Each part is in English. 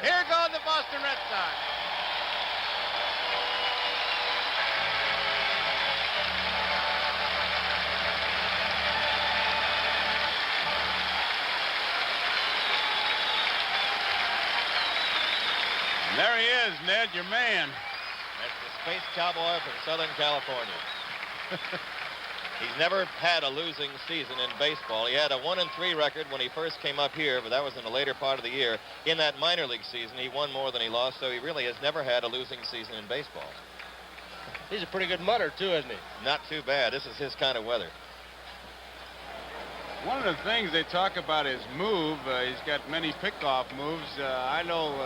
Here go the Boston Red Sox. And there he is, Ned, your man. That's the Space Cowboy from Southern California. He's never had a losing season in baseball. He had a 1-3 record when he first came up here, but that was in the later part of the year. In that minor league season, he won more than he lost, so he really has never had a losing season in baseball. He's a pretty good mutter, too, isn't he? Not too bad. This is his kind of weather. One of the things they talk about is move. He's got many pickoff moves. I know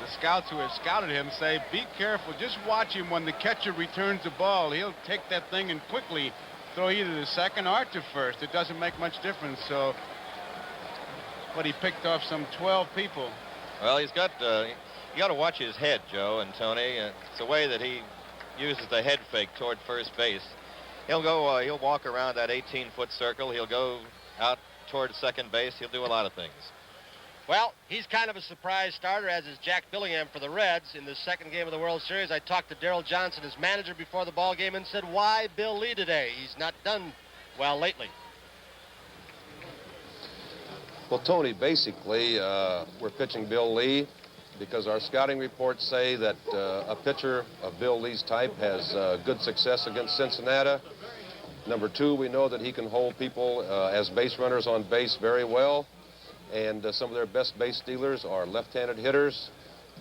the scouts who have scouted him say, be careful. Just watch him when the catcher returns the ball. He'll take that thing and quickly throw either to second or to first. It doesn't make much difference. So, but he picked off some 12 people. Well, he's got, you got to watch his head, Joe and Tony. It's the way that he uses the head fake toward first base. He'll go, he'll walk around that 18-foot circle. He'll go out toward second base. He'll do a lot of things. Well, he's kind of a surprise starter, as is Jack Billingham for the Reds. In the second game of the World Series, I talked to Darrell Johnson, his manager, before the ball game and said, why Bill Lee today? He's not done well lately. Well, Tony, basically, we're pitching Bill Lee because our scouting reports say that a pitcher of Bill Lee's type has good success against Cincinnati. Number two, we know that he can hold people as base runners on base very well. And some of their best base stealers are left-handed hitters.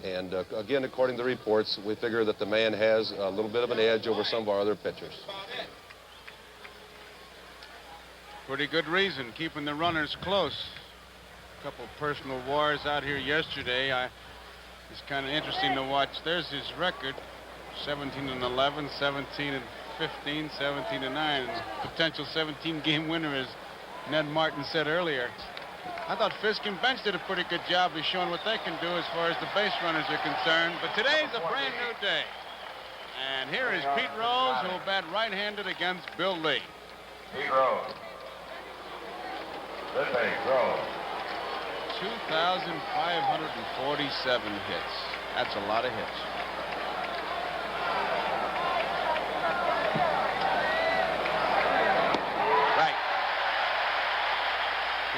And again, according to the reports, we figure that the man has a little bit of an edge over some of our other pitchers. Pretty good reason, keeping the runners close. A couple personal wars out here yesterday. It's kind of interesting to watch. There's his record, 17-11, 17-15, 17-9. And potential 17-game winner, as Ned Martin said earlier. I thought Fisk and Bench did a pretty good job of showing what they can do as far as the base runners are concerned. But today's a brand new day. And here is Pete Rose, who will bat right-handed against Bill Lee. Pete Rose. Good base, Rose. 2,547 hits. That's a lot of hits.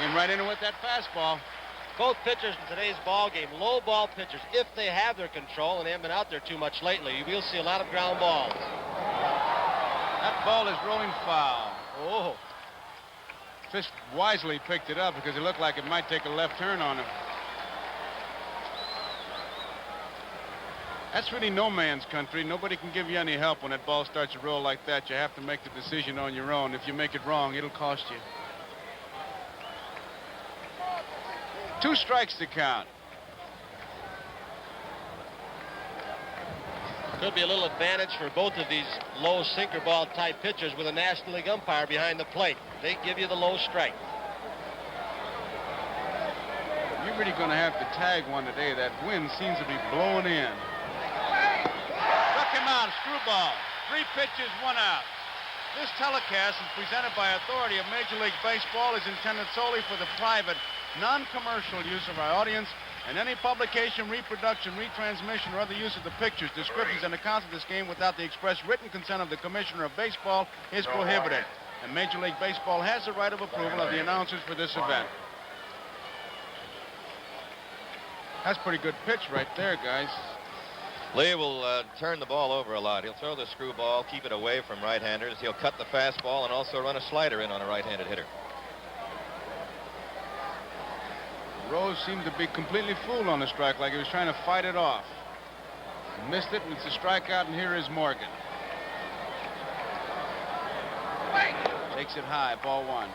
Came right in with that fastball. Both pitchers in today's ball game, low ball pitchers, if they have their control, and they haven't been out there too much lately, you will see a lot of ground balls. That ball is rolling foul. Oh. Fisk wisely picked it up because it looked like it might take a left turn on him. That's really no man's country. Nobody can give you any help when that ball starts to roll like that. You have to make the decision on your own. If you make it wrong, it'll cost you. 2 strikes to count. Could be a little advantage for both of these low sinker ball type pitchers with a National League umpire behind the plate. They give you the low strike. You're really going to have to tag one today. That wind seems to be blowing in. Struck him out, screwball. 3 pitches, 1 out. This telecast is presented by authority of Major League Baseball, is intended solely for the private, non-commercial use of our audience, and any publication, reproduction, retransmission, or other use of the pictures, descriptions, and accounts of this game without the express written consent of the Commissioner of Baseball is prohibited. And Major League Baseball has the right of approval of the announcers for this event. That's a pretty good pitch right there, guys. Lee will turn the ball over a lot. He'll throw the screwball, keep it away from right-handers. He'll cut the fastball and also run a slider in on a right-handed hitter. Rose seemed to be completely fooled on the strike, like he was trying to fight it off. He missed it, and it's a strikeout, and here is Morgan. Takes it high, ball 1.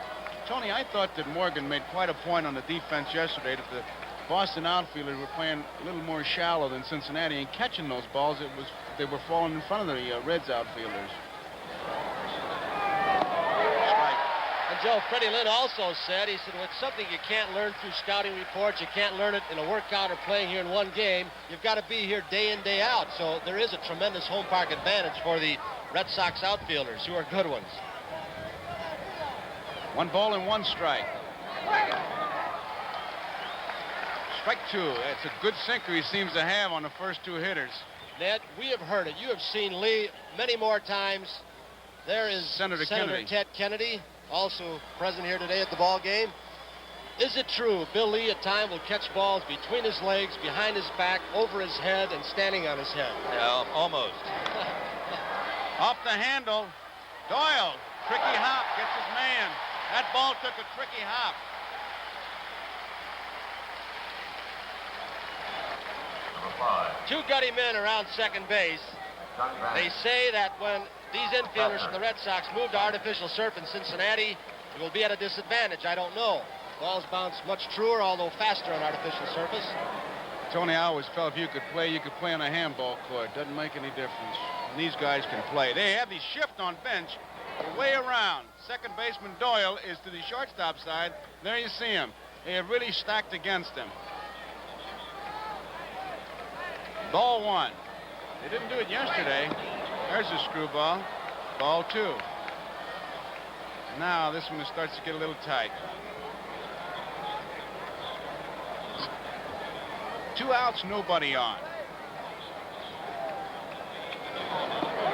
Tony, I thought that Morgan made quite a point on the defense yesterday that the Boston outfielders were playing a little more shallow than Cincinnati and catching those balls. They were falling in front of the Reds outfielders. And Joe, Freddie Lynn also said, he said, well, it's something you can't learn through scouting reports. You can't learn it in a workout or playing here in one game. You've got to be here day in, day out. So there is a tremendous home park advantage for the Red Sox outfielders, who are good ones. 1 ball and 1 strike. Strike two. That's a good sinker he seems to have on the first two hitters. Ned, we have heard it. You have seen Lee many more times. There is Senator Kennedy. Ted Kennedy, also present here today at the ball game. Is it true Bill Lee at times will catch balls between his legs, behind his back, over his head, and standing on his head? Yeah, almost. Off the handle. Doyle. Tricky hop. Gets his man. That ball took a tricky hop. Number 5. Two gutty men around second base. Johnny They Vance. say that when these infielders from the Red Sox move to artificial turf in Cincinnati, it will be at a disadvantage. I don't know. Balls bounce much truer, although faster on artificial surface. Tony, I always felt if you could play on a handball court. Doesn't make any difference. And these guys can play. They have the shift on bench. The way around. Second baseman Doyle is to the shortstop side. There you see him. They have really stacked against him. Ball one. They didn't do it yesterday. There's a screwball. Ball two. Now this one starts to get a little tight. 2 outs, nobody on.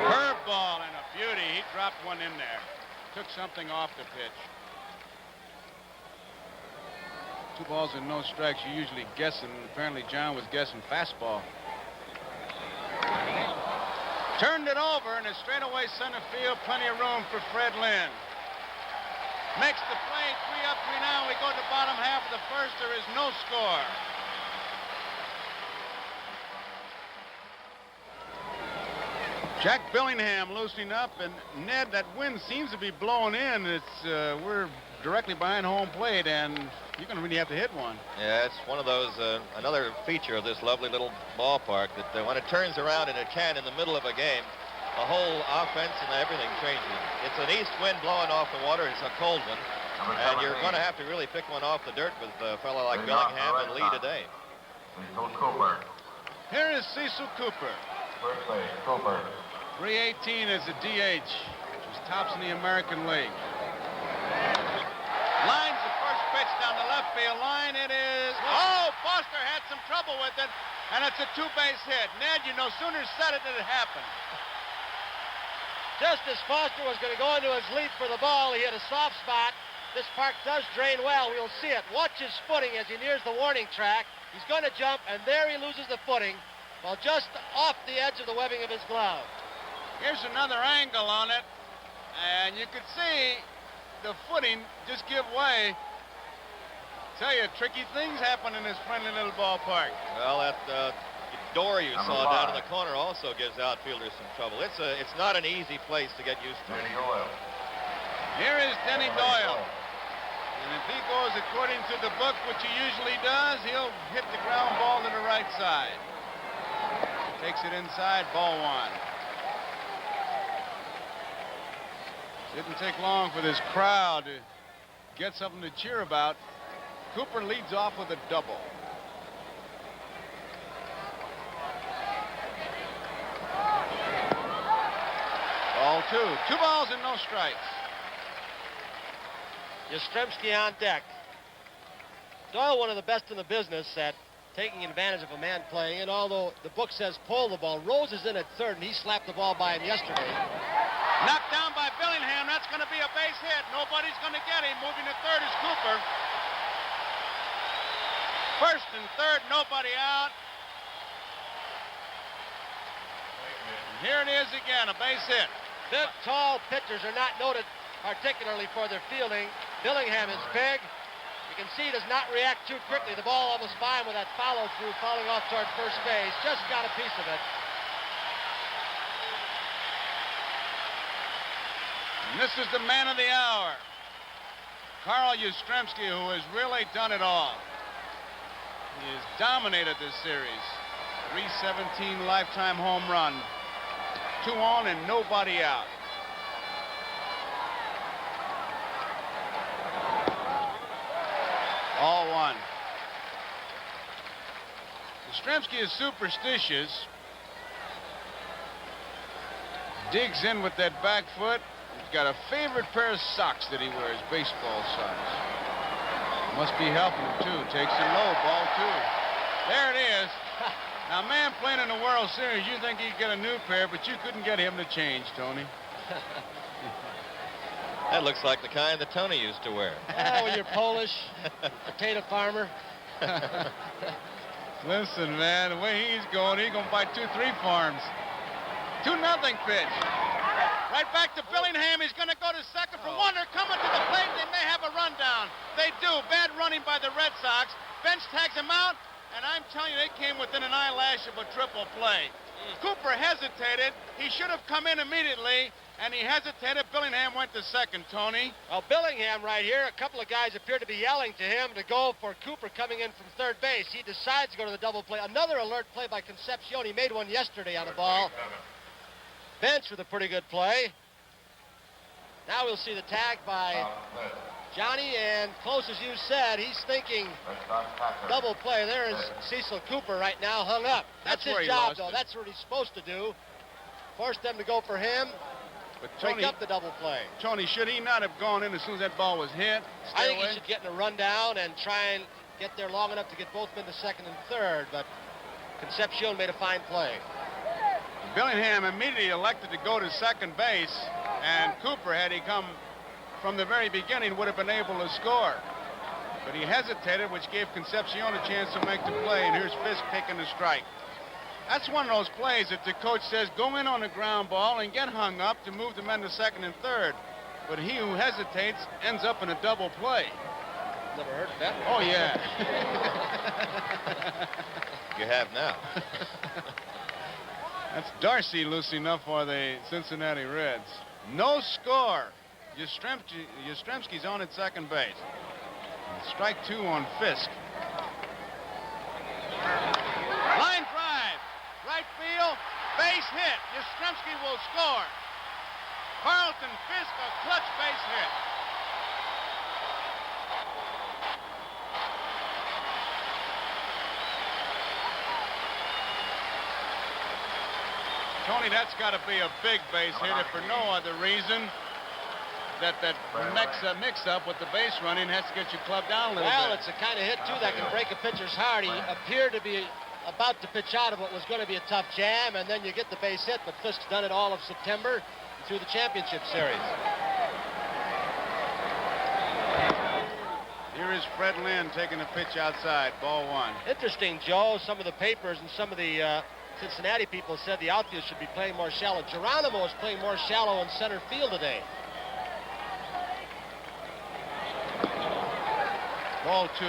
Curveball and a beauty. He dropped one in there. Took something off the pitch. 2 balls and no strikes. You're usually guessing. Apparently John was guessing fastball. Turned it over in a straightaway center field. Plenty of room for Fred Lynn. Makes the play. 3 up, 3 down. We go to the bottom half of the first. There is no score. Jack Billingham loosening up, and Ned, that wind seems to be blowing in. We're directly behind home plate, and you're going to really have to hit one. Yeah, it's one of those, another feature of this lovely little ballpark that when it turns around and it can in the middle of a game, the whole offense and everything changes. It's an east wind blowing off the water. It's a cold one, and you're going to have to really pick one off the dirt with a fellow like Billingham and Lee today. Cecil Cooper. Here is Cecil Cooper. First base, Cooper. 318 as a DH, which is tops in the American League. Lines the first pitch down the left field line. It is... Oh, Foster had some trouble with it, and it's a 2-base hit. Ned, you no sooner said it than it happened. Just as Foster was going to go into his leap for the ball, he hit a soft spot. This park does drain well. We'll see it. Watch his footing as he nears the warning track. He's going to jump, and there he loses the footing, while just off the edge of the webbing of his glove. Here's another angle on it, and you can see the footing just give way. Tell you, tricky things happen in this friendly little ballpark. Well, that door you saw down in the corner also gives outfielders some trouble. It's not an easy place to get used to. Denny Doyle. Here is Denny Doyle. And if he goes according to the book, which he usually does, he'll hit the ground ball to the right side. Takes it inside, ball one. Didn't take long for this crowd to get something to cheer about. Cooper leads off with a double. Ball two. 2 balls and no strikes. Yastrzemski on deck. Doyle, one of the best in the business at taking advantage of a man playing, and although the book says pull the ball, Rose is in at third, and he slapped the ball by him yesterday. Knocked down by Billingham. That's going to be a base hit. Nobody's going to get him. Moving to third is Cooper. First and third, nobody out. And here it is again, a base hit. Big, tall pitchers are not noted particularly for their fielding. Billingham is big. You can see he does not react too quickly. The ball almost by him with that follow-through, falling off toward first base. Just got a piece of it. And this is the man of the hour, Carl Yastrzemski, who has really done it all. He has dominated this series. 317 lifetime home run. 2 on and nobody out. All one. Yastrzemski is superstitious. Digs in with that back foot. He's got a favorite pair of socks that he wears, baseball socks. Must be helping him, too. Takes it low, ball 2. There it is. Now, man playing in the World Series, you think he'd get a new pair, but you couldn't get him to change, Tony. That looks like the kind that Tony used to wear. Oh, when you're Polish, potato farmer. Listen, man, the way he's going to buy 2-3 farms. 2-0 pitch. Right back to Billingham. He's going to go to second for one. They're coming to the plate. They may have a rundown. They do. Bad running by the Red Sox. Bench tags him out, and I'm telling you, they came within an eyelash of a triple play. Cooper hesitated. He should have come in immediately, and he hesitated. Billingham went to second, Tony. Well, Billingham right here, a couple of guys appear to be yelling to him to go for Cooper coming in from third base. He decides to go to the double play. Another alert play by Concepcion. He made one yesterday on the ball. Bench with a pretty good play. Now we'll see the tag by Johnny, and close as you said, he's thinking double play. There is Cecil Cooper right now hung up. That's his job, though. That's what he's supposed to do. Force them to go for him. But Break Tony, up the double play. Tony, should he not have gone in as soon as that ball was hit? I think he should get in a rundown and try and get there long enough to get both men to second and third, but Concepcion made a fine play. Billingham immediately elected to go to second base, and Cooper, had he come from the very beginning, would have been able to score. But he hesitated, which gave Concepcion a chance to make the play, and here's Fisk taking the strike. That's one of those plays that the coach says, go in on a ground ball and get hung up to move the men to second and third. But he who hesitates ends up in a double play. Never heard of that. Oh, yeah. You have now. That's Darcy loosening up for the Cincinnati Reds. No score. Yastrzemski's on at second base. Strike 2 on Fisk. Line drive. Right field. Base hit. Yastrzemski will score. Carlton Fisk, a clutch base hit. Tony, that's got to be a big base hit if for no other reason that mix-up with the base running has to get your club down a little bit. Well, it's the kind of hit, too, that can break a pitcher's heart. He appeared to be about to pitch out of what was going to be a tough jam, and then you get the base hit, but Fisk's done it all of September through the championship series. Here is Fred Lynn taking a pitch outside, ball 1. Interesting, Joe. Some of the papers and some of the Cincinnati people said the outfield should be playing more shallow. Geronimo is playing more shallow in center field today. Ball 2.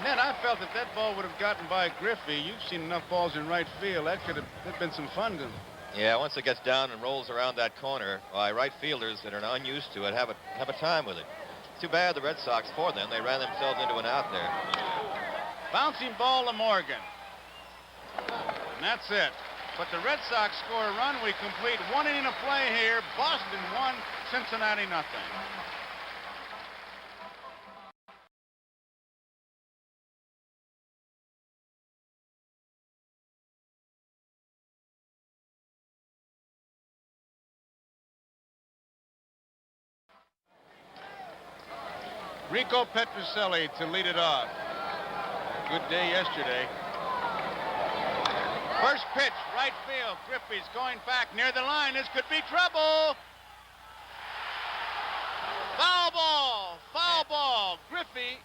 Ned, I felt that ball would have gotten by Griffey. You've seen enough balls in right field. That could have been some fun to him. Yeah, once it gets down and rolls around that corner, why, right fielders that are unused to it have a time with it. Too bad the Red Sox, for them, they ran themselves into an out there. Bouncing ball to Morgan. And that's it. But the Red Sox score a run. We complete 1 inning of play here. Boston 1, Cincinnati nothing. Rico Petrocelli to lead it off. Good day yesterday. First pitch, right field. Griffey's going back near the line. This could be trouble. Foul ball. Foul ball. Griffey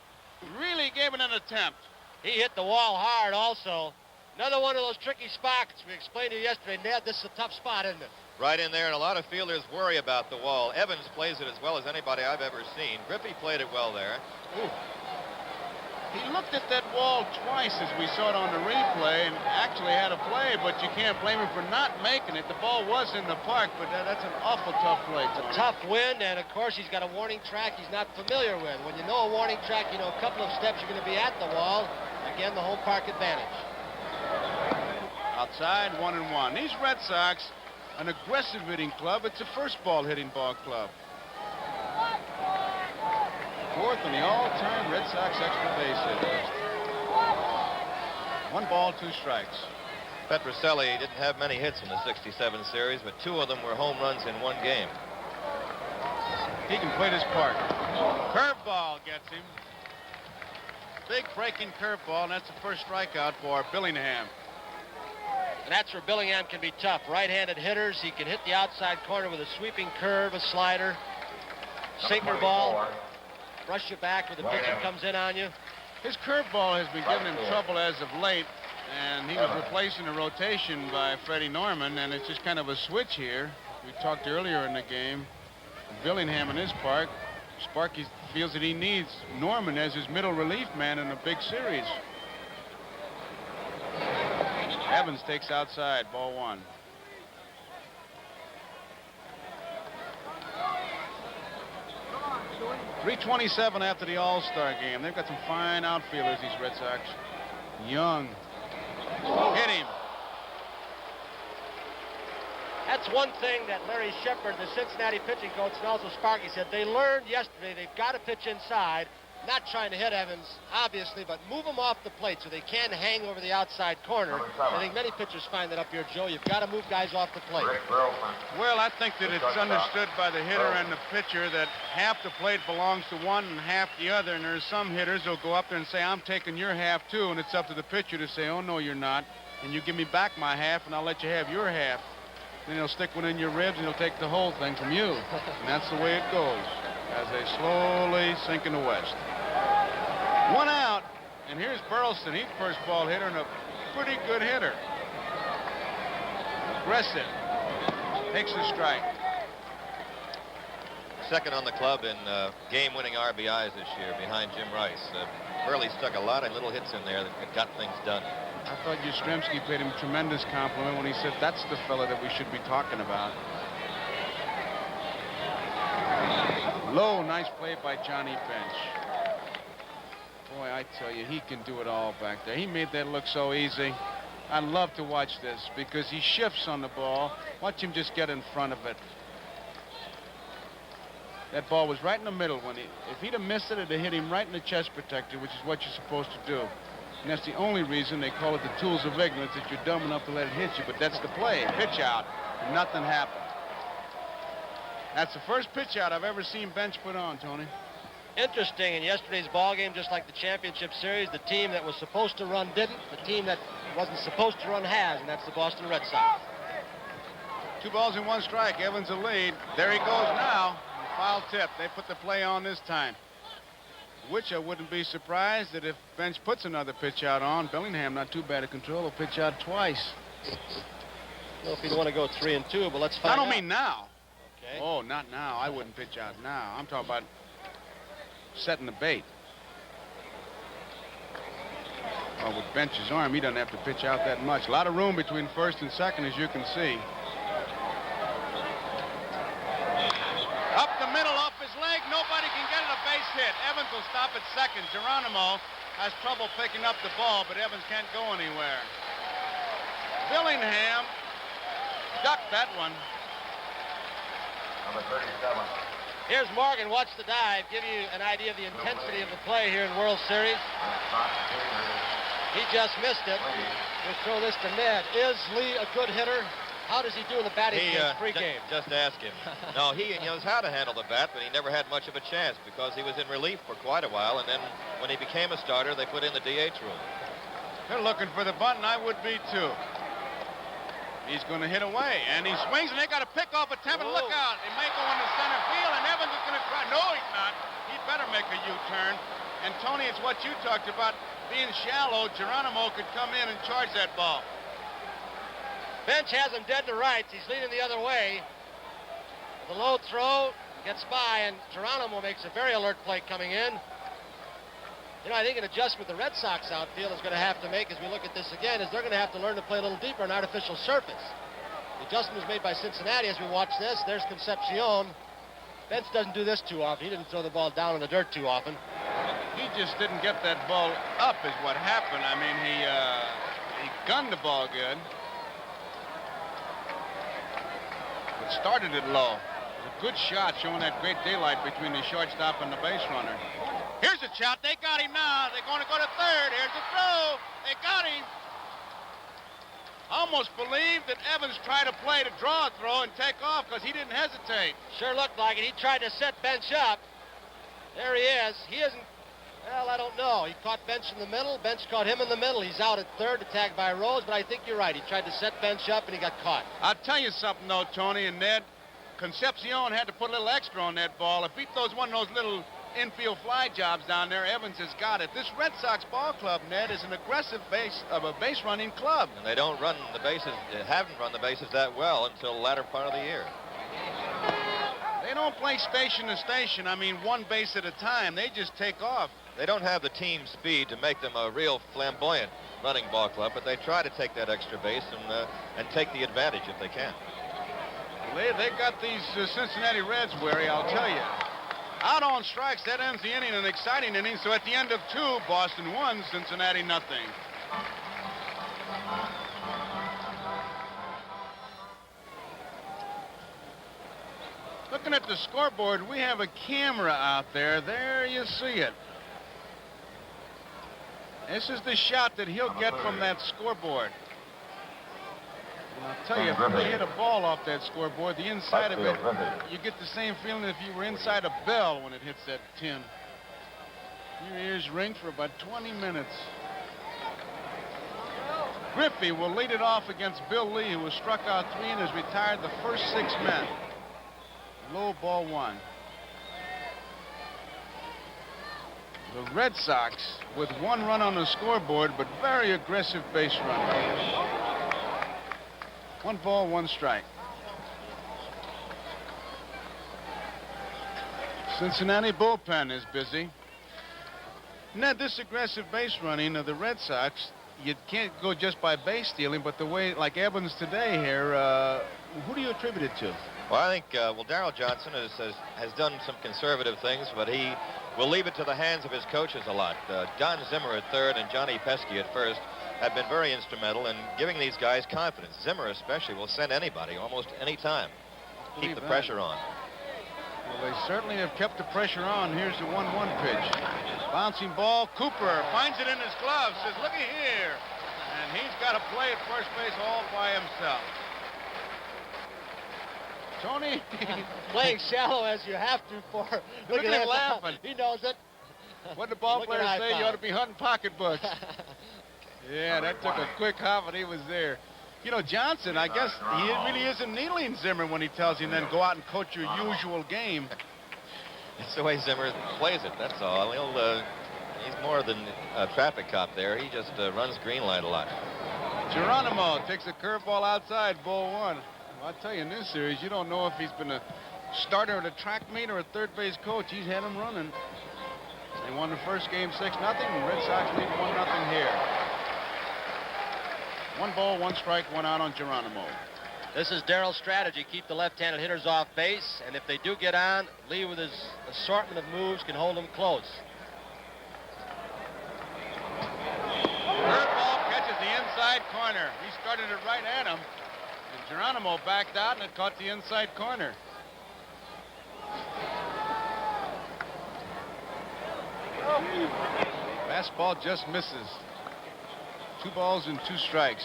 really gave it an attempt. He hit the wall hard also. Another one of those tricky spots we explained to you yesterday. Ned, this is a tough spot, isn't it? Right in there, and a lot of fielders worry about the wall. Evans plays it as well as anybody I've ever seen. Griffey played it well there. Ooh. He looked at that wall twice as we saw it on the replay and actually had a play, but you can't blame him for not making it. The ball was in the park, but that's an awful tough play. It's a tough wind, and of course he's got a warning track he's not familiar with. When you know a warning track, you know a couple of steps you're going to be at the wall. Again, the home park advantage. Outside, 1-1. These Red Sox, an aggressive hitting club. It's a first ball hitting ball club. Fourth on the all-time Red Sox extra base hit list. 1 ball, 2 strikes. Petrocelli didn't have many hits in the '67 series, but 2 of them were home runs in 1 game. He can play this part. Curveball gets him. big breaking curveball, and that's the first strikeout for Billingham. And that's where Billingham can be tough. Right-handed hitters, he can hit the outside corner with a sweeping curve, a slider, sinker ball, brush you back when the pitcher comes in on you. His curveball has been giving him trouble as of late, and he was replacing a rotation by Freddie Norman, and it's just kind of a switch here. We talked earlier in the game, Billingham in his park, Sparky feels that he needs Norman as his middle relief man in a big series. Evans takes outside, ball 1. .327 after the All-Star game. They've got some fine outfielders, these Red Sox. Young. Hit him. That's one thing that Larry Shepard, the Cincinnati pitching coach, and also Sparky said they learned yesterday they've got to pitch inside. Not trying to hit Evans, obviously, but move him off the plate so they can hang over the outside corner. I think many pitchers find that up here, Joe. You've got to move guys off the plate. Well, I think that it's understood by the hitter and the pitcher that half the plate belongs to one and half the other, and there's some hitters who'll go up there and say, I'm taking your half too, and it's up to the pitcher to say, oh, no, you're not, and you give me back my half, and I'll let you have your half. Then he'll stick one in your ribs, and he'll take the whole thing from you. And that's the way it goes as they slowly sink in the West. 1 out, and here's Burleson. He's first ball hitter and a pretty good hitter. Aggressive. Takes the strike. Second on the club in game-winning RBIs this year behind Jim Rice. Burley stuck a lot of little hits in there that got things done. I thought Yastrzemski paid him a tremendous compliment when he said that's the fella that we should be talking about. Low, nice play by Johnny Bench. Boy, I tell you, he can do it all back there. He made that look so easy. I love to watch this because he shifts on the ball. Watch him just get in front of it. That ball was right in the middle. If he'd have missed it, it'd have hit him right in the chest protector, which is what you're supposed to do. And that's the only reason they call it the tools of ignorance, that you're dumb enough to let it hit you. But that's the play. Pitch out. And nothing happened. That's the first pitch out I've ever seen Bench put on, Tony. Interesting, in yesterday's ball game, just like the championship series, the team that was supposed to run didn't. The team that wasn't supposed to run has, and that's the Boston Red Sox. 2 balls and 1 strike. Evans a lead. There he goes now. Foul tip. They put the play on this time. Which I wouldn't be surprised that if Bench puts another pitch out on, Billingham, not too bad at control, will pitch out twice. I don't know if he'd want to go 3-2, but let's find out. I don't mean now. Okay. Oh, not now. I wouldn't pitch out now. I'm talking about setting the bait. Well, with Bench's arm, he doesn't have to pitch out that much. A lot of room between first and second, as you can see. Up the middle, off his leg. Nobody can get it. A base hit. Evans will stop at second. Geronimo has trouble picking up the ball, but Evans can't go anywhere. Billingham ducked that one. Number 37. Here's Morgan. Watch the dive. Give you an idea of the intensity of the play here in World Series. He just missed it. We'll throw this to Ned. Is Lee a good hitter? How does he do in the batting cage pregame? Just ask him. No, he knows how to handle the bat, but he never had much of a chance because he was in relief for quite a while, and then when he became a starter, they put in the DH rule. They're looking for the bunt, and I would be too. He's going to hit away, and he swings, and they got to pick off a attempt. Look out. It may go into center field, and Evans is going to try. No, he's not. He'd better make a U-turn. And, Tony, it's what you talked about. Being shallow, Geronimo could come in and charge that ball. Bench has him dead to rights. He's leading the other way. The low throw gets by, and Geronimo makes a very alert play coming in. You know, I think an adjustment the Red Sox outfield is going to have to make as we look at this again is they're going to have to learn to play a little deeper on artificial surface. The adjustment was made by Cincinnati as we watch this. There's Concepcion. Bench doesn't do this too often. He didn't throw the ball down in the dirt too often. He just didn't get that ball up is what happened. I mean, he gunned the ball good. But started it low. It was a good shot showing that great daylight between the shortstop and the base runner. Here's a shot. They got him now. They're going to go to third. Here's the throw. They got him. Almost believed that Evans tried to play to draw a throw and take off because he didn't hesitate. Sure looked like it. He tried to set Bench up. There he is. He isn't Well, I don't know. He caught Bench in the middle. Bench caught him in the middle. He's out at third, attacked by Rose, but I think you're right. He tried to set Bench up, and he got caught. I'll tell you something, though, Tony and Ned. Concepcion had to put a little extra on that ball. If he throws one of those little infield fly jobs down there, Evans has got it. This Red Sox ball club, Ned, is an aggressive base running club. And they don't run the bases, haven't run the bases that well until the latter part of the year. They don't play station to station. I mean, one base at a time. They just take off. They don't have the team speed to make them a real flamboyant running ball club, but they try to take that extra base and take the advantage if they can. They got these Cincinnati Reds wary, I'll tell you. Out on strikes, that ends the inning, an exciting inning. So at the end of 2, Boston 1, Cincinnati nothing. Looking at the scoreboard, we have a camera out there. There you see it. This is the shot that he'll get from that scoreboard. And I'll tell you, if they hit a ball off that scoreboard, the inside of it, you get the same feeling if you were inside a bell when it hits that tin. Your ears ring for about 20 minutes. Griffey will lead it off against Bill Lee, who was struck out 3 and has retired the first 6 men. Low ball 1. The Red Sox with 1 run on the scoreboard, but very aggressive base running. 1 ball, 1 strike. Cincinnati bullpen is busy. Ned, this aggressive base running of the Red Sox, you can't go just by base stealing, but the way, like Evans today here, who do you attribute it to? Well, I think, Daryl Johnson has done some conservative things, but he will leave it to the hands of his coaches a lot. Don Zimmer at third and Johnny Pesky at first have been very instrumental in giving these guys confidence. Zimmer especially will send anybody almost any time. Keep the pressure on. Well, they certainly have kept the pressure on. Here's the 1-1 pitch. Bouncing ball. Cooper finds it in his glove. Says, looky here. And he's got to play at first base all by himself. Tony? Playing shallow as you have to for... Look at him laughing. He knows it. What did the ball player say? You ought to be hunting pocketbooks. Yeah, that took a quick hop and he was there. You know, Johnson, I guess he really isn't needling Zimmer when he tells him then go out and coach your usual game. That's the way Zimmer plays it, that's all. He's more than a traffic cop there. He just runs green light a lot. Geronimo takes a curveball outside, ball 1. Well, I tell you, in this series, you don't know if he's been a starter at a track meet or a third base coach. He's had him running. They won the first game 6-0. Red Sox lead 1-0 here. 1 ball, 1 strike, 1 out on Geronimo. This is Darrell's strategy. Keep the left-handed hitters off base, and if they do get on, Lee with his assortment of moves can hold them close. Curveball catches the inside corner. He started it right at him. And Geronimo backed out, and it caught the inside corner. Fastball just misses. 2 balls and 2 strikes.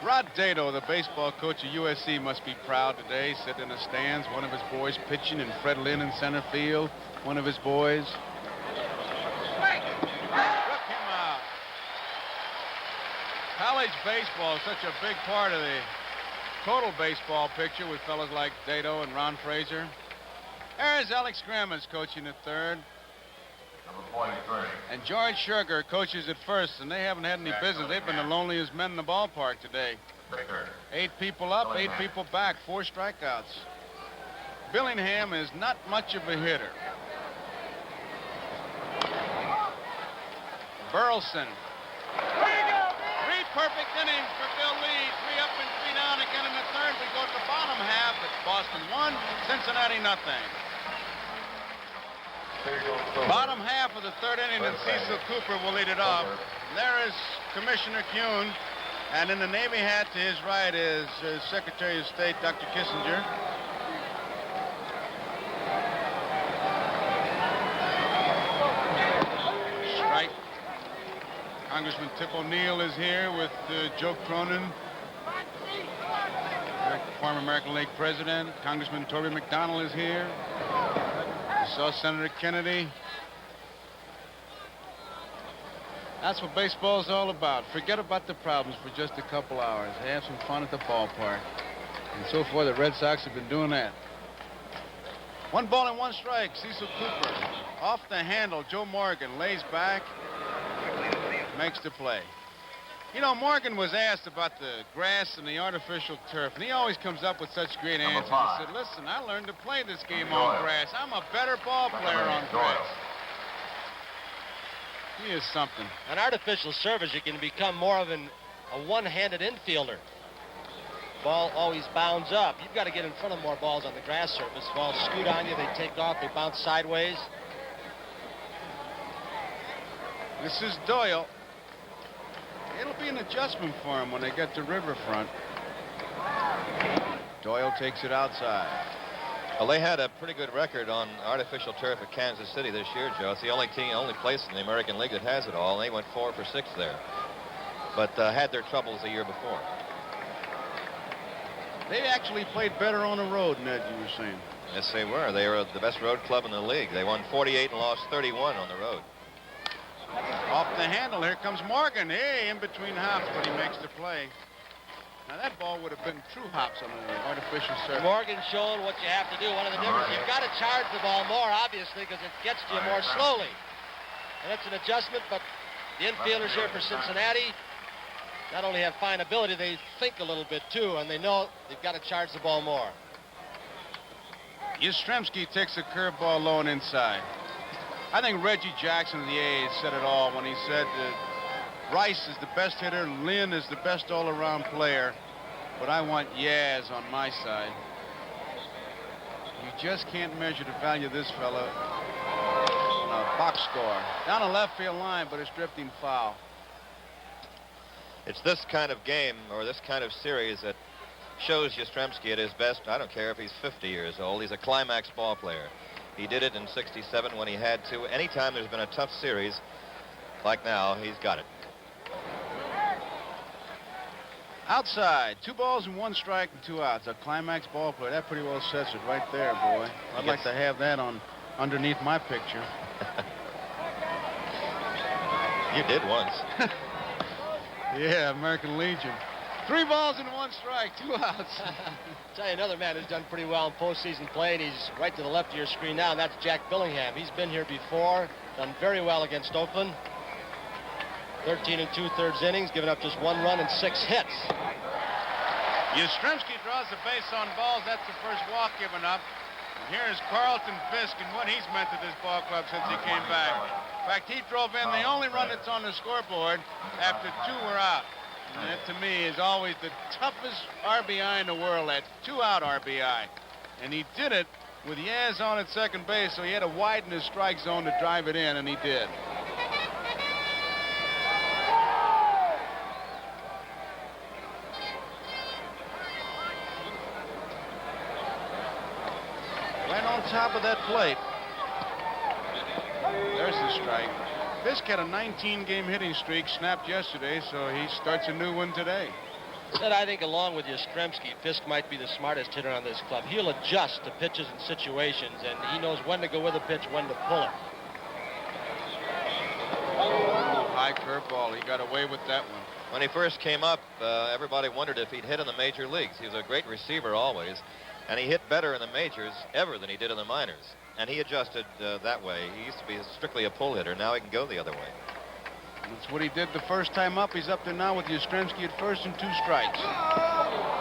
Rod Dedeaux, the baseball coach of USC, must be proud today. Sitting in the stands, one of his boys pitching, and Fred Lynn in center field, one of his boys. Struck him out. College baseball is such a big part of the total baseball picture with fellas like Dedeaux and Ron Fraser. There's Alex Grammas coaching at third. Number 43. And George Sugar coaches at first, and they haven't had any business. They've been the loneliest men in the ballpark today. Baker. 8 people up, 8 people back, 4 strikeouts. Billingham is not much of a hitter. Burleson. 3 perfect innings for Bill Lee. 3 up and 3 down again in the third. We go to the bottom half. It's Boston 1, Cincinnati nothing. Bottom half of the third inning, and Cecil Cooper will lead it off. And there is Commissioner Kuhn, and in the Navy hat to his right is Secretary of State Dr. Kissinger. Strike. Congressman Tip O'Neill is here with Joe Cronin, former American League president. Congressman Toby McDonald is here. We saw Senator Kennedy. That's what baseball's all about. Forget about the problems for just a couple hours. Have some fun at the ballpark. And so far, the Red Sox have been doing that. 1 ball and 1 strike. Cecil Cooper off the handle. Joe Morgan lays back, makes the play. You know, Morgan was asked about the grass and the artificial turf, and he always comes up with such great answers. He said, listen, I learned to play this game on grass. I'm a better ball player on grass. He is something. On artificial surface, you can become more of a one-handed infielder. Ball always bounds up. You've got to get in front of more balls on the grass surface. Balls scoot on you, they take off, they bounce sideways. This is Doyle. It'll be an adjustment for him when they get to Riverfront. Doyle takes it outside. Well, they had a pretty good record on artificial turf at Kansas City this year, Joe. It's the only place in the American League that has it all, and they went 4 for 6 there. But had their troubles the year before. They actually played better on the road, Ned, you were saying. Yes, they were. They were the best road club in the league. They won 48 and lost 31 on the road. Off the handle, here comes Morgan. Hey, in between hops, but he makes the play. Now, that ball would have been true hops on the artificial surface. Morgan showing what you have to do. One of the differences, you've got to charge the ball more, obviously, because it gets to you more slowly. And it's an adjustment, but the infielders here for Cincinnati not only have fine ability, they think a little bit, too, and they know they've got to charge the ball more. Yastrzemski takes a curveball low and inside. I think Reggie Jackson of the A's said it all when he said that Rice is the best hitter, Lynn is the best all-around player, but I want Yaz on my side. You just can't measure the value of this fella on a box score. Down a left field line, but it's drifting foul. It's this kind of game or this kind of series that shows Yastrzemski at his best. I don't care if he's 50 years old. He's a climax ball player. He did it in '67 when he had to. Anytime there's been a tough series like now, he's got it. Outside, 2 balls and 1 strike and 2 outs. A climax ball player. That pretty well sets it right there, boy. I'd like to have that on underneath my picture. You did once. Yeah, American Legion. 3 balls and 1 strike, 2 outs. Tell you another man who's done pretty well in postseason play, and he's right to the left of your screen now, and that's Jack Billingham. He's been here before, done very well against Oakland. 13 2/3 innings, giving up just 1 run and 6 hits. Yastrzemski draws the base on balls. That's the first walk given up. And here's Carlton Fisk and what he's meant to this ball club since he came back. In fact, he drove in the only run that's on the scoreboard after 2 were out. And that, to me, is always the toughest RBI in the world, that 2-out RBI. And he did it with Yaz on at second base, so he had to widen his strike zone to drive it in, and he did. Right on top of that plate. There's the strike. Fisk had a 19-game hitting streak snapped yesterday, so he starts a new one today. Said I think along with Yastrzemski, Fisk might be the smartest hitter on this club. He'll adjust to pitches and situations, and he knows when to go with a pitch, when to pull it. Oh, high curveball. He got away with that one. When he first came up, everybody wondered if he'd hit in the major leagues. He was a great receiver always, and he hit better in the majors ever than he did in the minors. And he adjusted that way. He used to be strictly a pull hitter. Now he can go the other way. That's what he did the first time up. He's up there now with Yastrzemski at first and 2 strikes.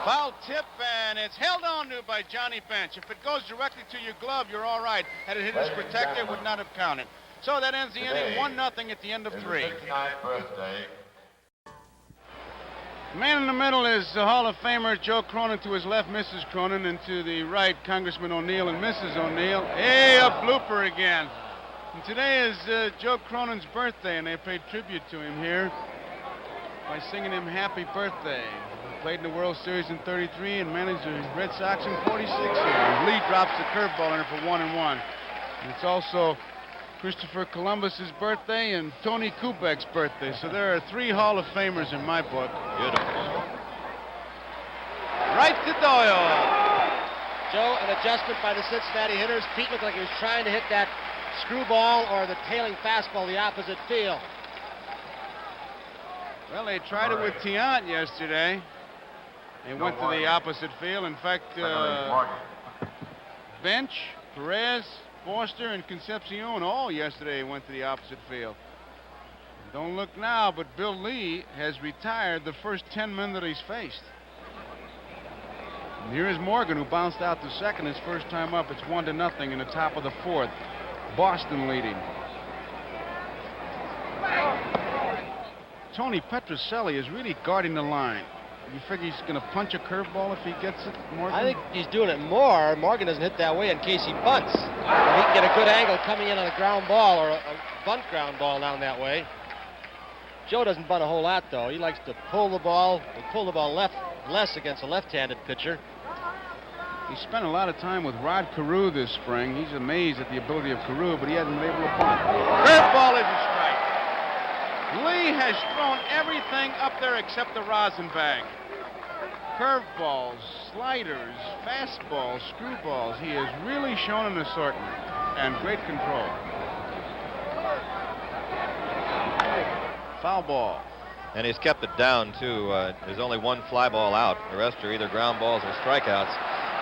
Foul tip, and it's held on to by Johnny Bench. If it goes directly to your glove, you're all right. Had it hit his protector, it would not have counted. So that ends the inning, 1-0 at the end of 3. 69th birthday. The man in the middle is the Hall of Famer Joe Cronin. To his left, Mrs. Cronin, and to the right, Congressman O'Neill and Mrs. O'Neill. Hey, a blooper again. And today is Joe Cronin's birthday, and they paid tribute to him here by singing him happy birthday. He played in the World Series in '33 and managed the Red Sox in '46 here. Lee drops the curveball in it for 1-1. And it's also Christopher Columbus's birthday and Tony Kubek's birthday. So there are 3 Hall of Famers in my book. Beautiful. Right to Doyle. Joe, an adjustment by the Cincinnati hitters. Pete looked like he was trying to hit that screwball or the tailing fastball the opposite field. Well, they tried it with Tiant yesterday. They went to the opposite field. In fact, Bench, Perez, Foster, and Concepcion all yesterday went to the opposite field. Don't look now, but Bill Lee has retired the first 10 men that he's faced. And here is Morgan, who bounced out to second his first time up. It's 1-0 in the top of the fourth. Boston leading. Tony Petrocelli is really guarding the line. You figure he's going to punch a curveball if he gets it, Morgan? I think he's doing it more. Morgan doesn't hit that way in case he bunts. He can get a good angle coming in on a ground ball or a bunt ground ball down that way. Joe doesn't bunt a whole lot, though. He likes to pull the ball less against a left-handed pitcher. He spent a lot of time with Rod Carew this spring. He's amazed at the ability of Carew, but he hasn't been able to bunt. Curveball is a strike. Lee has thrown everything up there except the rosin bag. Curveballs, sliders, fastballs, screwballs. He has really shown an assortment and great control. Foul ball. And he's kept it down, too. There's only one fly ball out. The rest are either ground balls or strikeouts.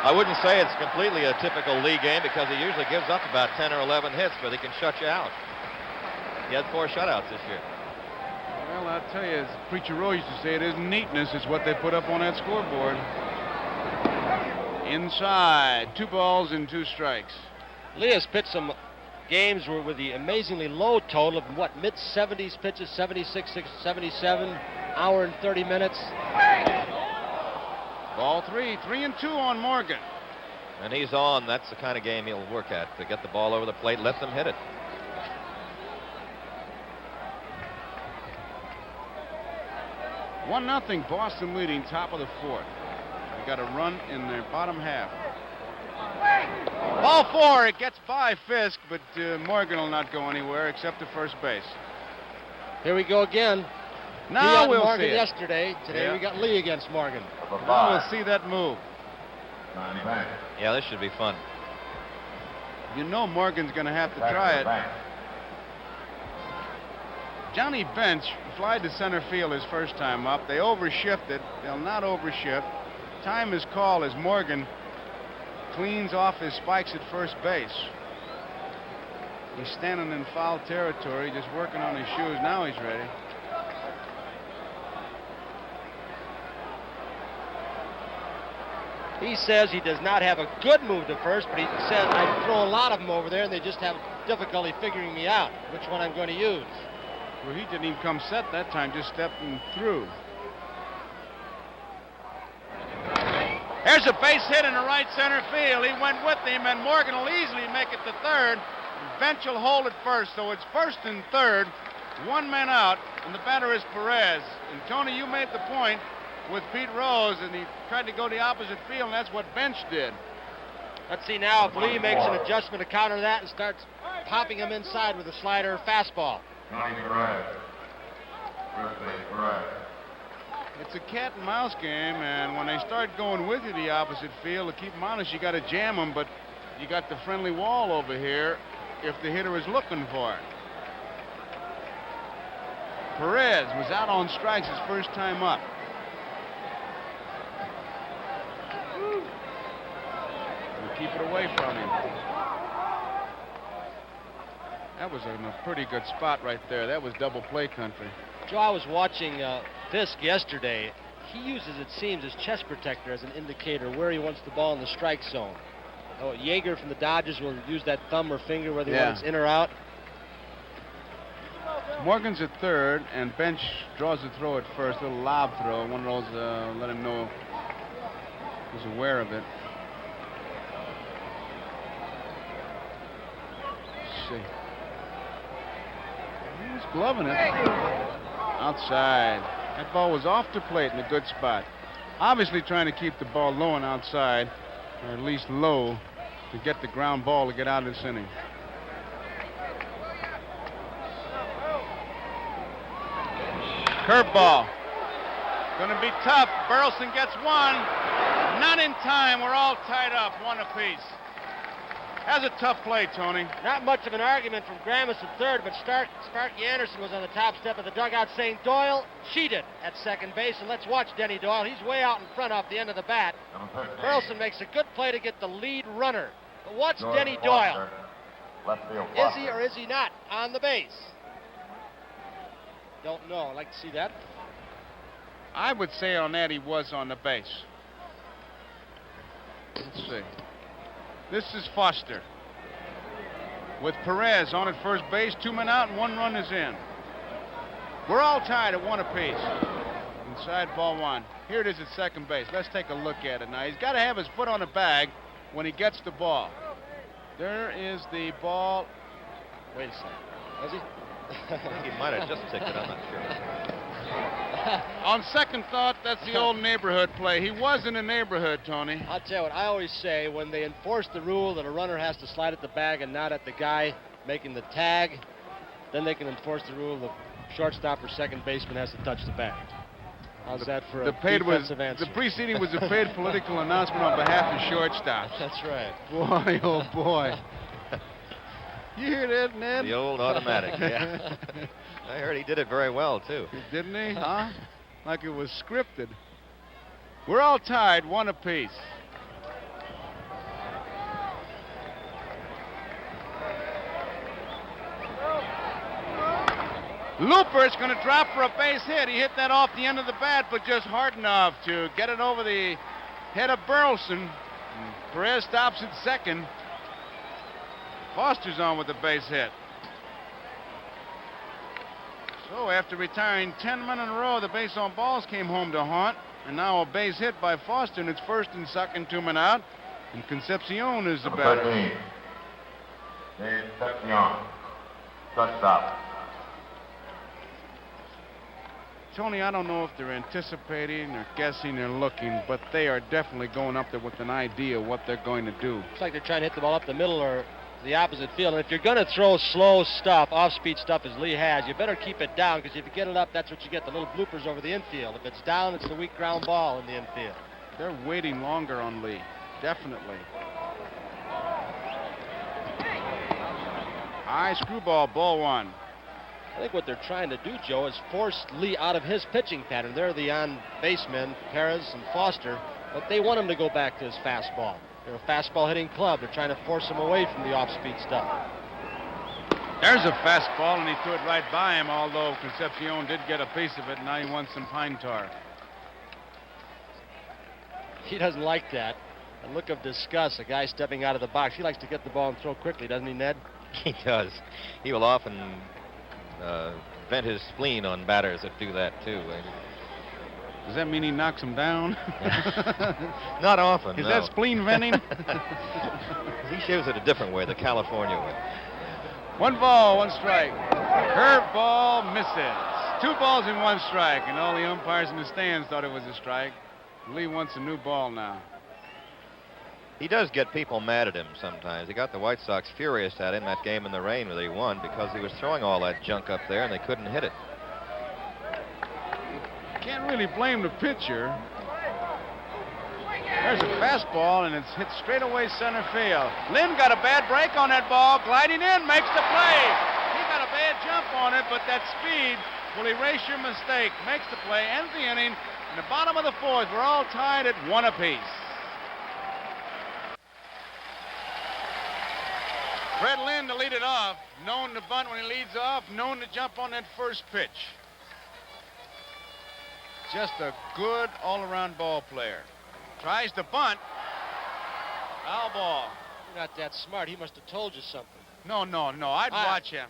I wouldn't say it's completely a typical Lee game because he usually gives up about 10 or 11 hits, but he can shut you out. He had 4 shutouts this year. Well, I'll tell you, as Preacher Rowe used to say, it isn't neatness, it's what they put up on that scoreboard. Inside, 2 balls and 2 strikes. Lee has pitched some games with the amazingly low total of mid-70s pitches, 76, 77, hour and 30 minutes. Ball 3, 3-2 on Morgan. And he's on. That's the kind of game he'll work at, to get the ball over the plate, let them hit it. One nothing, Boston leading, top of the fourth. They got a run in their bottom half. Ball 4, it gets by Fisk, but Morgan will not go anywhere except to first base. Here we go again. Now we'll Morgan see it. yesterday. Today we got Lee against Morgan. Now we'll see that move. Yeah, this should be fun. You know Morgan's going to have to try it. Johnny Bench flied to center field his first time up. They overshifted. They'll not overshift. Time is called as Morgan cleans off his spikes at first base. He's standing in foul territory, just working on his shoes. Now he's ready. He says he does not have a good move to first, but he says, I throw a lot of them over there, and they just have difficulty figuring me out, which one I'm going to use. Well, he didn't even come set that time, just stepping through. There's a base hit in the right center field. He went with him, and Morgan will easily make it to third. Bench will hold it first, so it's first and third. 1 man out, and the batter is Perez. And Tony, you made the point with Pete Rose, and he tried to go the opposite field, and that's what Bench did. Let's see now if Lee makes an adjustment to counter that and starts popping him inside with a slider fastball. It's a cat and mouse game, and when they start going with you the opposite field, to keep them honest, you got to jam them, but you got the friendly wall over here if the hitter is looking for it. Perez was out on strikes his first time up. Keep it away from him. That was in a pretty good spot right there. That was double play country. Joe, I was watching Fisk yesterday. He uses, it seems, his chest protector as an indicator where he wants the ball in the strike zone. Oh, Yeager from the Dodgers will use that thumb or finger whether he wants in or out. Morgan's at third, and Bench draws the throw at first. A little lob throw. One of those let him know he's aware of it. He's gloving it. Outside. That ball was off the plate in a good spot. Obviously trying to keep the ball low and outside, or at least low, to get the ground ball to get out of this inning. Curveball. Going to be tough. Burleson gets one. Not in time. We're all tied up, one apiece. That's a tough play, Tony. Not much of an argument from Grammas at third, but Sparky Anderson was on the top step of the dugout saying Doyle cheated at second base, and let's watch Denny Doyle. He's way out in front off the end of the bat. Number 15. Burleson makes a good play to get the lead runner. But watch George Denny Doyle. Foster, left field. Is he or is he not on the base? Don't know. I'd like to see that. I would say on that he was on the base. Let's see. This is Foster. With Perez on at first base, 2 men out and 1 run is in. We're all tied at 1 apiece. Inside ball 1. Here it is at second base. Let's take a look at it now. He's got to have his foot on the bag when he gets the ball. There is the ball. Wait a second. Was he? He might have just ticked it. I'm not sure. On second thought, that's the old neighborhood play. He was in the neighborhood, Tony. I'll tell you what, I always say when they enforce the rule that a runner has to slide at the bag and not at the guy making the tag, then they can enforce the rule that shortstop or second baseman has to touch the bag. How's that for a defensive answer? The preceding was a paid political announcement on behalf of shortstops. That's right. Boy, oh boy. You hear that, Ned? The old automatic, yeah. I heard he did it very well, too. Didn't he? Huh? Like it was scripted. We're all tied, 1 apiece. Looper's going to drop for a base hit. He hit that off the end of the bat, but just hard enough to get it over the head of Burleson. Perez stops at second. Foster's on with the base hit. So after retiring 10 men in a row, the base on balls came home to haunt. And now a base hit by Foster, and it's first and second, 2 men out. And Concepcion is the Number batter. 13. Dave Concepcion. Shortstop. Tony, I don't know if they're anticipating or guessing or looking, but they are definitely going up there with an idea of what they're going to do. Looks like they're trying to hit the ball up the middle or the opposite field. And if you're going to throw slow stuff, off-speed stuff as Lee has, you better keep it down, because if you get it up, that's what you get, the little bloopers over the infield. If it's down, it's the weak ground ball in the infield. They're waiting longer on Lee, definitely. High screwball, ball 1. I think what they're trying to do, Joe, is force Lee out of his pitching pattern. They're the on-basemen, Perez and Foster, but they want him to go back to his fastball. They're a fastball hitting club. They're trying to force him away from the off-speed stuff. There's a fastball, and he threw it right by him, although Concepcion did get a piece of it, and now he wants some pine tar. He doesn't like that. A look of disgust, a guy stepping out of the box. He likes to get the ball and throw quickly, doesn't he, Ned? He does. He will often vent his spleen on batters that do that, too. Does that mean he knocks him down? Not often, Is no. that spleen venting? He shows it a different way, the California way. 1 ball, 1 strike. Curve ball misses. 2 balls and 1 strike, and all the umpires in the stands thought it was a strike. Lee wants a new ball now. He does get people mad at him sometimes. He got the White Sox furious at him that game in the rain where they won because he was throwing all that junk up there and they couldn't hit it. Can't really blame the pitcher. There's a fastball, and it's hit straight away center field. Lynn got a bad break on that ball, gliding in, makes the play. He got a bad jump on it, but that speed will erase your mistake. Makes the play, ends the inning. In the bottom of the 4th, we're all tied at 1 apiece. Fred Lynn to lead it off, known to bunt when he leads off, known to jump on that first pitch. Just a good all-around ball player. Tries to bunt. Foul ball. You're not that smart. He must have told you something. No. I'd watch him.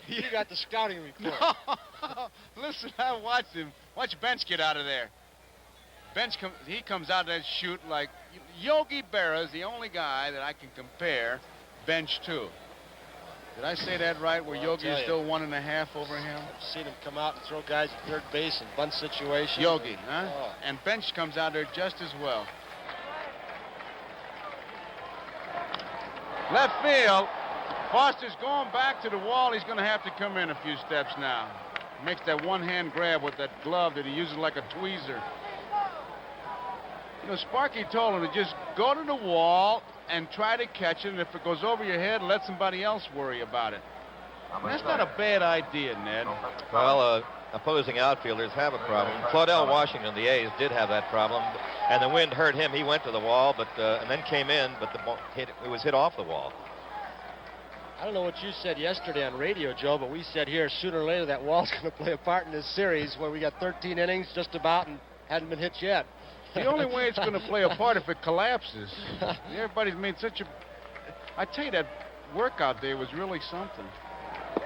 You got the scouting report. No. Listen, I watched him. Watch Bench get out of there. He comes out of that chute like Yogi Berra is the only guy that I can compare Bench to. Did I say that right, where Yogi is still 1.5 over him? I've seen him come out and throw guys at third base in bunt situations. Yogi, huh? Oh. And Bench comes out there just as well. Left field. Foster's going back to the wall. He's going to have to come in a few steps now. Makes that one-hand grab with that glove that he uses like a tweezer. You know, Sparky told him to just go to the wall and try to catch it, and if it goes over your head, let somebody else worry about it. And that's not a bad idea, Ned. Well, opposing outfielders have a problem. Claudell Washington, the A's, did have that problem, and the wind hurt him. He went to the wall, but and then came in, but the ball it was hit off the wall. I don't know what you said yesterday on radio, Joe, but we said here sooner or later that wall's going to play a part in this series where we got 13 innings just about and hadn't been hit yet. The only way it's going to play a part if it collapses. Everybody's made such a... I tell you, that workout day was really something.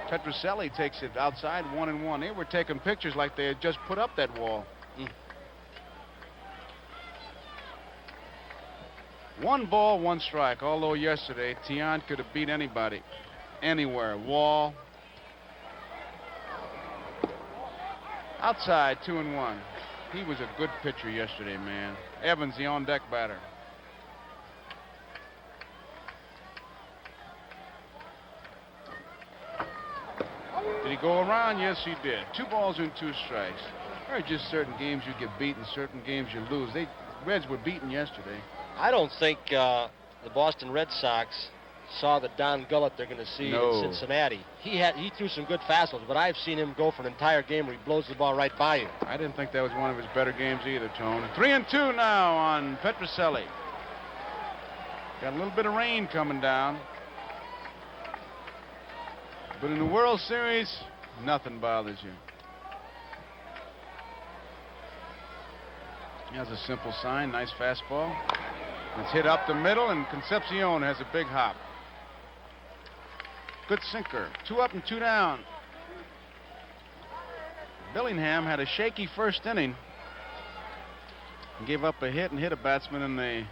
Petrocelli takes it outside 1-1. They were taking pictures like they had just put up that wall. 1 ball, 1 strike. Although yesterday, Tiant could have beat anybody, anywhere. Wall. Outside, 2-1. He was a good pitcher yesterday, man. Evans, the on-deck batter. Did he go around? Yes, he did. 2 balls and 2 strikes. There are just certain games you get beaten, certain games you lose. Reds were beaten yesterday. I don't think the Boston Red Sox saw the Don Gullett they're going to see in Cincinnati. He threw some good fastballs, but I've seen him go for an entire game where he blows the ball right by you. I didn't think that was one of his better games either, Tone. 3-2 now on Petrocelli. Got a little bit of rain coming down. But in the World Series, nothing bothers you. He has a simple sign, nice fastball. It's hit up the middle, and Concepcion has a big hop. Good sinker. 2 up and 2 down. Billingham had a shaky first inning. He gave up a hit and hit a batsman in the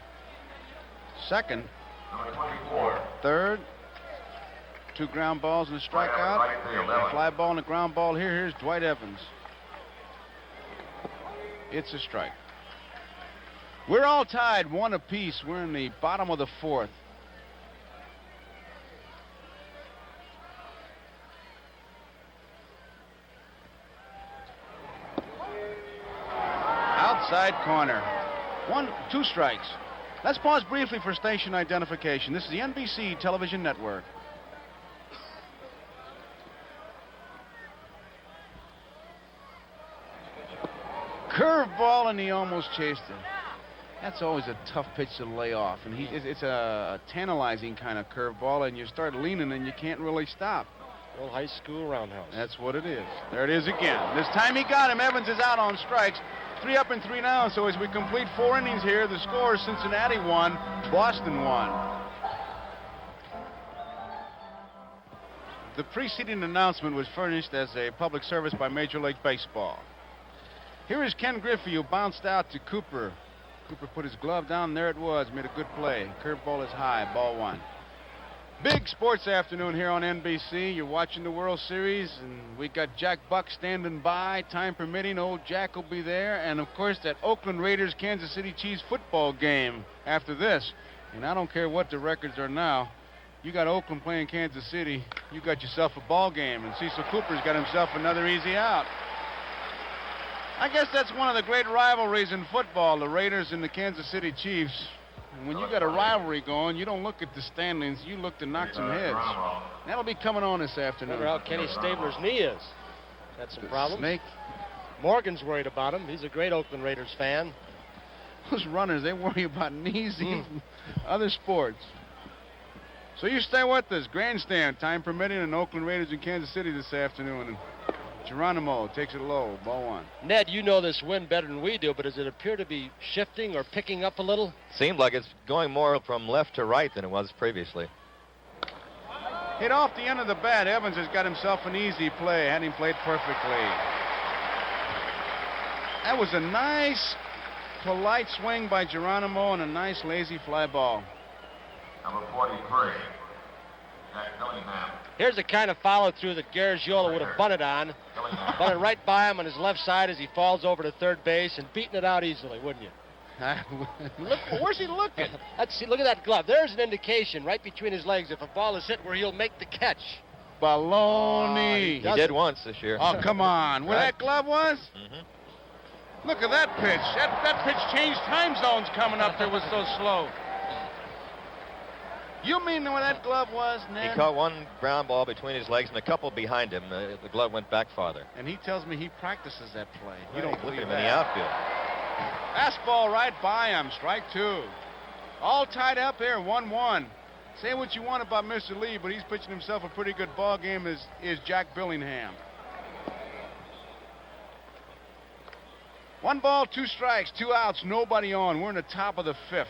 second. Third. 2 ground balls and a strikeout. A fly ball and a ground ball here. Here's Dwight Evans. It's a strike. We're all tied 1 apiece. We're in the bottom of the 4th. Outside corner. 2 strikes. Let's pause briefly for station identification. This is the NBC Television Network. Curveball, and he almost chased it. That's always a tough pitch to lay off, and it's a tantalizing kind of curveball, and you start leaning and you can't really stop. Old high school roundhouse. That's what it is. There it is again. This time he got him. Evans is out on strikes. 3 up and 3 down. So as we complete 4 innings here, the score is Cincinnati 1, Boston 1. The preceding announcement was furnished as a public service by Major League Baseball. Here is Ken Griffey, who bounced out to Cooper. Cooper put his glove down. There it was. Made a good play. Curveball is high. Ball 1. Big sports afternoon here on NBC. You're watching the World Series, and we got Jack Buck standing by. Time permitting, old Jack will be there. And, of course, that Oakland Raiders Kansas City Chiefs football game after this. And I don't care what the records are now. You got Oakland playing Kansas City. You got yourself a ball game. And Cecil Cooper's got himself another easy out. I guess that's one of the great rivalries in football, the Raiders and the Kansas City Chiefs. And when you got a rivalry going, you don't look at the standings, you look to knock some heads. That'll be coming on this afternoon. Wonder how Kenny Stabler's knee is. That's some problems. Snake. Morgan's worried about him. He's a great Oakland Raiders fan. Those runners, they worry about knees, even other sports. So you stay with us. Grandstand, time permitting, and Oakland Raiders in Kansas City this afternoon. And Geronimo takes it low, ball 1. Ned, you know this wind better than we do, but does it appear to be shifting or picking up a little? Seemed like it's going more from left to right than it was previously. Hit off the end of the bat. Evans has got himself an easy play. Had him played perfectly. That was a nice, polite swing by Geronimo and a nice, lazy fly ball. Number 43, Jack Dillingham. Here's the kind of follow-through that Garagiola would have bunted on. Bunted right by him on his left side as he falls over to third base and beating it out easily, wouldn't you? Look, where's he looking? Look at that glove. There's an indication right between his legs if a ball is hit where he'll make the catch. Baloney. He did once this year. Oh, come on. Where that glove was? Look at that pitch. That pitch changed time zones coming up there, was so slow. You mean where that glove was, Ned? He caught one ground ball between his legs and a couple behind him. The glove went back farther. And he tells me he practices that play. You Right, don't look believe at him that. in the outfield. Fastball right by him. Strike two. All tied up here, 1-1. Say what you want about Mr. Lee, but he's pitching himself a pretty good ball game, is Jack Billingham. 1 ball, 2 strikes, 2 outs, nobody on. We're in the top of the 5th.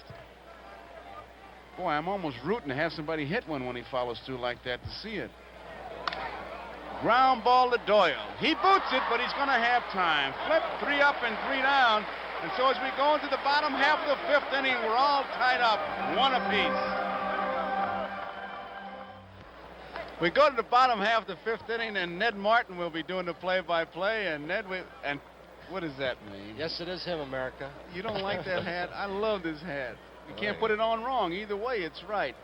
Boy, I'm almost rooting to have somebody hit one when he follows through like that to see it. Ground ball to Doyle. He boots it, but he's going to have time. Flip, 3 up and 3 down. And so as we go into the bottom half of the 5th inning, we're all tied up, 1 apiece. We go to the bottom half of the 5th inning, and Ned Martin will be doing the play-by-play. And Ned, what does that mean? Yes, it is him, America. You don't like that hat? I love this hat. You can't put it on wrong. Either way, it's right.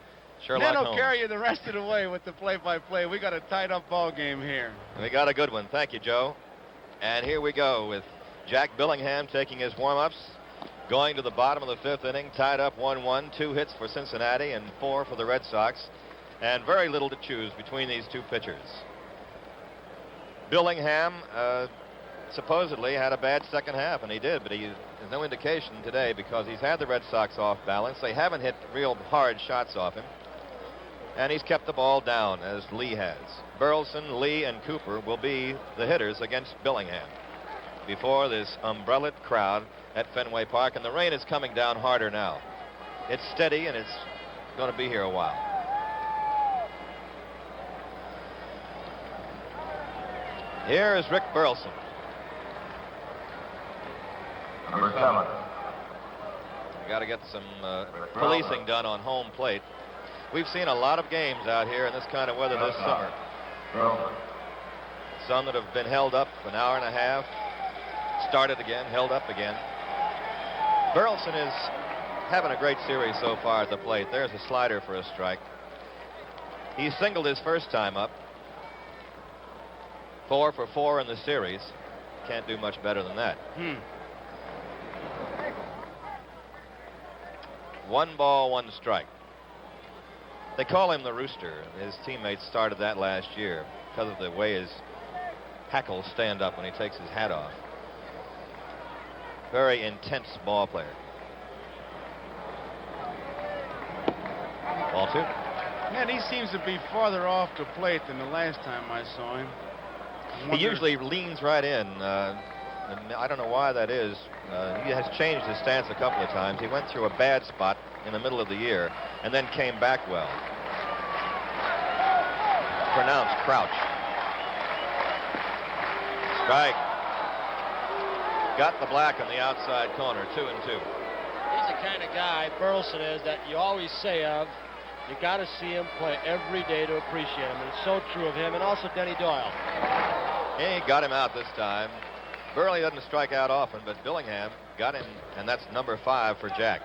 Sherlock Ned will Holmes. carry you the rest of the way with the play-by-play. We got a tied-up ball game here. We got a good one. Thank you, Joe. And here we go with Jack Billingham taking his warm-ups, going to the bottom of the 5th inning, tied up 1-1, 2 hits for Cincinnati and 4 for the Red Sox, and very little to choose between these two pitchers. Billingham supposedly had a bad second half, and he did, but there's no indication today because he's had the Red Sox off balance. They haven't hit real hard shots off him, and he's kept the ball down as Lee has. Burleson, Lee, and Cooper will be the hitters against Billingham before this umbrellaed crowd at Fenway Park, and the rain is coming down harder now. It's steady, and it's going to be here a while. Here is Rick Burleson. Number 7. We got to get some policing done on home plate. We've seen a lot of games out here in this kind of weather this summer. Some that have been held up an hour and a half, started again, held up again. Burleson is having a great series so far at the plate. There's a slider for a strike. He singled his first time up. 4 for 4 in the series. Can't do much better than that. 1 ball, 1 strike. They call him the Rooster. His teammates started that last year because of the way his hackles stand up when he takes his hat off. Very intense ball player. Ball 2. Man, he seems to be farther off the plate than the last time I saw him. He usually leans right in. And I don't know why that is. He has changed his stance a couple of times. He went through a bad spot in the middle of the year and then came back well. Pronounced crouch. Strike. Got the black on the outside corner, 2-2. He's the kind of guy, Burleson is, that you always say of, you got to see him play every day to appreciate him. And it's so true of him, and also Denny Doyle. He got him out this time. Burley doesn't strike out often, but Billingham got him, and that's number 5 for Jack.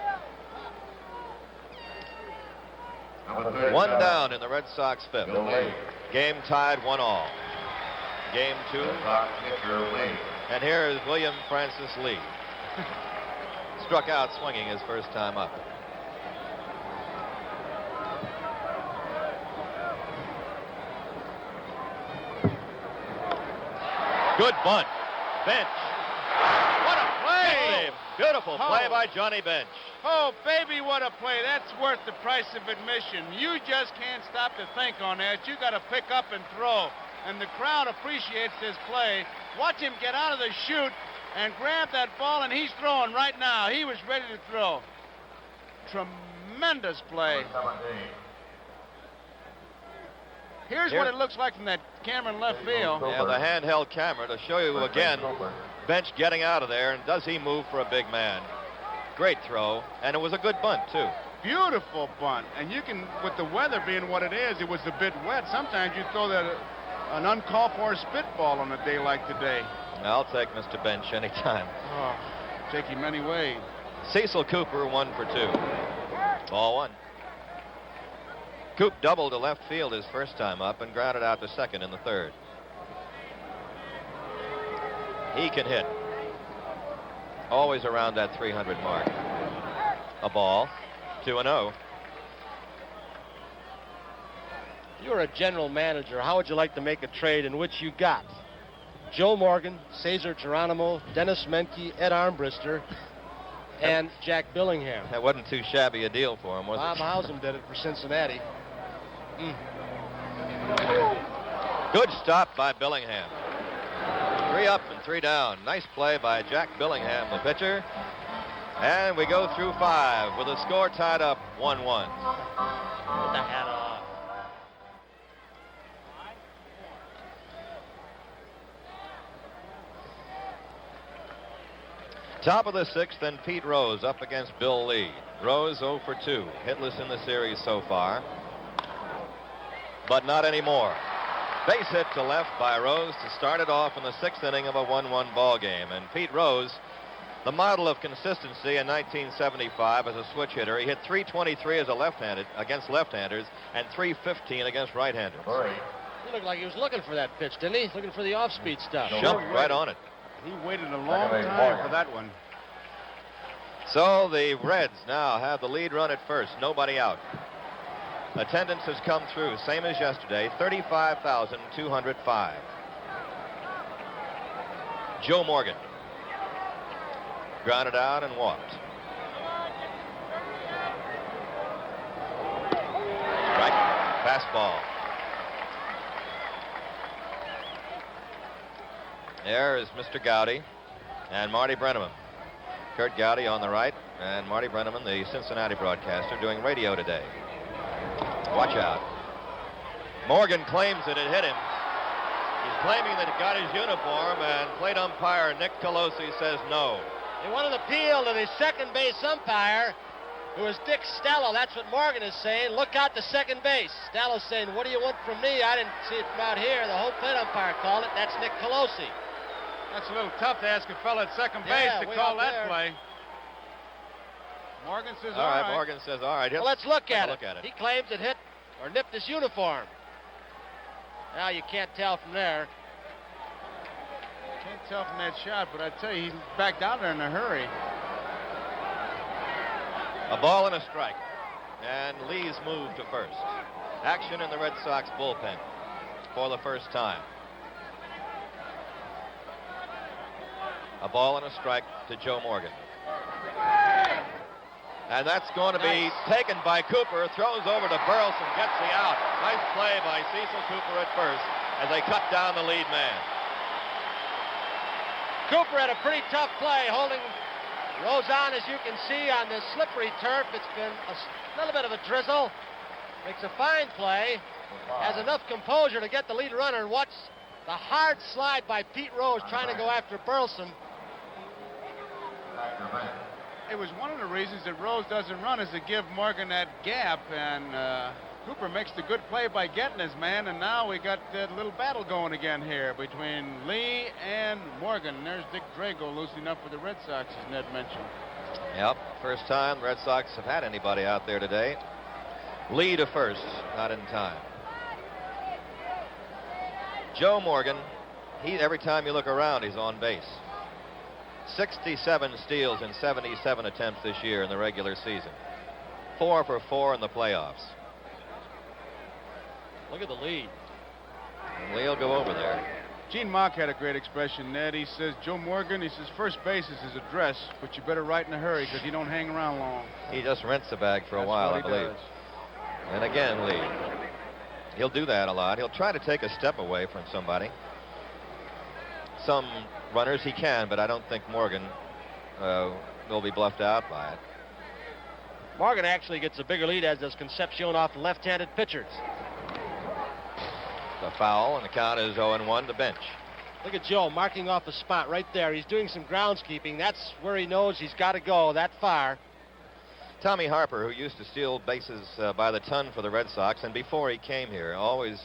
Number 1 down in the Red Sox 5th. Bill Lee. Game tied 1-all. Game 2. Red Sox pitcher Lee. And here is William Francis Lee. Struck out swinging his first time up. Good bunt. Bench. What a play! Beautiful play by Johnny Bench. Oh, baby, what a play. That's worth the price of admission. You just can't stop to think on that. You got to pick up and throw. And the crowd appreciates this play. Watch him get out of the chute and grab that ball, and he's throwing right now. He was ready to throw. Tremendous play. Number 17. Here's what it looks like from that camera in left field. Yeah, the handheld camera to show you again. Bench getting out of there, and does he move for a big man? Great throw, and it was a good bunt, too. Beautiful bunt. And you can, with the weather being what it is, it was a bit wet. Sometimes you throw that an uncalled for spitball on a day like today. I'll take Mr. Bench anytime. Oh, take him any way. Cecil Cooper 1 for 2. Ball 1. Coop doubled to left field his first time up and grounded out to second in the 3rd. He can hit. Always around that 300 mark. A ball, 2-0. If you were a general manager, how would you like to make a trade in which you got Joe Morgan, Cesar Geronimo, Dennis Menke, Ed Armbrister, and Jack Billingham? That wasn't too shabby a deal for him, was Bob it? Howsam did it for Cincinnati. Good stop by Billingham. 3 up and 3 down. Nice play by Jack Billingham, the pitcher. And we go through 5 with the score tied up 1-1. Put the hat off. Top of the 6th, then Pete Rose up against Bill Lee. Rose 0 for 2, hitless in the series so far, but not anymore. Base hit to left by Rose to start it off in the 6th inning of a 1-1 ball game. And Pete Rose, the model of consistency in 1975 as a switch hitter. He hit .323 as a left-handed against left-handers and .315 against right-handers. He looked like he was looking for that pitch, didn't he? Looking for the off-speed stuff. Jumped right on it. He waited a long time for that one. So the Reds now have the lead run at first. Nobody out. Attendance has come through, same as yesterday, 35,205. Joe Morgan grounded out and walked. Strike, fastball. There is Mr. Gowdy and Marty Brenneman. Kurt Gowdy on the right, and Marty Brenneman, the Cincinnati broadcaster, doing radio today. Watch out. Morgan claims that it hit him. He's claiming that it got his uniform, and plate umpire Nick Colosi says no. They wanted to appeal to the second base umpire, who is Dick Stella. That's what Morgan is saying. Look out to second base. Stella's saying, what do you want from me? I didn't see it from out here. The home plate umpire called it. That's Nick Colosi. That's a little tough to ask a fella at second base to way call out that there. play. Morgan says, All right, Morgan says, all right. Well, let's look take at a it. look at it. He claims it hit or nipped his uniform. Now you can't tell from there. Can't tell from that shot, but I tell you, he's back down there in a hurry. A ball and a strike. And Lee's moved to first. Action in the Red Sox bullpen for the first time. A ball and a strike to Joe Morgan. And that's going to be taken by Cooper. Throws over to Burleson, gets the out. Nice play by Cecil Cooper at first as they cut down the lead man. Cooper had a pretty tough play, holding Rose on, as you can see, on this slippery turf. It's been a little bit of a drizzle. Makes a fine play. Has enough composure to get the lead runner, and watch the hard slide by Pete Rose trying to go after Burleson. It was one of the reasons that Rose doesn't run is to give Morgan that gap, and Cooper makes the good play by getting his man, and now we got that little battle going again here between Lee and Morgan. And there's Dick Drago loosening up for the Red Sox, as Ned mentioned. Yep, first time the Red Sox have had anybody out there today. Lee to first, not in time. Joe Morgan, every time you look around, he's on base. 67 steals in 77 attempts this year in the regular season. 4 for 4 in the playoffs. Look at the lead. And Lee will go over there. Gene Mock had a great expression, Ned. He says, Joe Morgan, he says, first base is his address, but you better write in a hurry because he don't hang around long. He just rents the bag for a That's while, what I he believe. does. And again, Lee. He'll do that a lot. He'll try to take a step away from somebody. Some runners he can, but I don't think Morgan will be bluffed out by it. Morgan actually gets a bigger lead, as does Concepcion, off left-handed pitchers. The foul, and the count is 0-1 to bench. Look at Joe marking off a spot right there. He's doing some groundskeeping. That's where he knows he's got to go that far. Tommy Harper, who used to steal bases by the ton for the Red Sox, and before he came here, always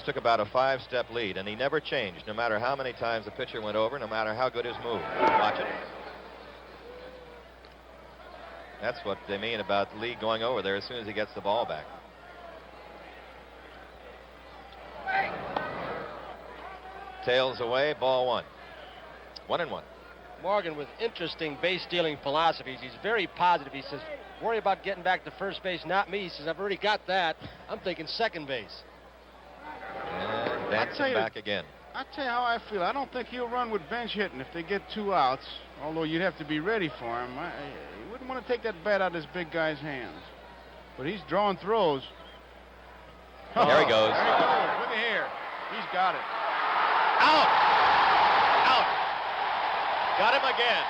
took about a 5-step lead, and he never changed, no matter how many times the pitcher went over, no matter how good his move. Watch it. That's what they mean about Lee going over there as soon as he gets the ball back. Tails away, ball 1. 1-1. Morgan with interesting base-stealing philosophies. He's very positive. He says, worry about getting back to first base, not me. He says, I've already got that. I'm thinking second base. And dancing back again. I'll tell you how I feel. I don't think he'll run with bench hitting if they get 2 outs, although you'd have to be ready for him. You wouldn't want to take that bat out of this big guy's hands. But he's drawing throws. There he goes. There he goes. Look at here. He's got it. Out! Out! Got him again.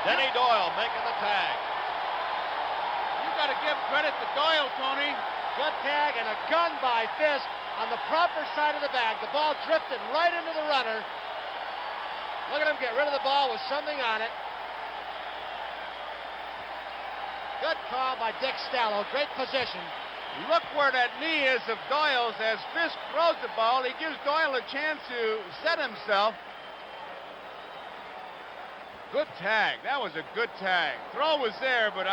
Denny Doyle making the tag. You got to give credit to Doyle, Tony. Good tag and a gun by Fisk on the proper side of the bag. The ball drifted right into the runner. Look at him get rid of the ball with something on it. Good call by Dick Stallo. Great position. Look where that knee is of Doyle's as Fisk throws the ball. He gives Doyle a chance to set himself. Good tag. That was a good tag. Throw was there, but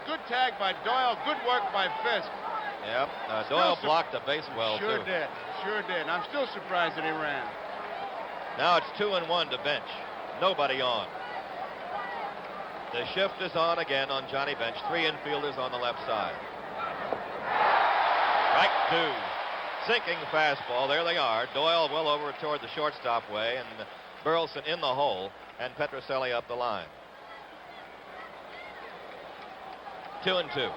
good tag by Doyle. Good work by Fisk. Yep. Doyle blocked the base well, Sure too. did. Sure did. And I'm still surprised that he ran. Now it's 2-1 to Bench. Nobody on. The shift is on again on Johnny Bench. 3 infielders on the left side. Strike 2. Sinking fastball. There they are. Doyle well over toward the shortstop way, and Burleson in the hole, and Petrocelli up the line. 2-2.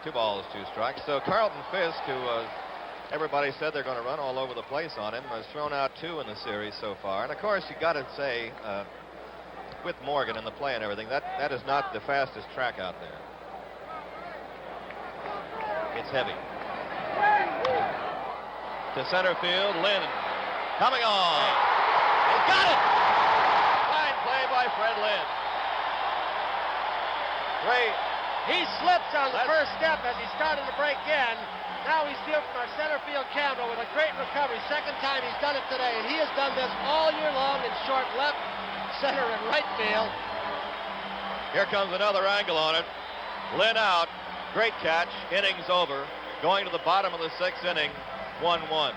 2 balls, 2 strikes. So Carlton Fisk, who everybody said they're going to run all over the place on him, has thrown out 2 in the series so far. And of course, you got to say, with Morgan and the play and everything, that is not the fastest track out there. It's heavy. To center field, Lynn coming on. He's got it! Fine play by Fred Lynn. Great. He slips on the first step as he started to break in. Now we see him from our center field camera with a great recovery. Second time he's done it today, and he has done this all year long in short left, center, and right field. Here comes another angle on it. Lynn out. Great catch. Innings over. Going to the bottom of the 6th inning. 1-1.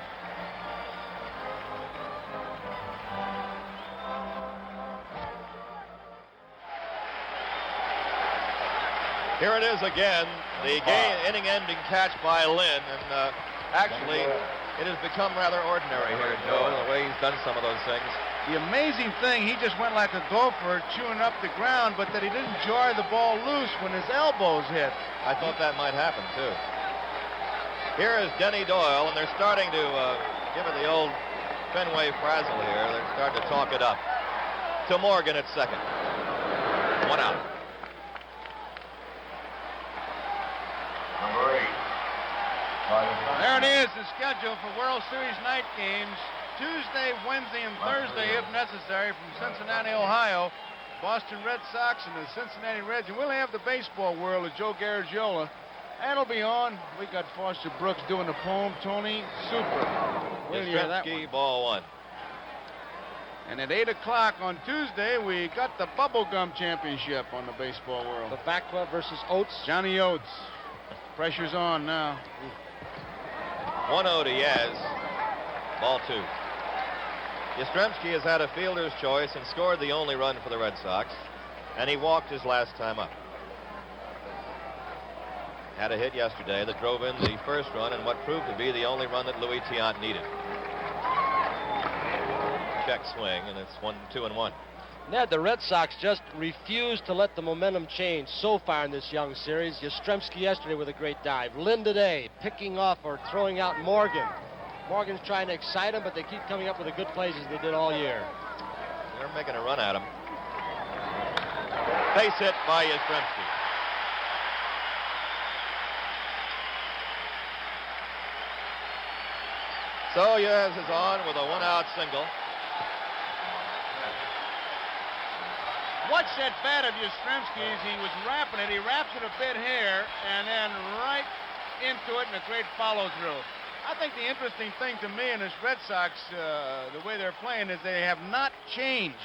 Here it is again, the inning-ending catch by Lynn, and actually, it has become rather ordinary here, Joe, the way he's done some of those things. The amazing thing, he just went like a gopher chewing up the ground, but that he didn't jar the ball loose when his elbows hit. I thought that might happen, too. Here is Denny Doyle, and they're starting to give it the old Fenway frazzle here. They're starting to talk it up. To Morgan at second. 1 out. Number 8. There it is, the schedule for World Series night games. Tuesday, Wednesday, and Thursday, if necessary, from Cincinnati, Ohio. Boston Red Sox and the Cincinnati Reds. And we'll have the baseball world of Joe Garagiola. That'll be on. We got Foster Brooks doing the poem. Tony, super. We'll hear that one. Yastrzemski, ball 1. And at 8 o'clock on Tuesday, we got the Bubblegum Championship on the baseball world. The Back Club versus Oates. Johnny Oates. Pressure's on now. 1-0 to Yaz. Ball 2. Yastrzemski has had a fielder's choice and scored the only run for the Red Sox, and he walked his last time up. Had a hit yesterday that drove in the first run and what proved to be the only run that Louis Tiant needed. Check swing, and it's 2-1. Ned, the Red Sox just refuse to let the momentum change so far in this young series. Yastrzemski yesterday with a great dive. Lynn today picking off or throwing out Morgan. Morgan's trying to excite him, but they keep coming up with the good plays as they did all year. They're making a run at him. Base hit by Yastrzemski. So Yaz is on with a 1-out single. Watch that bat of Yastrzemski's. He was wrapping it. He wraps it a bit here and then right into it, and a great follow-through. I think the interesting thing to me in this Red Sox, the way they're playing, is they have not changed.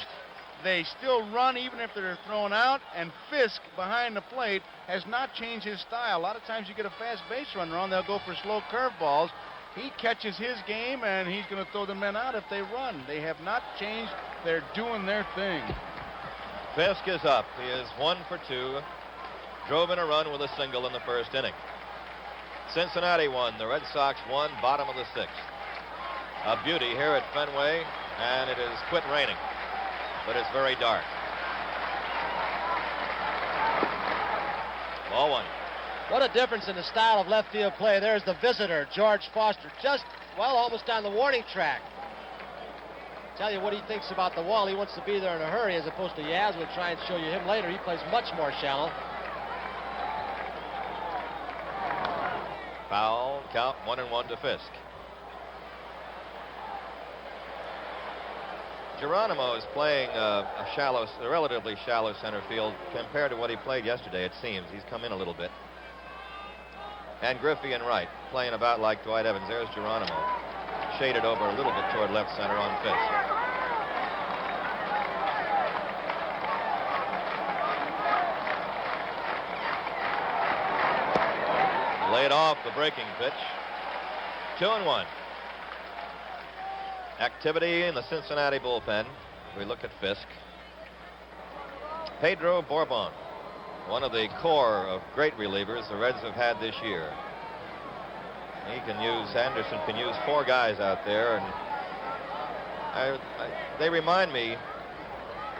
They still run even if they're thrown out, and Fisk behind the plate has not changed his style. A lot of times you get a fast base runner on, they'll go for slow curveballs. he catches his game, and he's going to throw the men out if they run. They have not changed. They're doing their thing. Fisk is up. He is 1 for 2. Drove in a run with a single in the first inning. Cincinnati won. The Red Sox won, bottom of the 6th. A beauty here at Fenway, and it has quit raining, but it's very dark. Ball 1. What a difference in the style of left field play. There's the visitor, George Foster, just, well, almost on the warning track. Tell you what he thinks about the wall. He wants to be there in a hurry, as opposed to Yaz. We'll try and show you him later. He plays much more shallow. Foul, count 1-1 to Fisk. Geronimo is playing a relatively shallow center field compared to what he played yesterday, it seems. He's come in a little bit. And Griffey and Wright playing about like Dwight Evans. There's Geronimo, shaded over a little bit toward left center on Fisk. Laid off the breaking pitch. 2-1. Activity in the Cincinnati bullpen. We look at Fisk. Pedro Bourbon, one of the core of great relievers the Reds have had this year. Anderson can use 4 guys out there, and they remind me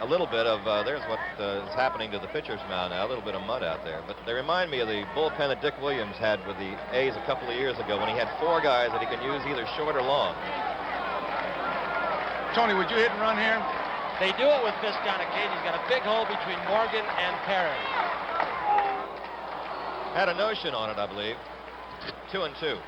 a little bit of, there's what is happening to the pitcher's mound now, a little bit of mud out there, but they remind me of the bullpen that Dick Williams had with the A's a couple of years ago when he had 4 guys that he can use either short or long. Tony, would you hit and run here? They do it with Fisk on occasion. He's got a big hole between Morgan and Perry. Had a notion on it, I believe. 2-2.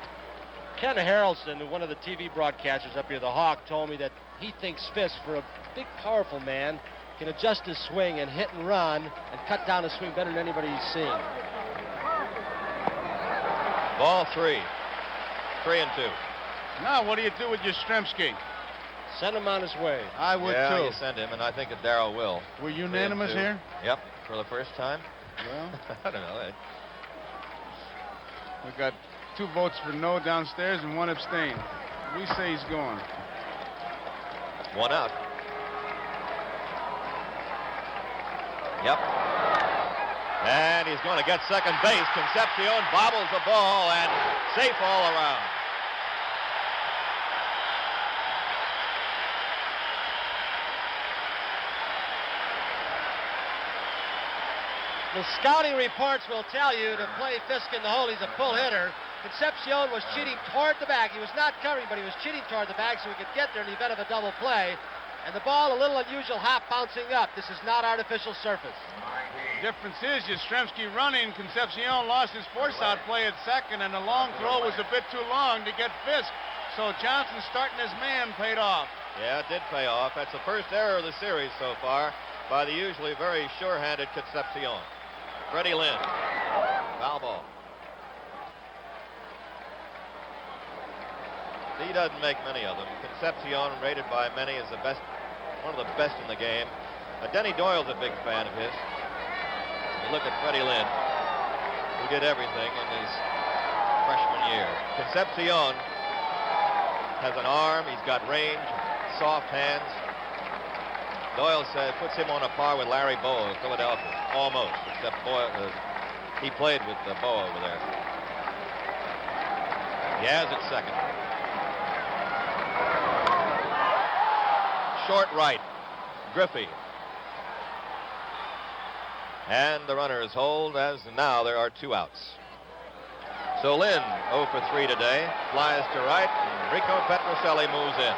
Ken Harrelson, one of the TV broadcasters up here, the Hawk, told me that he thinks Fisk, for a big, powerful man, can adjust his swing and hit and run and cut down his swing better than anybody he's seen. Ball 3. 3-2. Now, what do you do with Yastrzemski? Send him on his way. I would, yeah, too. you send him, and I think that Darrell will. We're unanimous 3-2. here? Yep, for the first time. Well, I don't know. we got 2 votes for no downstairs and 1 abstain. We say he's going. 1 out. Yep. And he's going to get second base. Concepcion bobbles the ball, and safe all around. The scouting reports will tell you to play Fisk in the hole. He's a pull hitter. Concepcion was cheating toward the bag. He was not covering, but he was cheating toward the bag so he could get there in the event of a double play. And the ball, a little unusual hop bouncing up. This is not artificial surface. Difference is Yastrzemski running. Concepcion lost his force-out play at second, and the long throw was a bit too long to get Fisk. So Johnson starting his man paid off. Yeah, it did pay off. That's the first error of the series so far by the usually very sure-handed Concepcion. Freddie Lynn. Foul ball. He doesn't make many of them. Concepcion, rated by many as the best, one of the best in the game. Denny Doyle's a big fan of his. You look at Freddie Lynn, who did everything in his freshman year. Concepcion has an arm, he's got range, soft hands. Doyle said puts him on a par with Larry Bowa of Philadelphia, almost, except he played with Bowa over there. He has it second. Short right, Griffey. And the runners hold as now there are 2 outs. So Lynn 0 for 3 today, flies to right, and Rico Petrocelli moves in.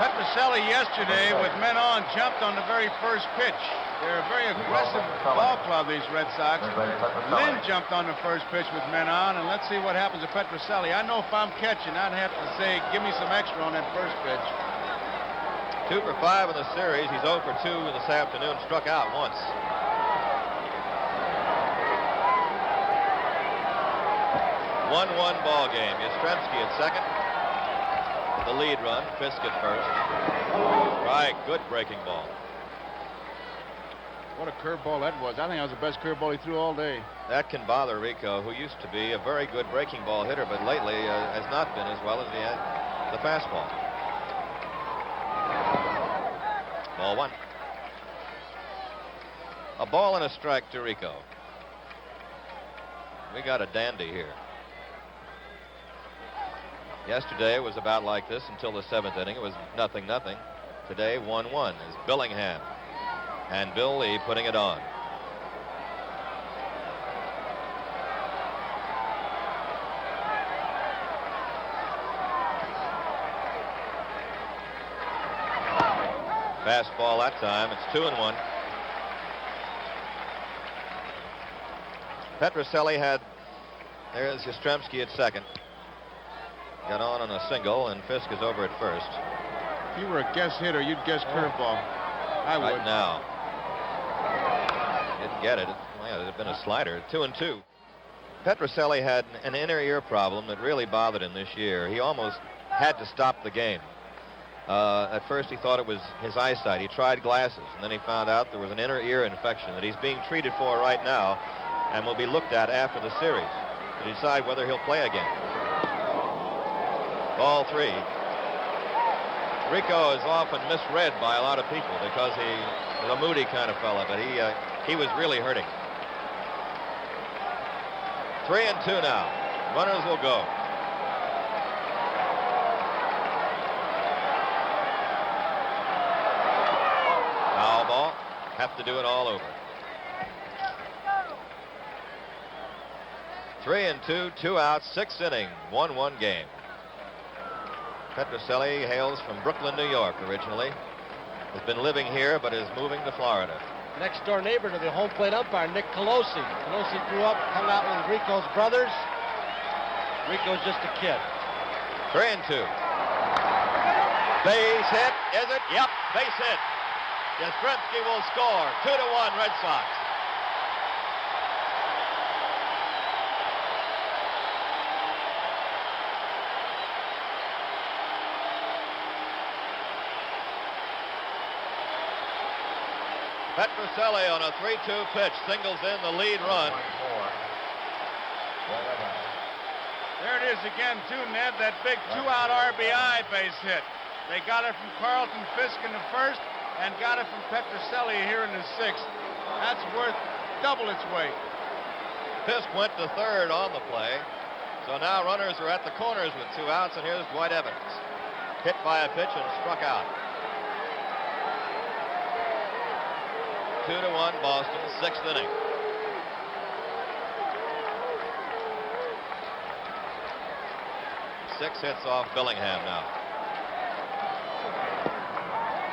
Petrocelli yesterday with men on jumped on the very first pitch. They're a very aggressive ball club, these Red Sox. Lynn jumped on the first pitch with men on, and let's see what happens to Petrocelli. I know if I'm catching, I'd have to say, give me some extra on that first pitch. 2 for 5 in the series. He's 0 for 2 this afternoon, struck out once. One ball game. Yastrzemski at second. The lead run. Fisk at first. Right, good breaking ball. What a curveball that was. I think that was the best curveball he threw all day. That can bother Rico, who used to be a very good breaking ball hitter, but lately has not been as well as he had the fastball. Ball one. A ball and a strike to Rico. We got a dandy here. Yesterday it was about like this until the 7th inning. It was 0-0. Today 1-1 is Billingham. And Bill Lee putting it on. Fastball that time. It's 2-1. Petrocelli had, there's Yastrzemski at second. Got on a single, and Fisk is over at first. If you were a guess hitter, you'd guess curveball. I would. Right now. Didn't get it. Well, it had been a slider. 2-2. Petrocelli had an inner ear problem that really bothered him this year. He almost had to stop the game. At first he thought it was his eyesight. He tried glasses, and then he found out there was an inner ear infection that he's being treated for right now and will be looked at after the series to decide whether he'll play again. Ball 3. Rico is often misread by a lot of people because he is a moody kind of fella, but he was really hurting. 3-2 now. Runners will go. Foul ball. Have to do it all over. 3-2, 2 outs, 6th inning, 1-1 game. Petrocelli hails from Brooklyn, New York originally. Has been living here but is moving to Florida. Next door neighbor to the home plate umpire, Nick Colosi. Colosi grew up, hung out with Rico's brothers. Rico's just a kid. 3-2. Base hit. Is it? Yep, base hit. Yastrzemski will score. 2-1 Red Sox. Petrocelli on a 3-2 pitch singles in the lead run. There it is again, too, Ned. That big 2-out RBI base hit. They got it from Carlton Fisk in the first and got it from Petrocelli here in the 6th. That's worth double its weight. Fisk went to third on the play. So now runners are at the corners with 2 outs, and here's Dwight Evans. Hit by a pitch and struck out. 2-1 Boston, 6th inning. Six hits off Billingham now.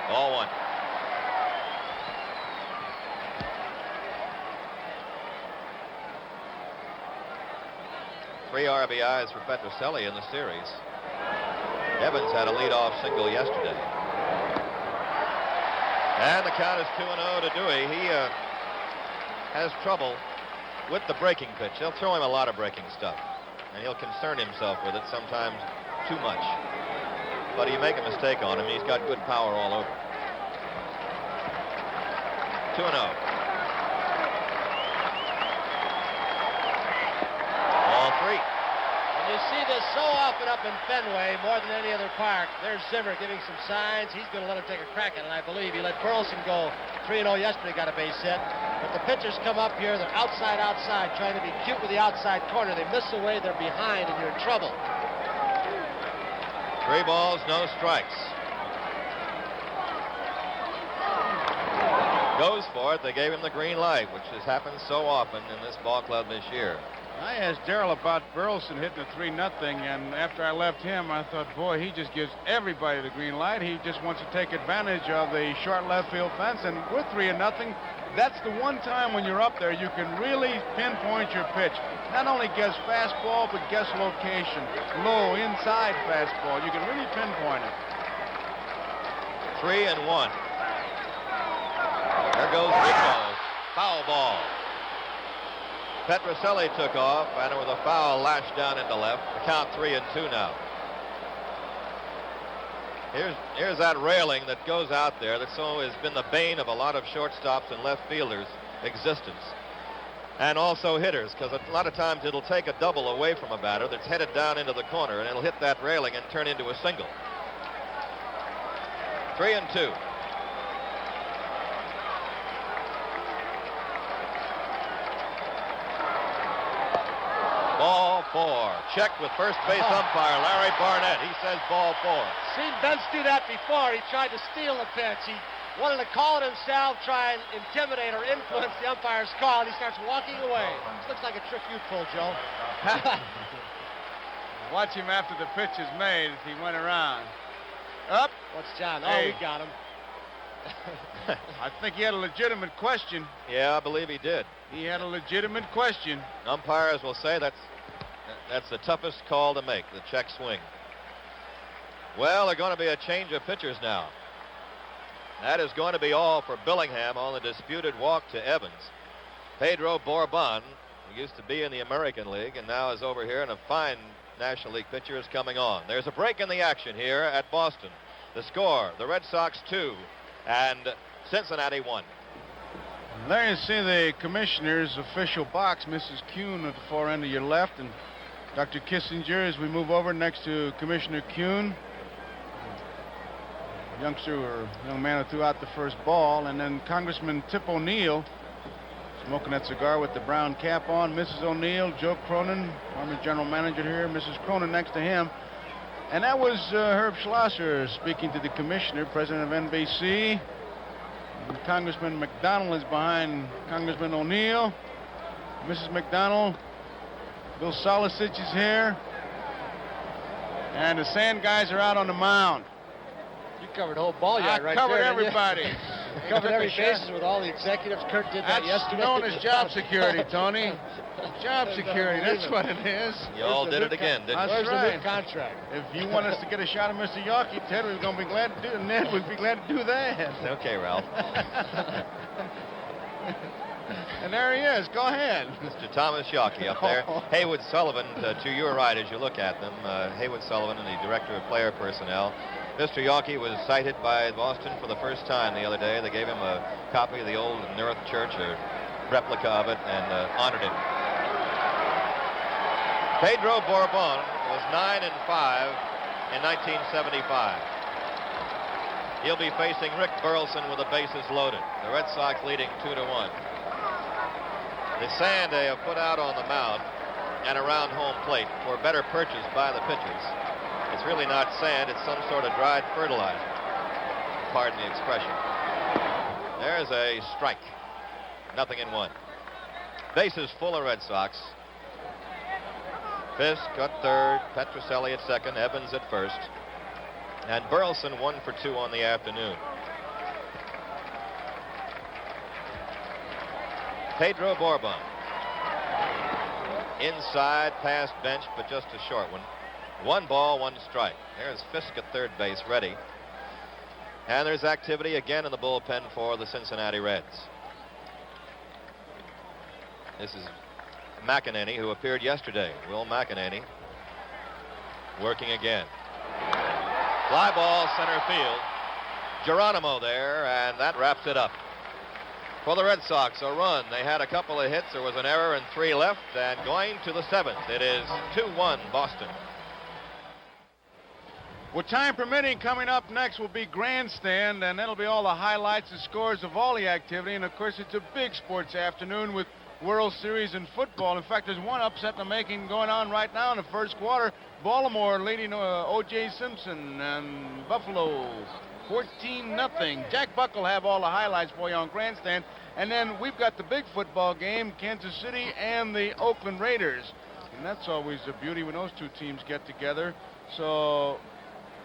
Ball 1. Three RBIs for Petrocelli in the series. Evans had a leadoff single yesterday. And the count is 2-0 to Dewey. He has trouble with the breaking pitch. They'll throw him a lot of breaking stuff, and he'll concern himself with it, sometimes too much. But you make a mistake on him, he's got good power all over. 2-0. Ball 3. And you see this so often up in Fenway, more than any other park. There's Zimmer giving some signs. He's going to let him take a crack at it, and I believe he let Burleson go 3-0 yesterday, got a base hit. But the pitchers come up here, they're outside, trying to be cute with the outside corner. They miss away, they're behind, and you're in trouble. 3 balls, no strikes. Goes for it. They gave him the green light, which has happened so often in this ball club this year. I asked Darrell about Burleson hitting a 3-0, and after I left him, I thought, boy, he just gives everybody the green light. He just wants to take advantage of the short left field fence, and we're 3-0. That's the one time when you're up there you can really pinpoint your pitch. Not only guess fastball, but guess location. Low, inside fastball. You can really pinpoint it. 3-1. There goes Rico. Foul ball. Petrocelli took off, and with a foul lashed down into left. The count 3-2 now. Here's that railing that goes out there that has been the bane of a lot of shortstops and left fielders' existence. And also hitters, because a lot of times it'll take a double away from a batter that's headed down into the corner, and it'll hit that railing and turn into a single. 3-2. Ball 4. Checked with first base umpire Larry Barnett. He says ball 4. Seen Benz do that before. He tried to steal the pitch. He wanted to call it himself, try and intimidate or influence the umpire's call, and he starts walking away. This looks like a trick you pulled, Joe. Watch him after the pitch is made as he went around. Up. What's John? Oh, Hey. we got him. I think he had a legitimate question. Yeah, I believe he did. He had a legitimate question. Umpires will say that's the toughest call to make, the check swing. Well, there's going to be a change of pitchers now. That is going to be all for Billingham on the disputed walk to Evans. Pedro Bourbon, who used to be in the American League and now is over here, and a fine National League pitcher is coming on. There's a break in the action here at Boston. The score, the Red Sox 2 and Cincinnati 1. There you see the commissioner's official box, Mrs. Kuhn at the far end of your left, and Dr. Kissinger as we move over next to Commissioner Kuhn. Youngster or young man who threw out the first ball, and then Congressman Tip O'Neill smoking that cigar with the brown cap on. Mrs. O'Neill, Joe Cronin, former general manager here, Mrs. Cronin next to him. And that was Herb Schlosser speaking to the commissioner, president of NBC. And Congressman McDonald is behind Congressman O'Neill. Mrs. McDonald, Bill Solisich is here. And the Sand guys are out on the mound. You covered the whole ball yard right covered there. everybody. You covered every bases with all the executives. Kurt did that That's yesterday. known as job security, Tony. Job security, that's what it is. You all did it again, didn't you? Where's the right. new contract? If you want us to get a shot of Mr. Yawkey, Ted, we're going to be glad to do Ned, we'd be glad to do that. Okay, Ralph. And there he is. Go ahead. Mr. Thomas Yawkey up there. Haywood Sullivan to your right as you look at them. Haywood Sullivan, the director of player personnel. Mr. Yawkey was cited by Boston for the first time the other day. They gave him a copy of the old North Church, a replica of it, and honored him. Pedro Bourbon was 9-5 in 1975. He'll be facing Rick Burleson with the bases loaded. The Red Sox leading 2-1. The sand they have put out on the mound and around home plate for better purchase by the pitchers. It's really not sand, it's some sort of dried fertilizer. Pardon the expression. There's a strike. 0-1. Bases full of Red Sox. Fisk at third, Petrocelli at second, Evans at first. And Burleson 1 for 2 on the afternoon. Pedro Bourbon. Inside, past bench, but just a short one. 1 ball, 1 strike. There's Fisk at third base, ready. And there's activity again in the bullpen for the Cincinnati Reds. This is McEnany, who appeared yesterday. Will McEnany working again. Fly ball, center field. Geronimo there, and that wraps it up. For the Red Sox, a run. They had a couple of hits. There was an error and 3 left, and going to the 7th, it is 2-1 Boston. Well, time permitting, coming up next will be Grandstand, and that'll be all the highlights and scores of all the activity. And, of course, it's a big sports afternoon with World Series and football. In fact, there's one upset in the making going on right now in the first quarter. Baltimore leading O.J. Simpson and Buffalo 14-0. Jack Buck will have all the highlights for you on Grandstand. And then we've got the big football game, Kansas City and the Oakland Raiders. And that's always a beauty when those two teams get together. So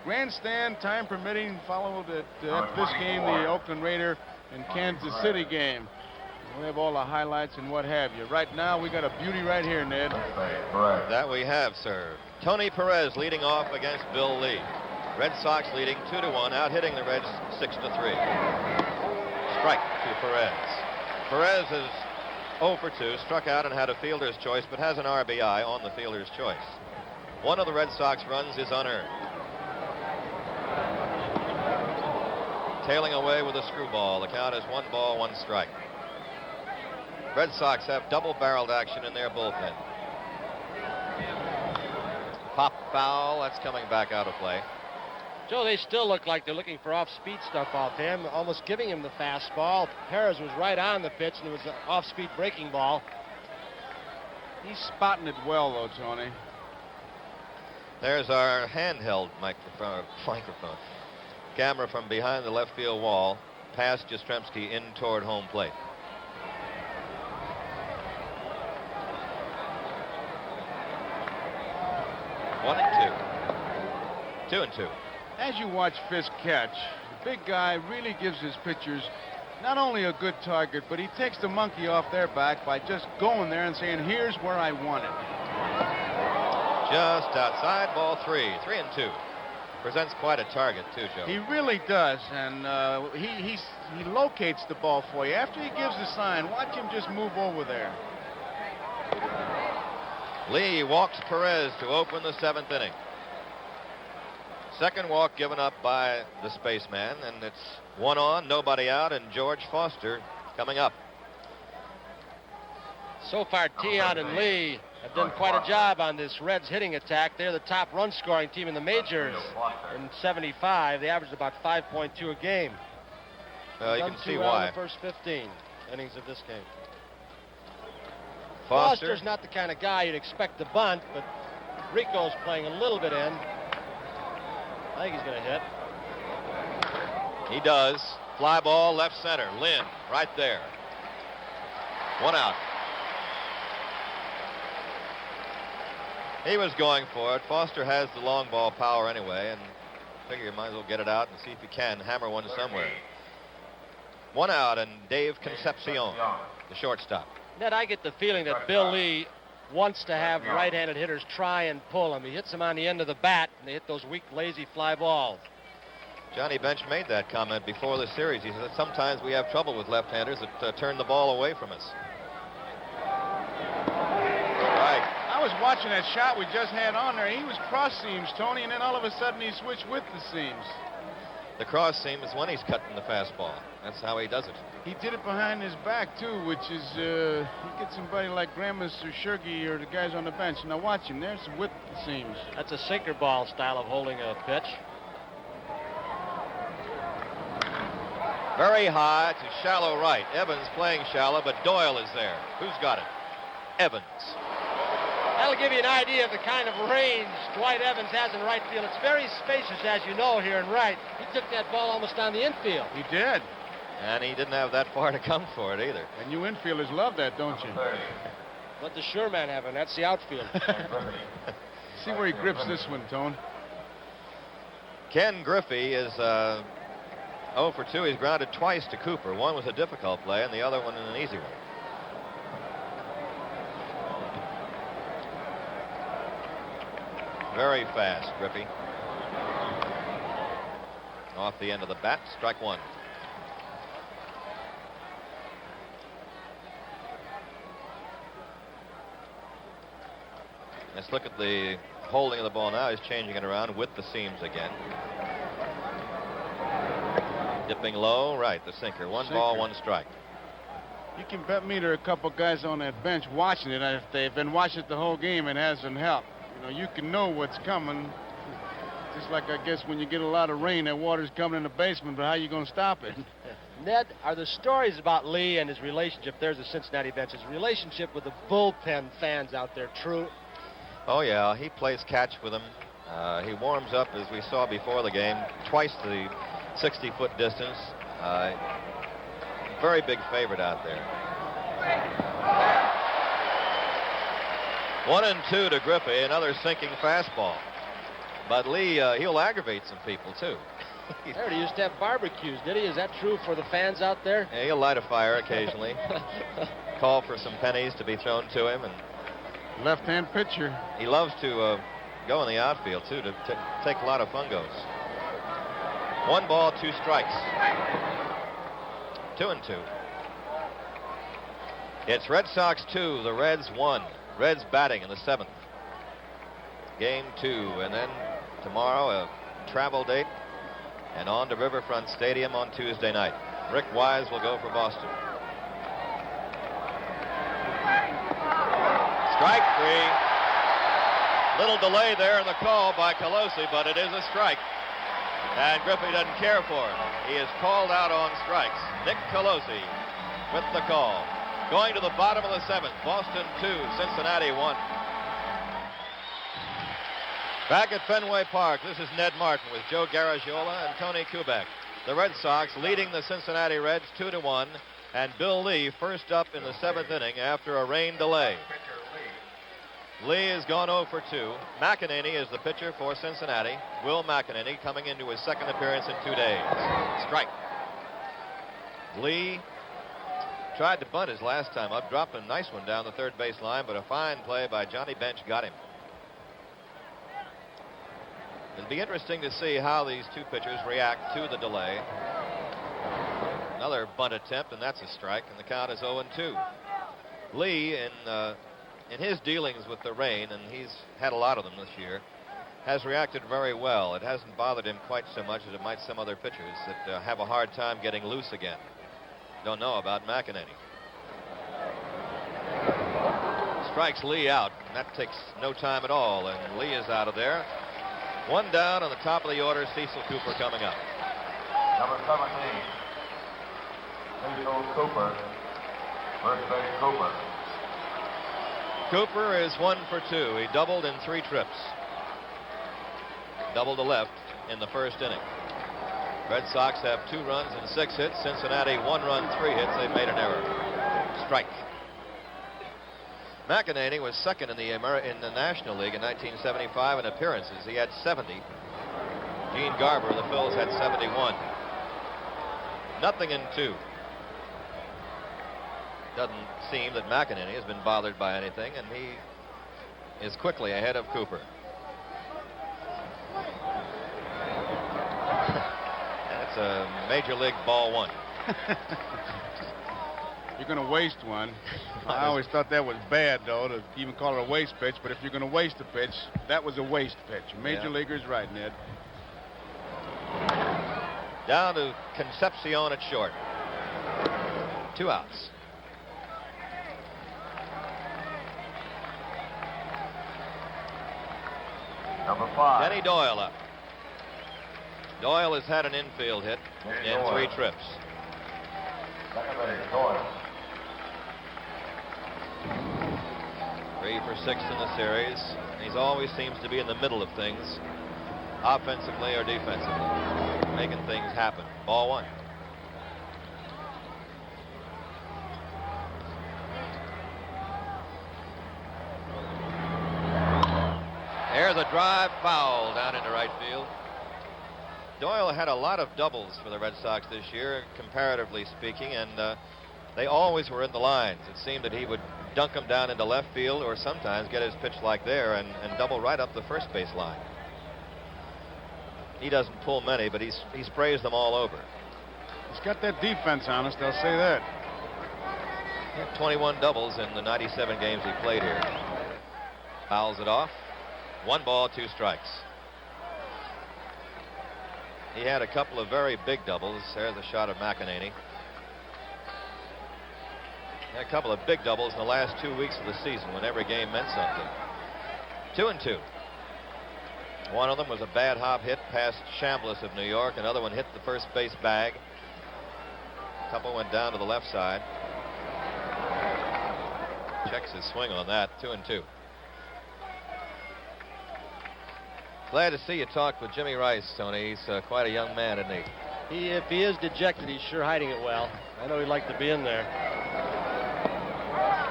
Grandstand, time permitting, followed after this game, the Oakland Raider and Kansas City game. We'll have all the highlights and what have you. Right now, we got a beauty right here, Ned. That we have, sir. Tony Perez leading off against Bill Lee. Red Sox leading 2-1, out hitting the Reds 6-3. Strike to Perez. Perez is 0 for 2, struck out and had a fielder's choice, but has an RBI on the fielder's choice. One of the Red Sox runs is unearned. tailing away with a screwball. The count is 1 ball, 1 strike. Red Sox have double-barreled action in their bullpen. Pop foul. That's coming back out of play. Joe, they still look like they're looking for off-speed stuff off him, almost giving him the fastball. Perez was right on the pitch, and it was an off-speed breaking ball. He's spotting it well, though, Tony. There's our handheld microphone. Camera from behind the left field wall, past Jastrzemski in toward home plate. One and 2. 2 and 2. As you watch Fisk catch, the big guy really gives his pitchers not only a good target, but he takes the monkey off their back by just going there and saying, here's where I want it. Just outside, ball 3. 3 and 2. Presents quite a target, too, Joe. He really does, and he locates the ball for you. After he gives the sign, watch him just move over there. Lee walks Perez to open the 7th inning. Second walk given up by the spaceman, and it's 1 on, nobody out, and George Foster coming up. So far, Tiant and Lee have done quite a job on this Reds hitting attack. They're the top run-scoring team in the majors in 75. They averaged about 5.2 a game. You can see why. In the first 15 innings of this game. Foster. Foster's not the kind of guy you'd expect to bunt, but Rico's playing a little bit in. I think he's going to hit. He does. Fly ball left center. Lynn right there. 1 out. He was going for it. Foster has the long ball power anyway, and figure you might as well get it out and see if you can hammer one somewhere. 1 out, and Dave Concepcion, the shortstop. Ned, I get the feeling that Bill Lee wants to have right-handed hitters try and pull him. He hits them on the end of the bat, and they hit those weak, lazy fly balls. Johnny Bench made that comment before the series. He said sometimes we have trouble with left-handers that turn the ball away from us. Right. I was watching that shot we just had on there. He was cross seams, Tony, and then all of a sudden he switched with the seams. The cross seam is when he's cutting the fastball. That's how he does it. He did it behind his back, too, which is, he gets somebody like Gramus or Shergy or the guys on the bench. Now watch him. There's with the seams. That's a sinker ball style of holding a pitch. Very high to shallow right. Evans playing shallow, but Doyle is there. Who's got it? Evans. That'll give you an idea of the kind of range Dwight Evans has in right field. It's very spacious, as you know, here in right. He took that ball almost down the infield. He did. And he didn't have that far to come for it either. And you infielders love that, don't you? Let the sure man have it. That's the outfield. See where he grips this one, Tone. Ken Griffey is 0 for 2. He's grounded twice to Cooper. One was a difficult play, and the other one an easy one. Very fast, Griffey. Off the end of the bat, strike 1. Let's look at the holding of the ball now. He's changing it around with the seams again. Dipping low, right, the sinker. 1 ball, 1 strike. You can bet me there are a couple guys on that bench watching it. If they've been watching it the whole game, it hasn't helped. You know, you can know what's coming. Just like, I guess, when you get a lot of rain, that water's coming in the basement, but how you going to stop it? Ned, are the stories about Lee and his relationship, there's the Cincinnati bench, his relationship with the bullpen fans out there true? Oh, yeah, he plays catch with them. He warms up, as we saw before the game, twice the 60-foot distance. Very big favorite out there. 1-2 to Griffey, another sinking fastball. But Lee, he'll aggravate some people, too. I heard he used to have barbecues, did he? Is that true for the fans out there? Yeah, he'll light a fire occasionally. Call for some pennies to be thrown to him. And left-hand pitcher. he loves to go in the outfield, too, to take a lot of fungos. 1 ball, 2 strikes. 2-2. It's Red Sox 2, the Reds 1. Reds batting in the 7th. Game 2, and then tomorrow a travel date and on to Riverfront Stadium on Tuesday night. Rick Wise will go for Boston. Strike 3. Little delay there in the call by Colosi, but it is a strike. And Griffey doesn't care for it. He is called out on strikes. Nick Colosi with the call. Going to the bottom of the 7th. Boston 2, Cincinnati 1. Back at Fenway Park, this is Ned Martin with Joe Garagiola and Tony Kubek. The Red Sox leading the Cincinnati Reds 2-1, and Bill Lee first up in the 7th inning after a rain delay. Lee has gone 0 for 2. McEnany is the pitcher for Cincinnati. Will McEnany coming into his second appearance in 2 days. Strike. Lee tried to bunt his last time up, dropped a nice one down the third base line, but a fine play by Johnny Bench got him. It'll be interesting to see how these two pitchers react to the delay. Another bunt attempt, and that's a strike, and the count is 0-2. Lee, in his dealings with the rain, and he's had a lot of them this year, has reacted very well. It hasn't bothered him quite so much as it might some other pitchers that have a hard time getting loose again. Don't know about McEnany. Strikes Lee out, and that takes no time at all, and Lee is out of there. One down on the top of the order, Cecil Cooper coming up. Number 17, Cecil Cooper. First base Cooper. Cooper is 1 for 2. He doubled in 3 trips. Double to left in the first inning. Red Sox have 2 runs and 6 hits. Cincinnati 1 run, 3 hits. They've made an error. Strike. McEnany was second in the National League in 1975 in appearances. He had 70. Gene Garber of the Phils had 71. Nothing in 2. Doesn't seem that McEnany has been bothered by anything, and he is quickly ahead of Cooper. That's a major league ball 1. You're going to waste one. I always thought that was bad, though, to even call it a waste pitch. But if you're going to waste a pitch, that was a waste pitch. Major leaguer's right, Ned. Down to Concepcion at short. 2 outs. Number 5. Denny Doyle up. Doyle has had an infield hit in 3 trips. Second base, Doyle. 3 for 6 in the series. He always seems to be in the middle of things, offensively or defensively, making things happen. Ball 1. There's a drive foul down into right field. Doyle had a lot of doubles for the Red Sox this year, comparatively speaking, and they always were in the lines. It seemed that he would dunk them down into left field or sometimes get his pitch like there and double right up the first base line. He doesn't pull many, but he sprays them all over. He's got that defense on us, I'll say that. He had 21 doubles in the 97 games he played here. Fouls it off. 1 ball, 2 strikes. He had a couple of very big doubles. There's a shot of McEnany. A couple of big doubles in the last 2 weeks of the season when every game meant something. 2-2. One of them was a bad hop hit past Chambliss of New York. Another one hit the first base bag. A couple went down to the left side. Checks his swing on that. 2-2. Glad to see you talk with Jimmy Rice, Tony. He's quite a young man, isn't he? If he is dejected, he's sure hiding it well. I know he'd like to be in there.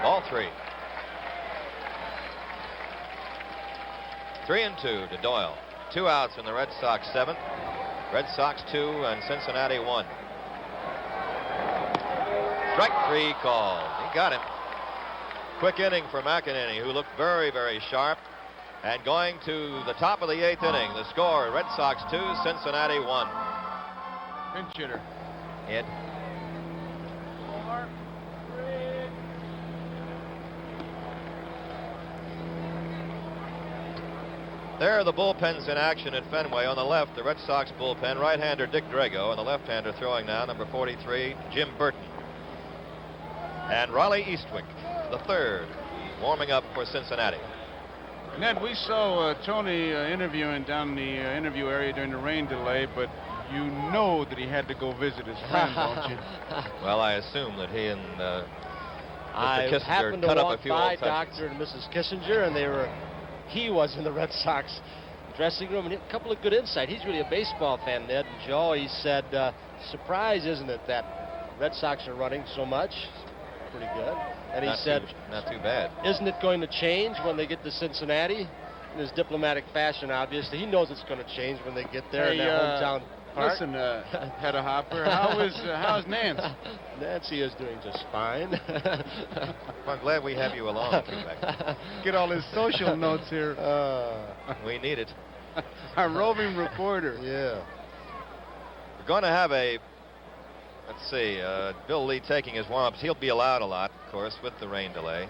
Ball 3. 3-2 to Doyle. 2 outs in the Red Sox 7th. Red Sox 2 and Cincinnati 1. Strike 3 called. He got him. Quick inning for McEnany, who looked very, very sharp. And going to the top of the 8th inning, the score, Red Sox 2, Cincinnati 1. Pinch hitter. Hit. 4, 3. There are the bullpens in action at Fenway. On the left, the Red Sox bullpen. Right-hander Dick Drago, and the left-hander throwing now, number 43, Jim Burton. And Riley Eastwick, the third, warming up for Cincinnati. Ned, we saw Tony interviewing down in the interview area during the rain delay, but you know that he had to go visit his friend, don't you? Well, I assume that he and I Mr. Kissinger happened to cut up walk a few by old touches. Dr. and Mrs. Kissinger, and he was in the Red Sox dressing room, and a couple of good insight. He's really a baseball fan, Ned. And Joe, he said, surprise, isn't it, that Red Sox are running so much? Pretty good. And he said, not too bad. Isn't it going to change when they get to Cincinnati? In his diplomatic fashion, obviously. He knows it's going to change when they get there in their hometown park. Listen, Hedda Hopper, how's Nance? Nancy is doing just fine. I'm glad we have you along, Quebec. Get all his social notes here. We need it. Our roving reporter. Yeah. We're going to have let's see, Bill Lee taking his warm-ups. He'll be allowed a lot, of course, with the rain delay.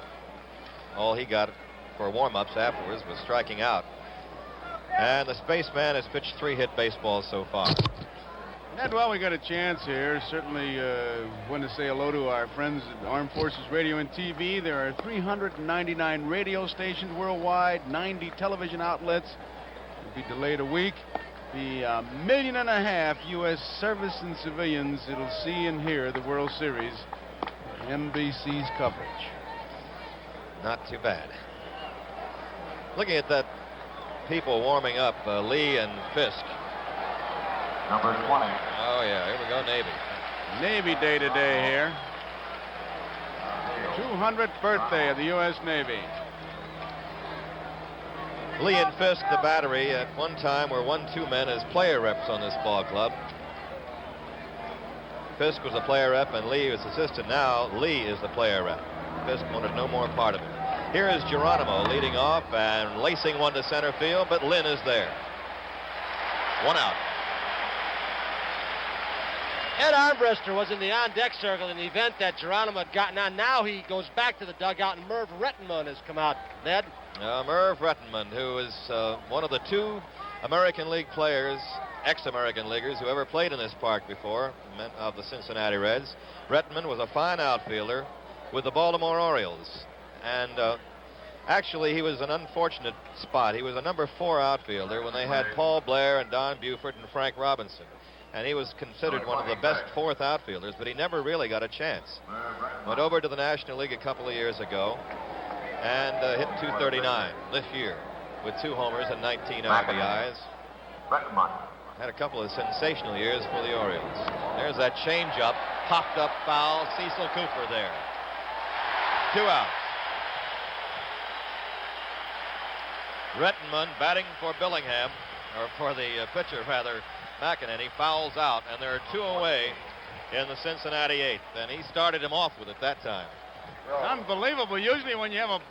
All he got for warm-ups afterwards was striking out. And the spaceman has pitched 3 hit baseballs so far. Ned, well, we got a chance here. Certainly want to say hello to our friends at Armed Forces Radio and TV. There are 399 radio stations worldwide, 90 television outlets. It'll be delayed a week. The 1.5 million U.S. service and civilians that'll see and hear the World Series. NBC's coverage. Not too bad. Looking at that people warming up, Lee and Fisk. Number 20. Oh, yeah, here we go, Navy. Navy Day today here. 200th birthday of the U.S. Navy. Lee and Fisk, the battery, at one time were 1-2 men as player reps on this ball club. Fisk was a player rep and Lee was assistant. Now Lee is the player rep. Fisk wanted no more part of it. Here is Geronimo leading off and lacing one to center field, but Lynn is there. 1 out. Ed Armbruster was in the on-deck circle in the event that Geronimo had gotten on. Now he goes back to the dugout, and Merv Rettenmund has come out. Ned? Merv Rettenmund, who is one of the 2 American League players, ex-American Leaguers, who ever played in this park before, of the Cincinnati Reds. Rettenmund was a fine outfielder with the Baltimore Orioles. And actually, he was an unfortunate spot. He was a number 4 outfielder when they had Paul Blair and Don Buford and Frank Robinson. And he was considered one of the best 4th outfielders, but he never really got a chance. Went over to the National League a couple of years ago and hit .239 this year with 2 homers and 19 RBIs. Had a couple of sensational years for the Orioles. There's that changeup, popped up foul. Cecil Cooper there. 2 outs. Rettenmund batting for Billingham, or for the pitcher rather, McEnany, fouls out, and there are 2 away in the Cincinnati 8th, and he started him off with it that time. Unbelievable. Usually when you have a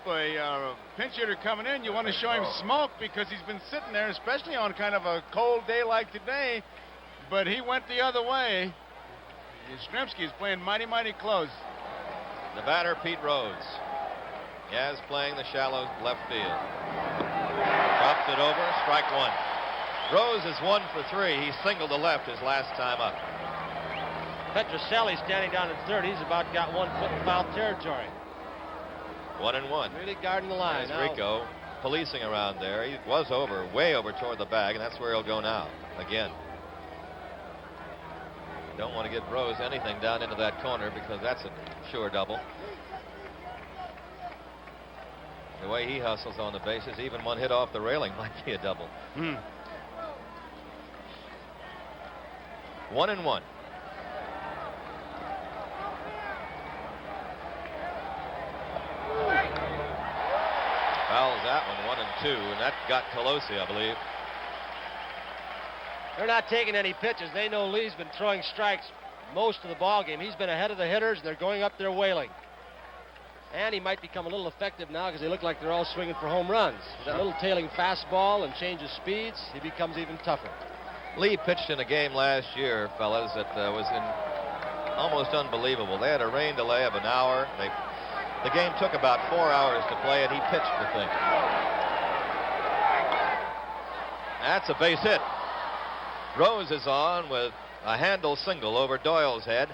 pinch hitter coming in, you want to show him smoke because he's been sitting there, especially on kind of a cold day like today, but he went the other way. Yastrzemski is playing mighty, mighty close. The batter, Pete Rose. Yaz playing the shallow left field. Drops it over, strike 1. Rose is 1 for 3. He singled to left his last time up. Petrocelli standing down at third. He's about got 1 foot in foul territory. 1-1. Really guarding the line. There's Rico policing around there. He was way over toward the bag, and that's where he'll go now. Again. Don't want to get Rose anything down into that corner because that's a sure double. The way he hustles on the bases, even 1 hit off the railing might be a double. 1-1. Fouls that one, 1-2, and that got Colosi, I believe. They're not taking any pitches. They know Lee's been throwing strikes most of the ball game. He's been ahead of the hitters, and they're going up there wailing. And he might become a little effective now because they look like they're all swinging for home runs. That little tailing fastball and change of speeds, he becomes even tougher. Lee pitched in a game last year, fellas, that was almost unbelievable. They had a rain delay of an hour. The game took about 4 hours to play, and he pitched the thing. That's a base hit. Rose is on with a handle single over Doyle's head.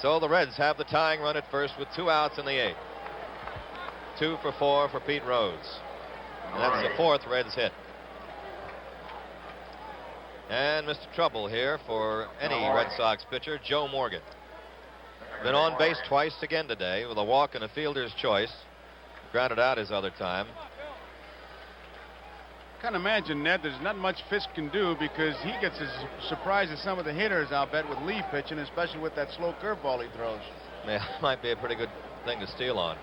So the Reds have the tying run at first with 2 outs in the 8th. 2 for 4 for Pete Rose. And that's the 4th Reds hit. And Mr. Trouble here for any Red Sox pitcher, Joe Morgan. Been on base twice again today with a walk and a fielder's choice. Grounded out his other time. Can't imagine, Ned, there's not much Fisk can do because he gets as surprised as some of the hitters, I'll bet, with Lee pitching, especially with that slow curveball he throws. Yeah, might be a pretty good thing to steal on.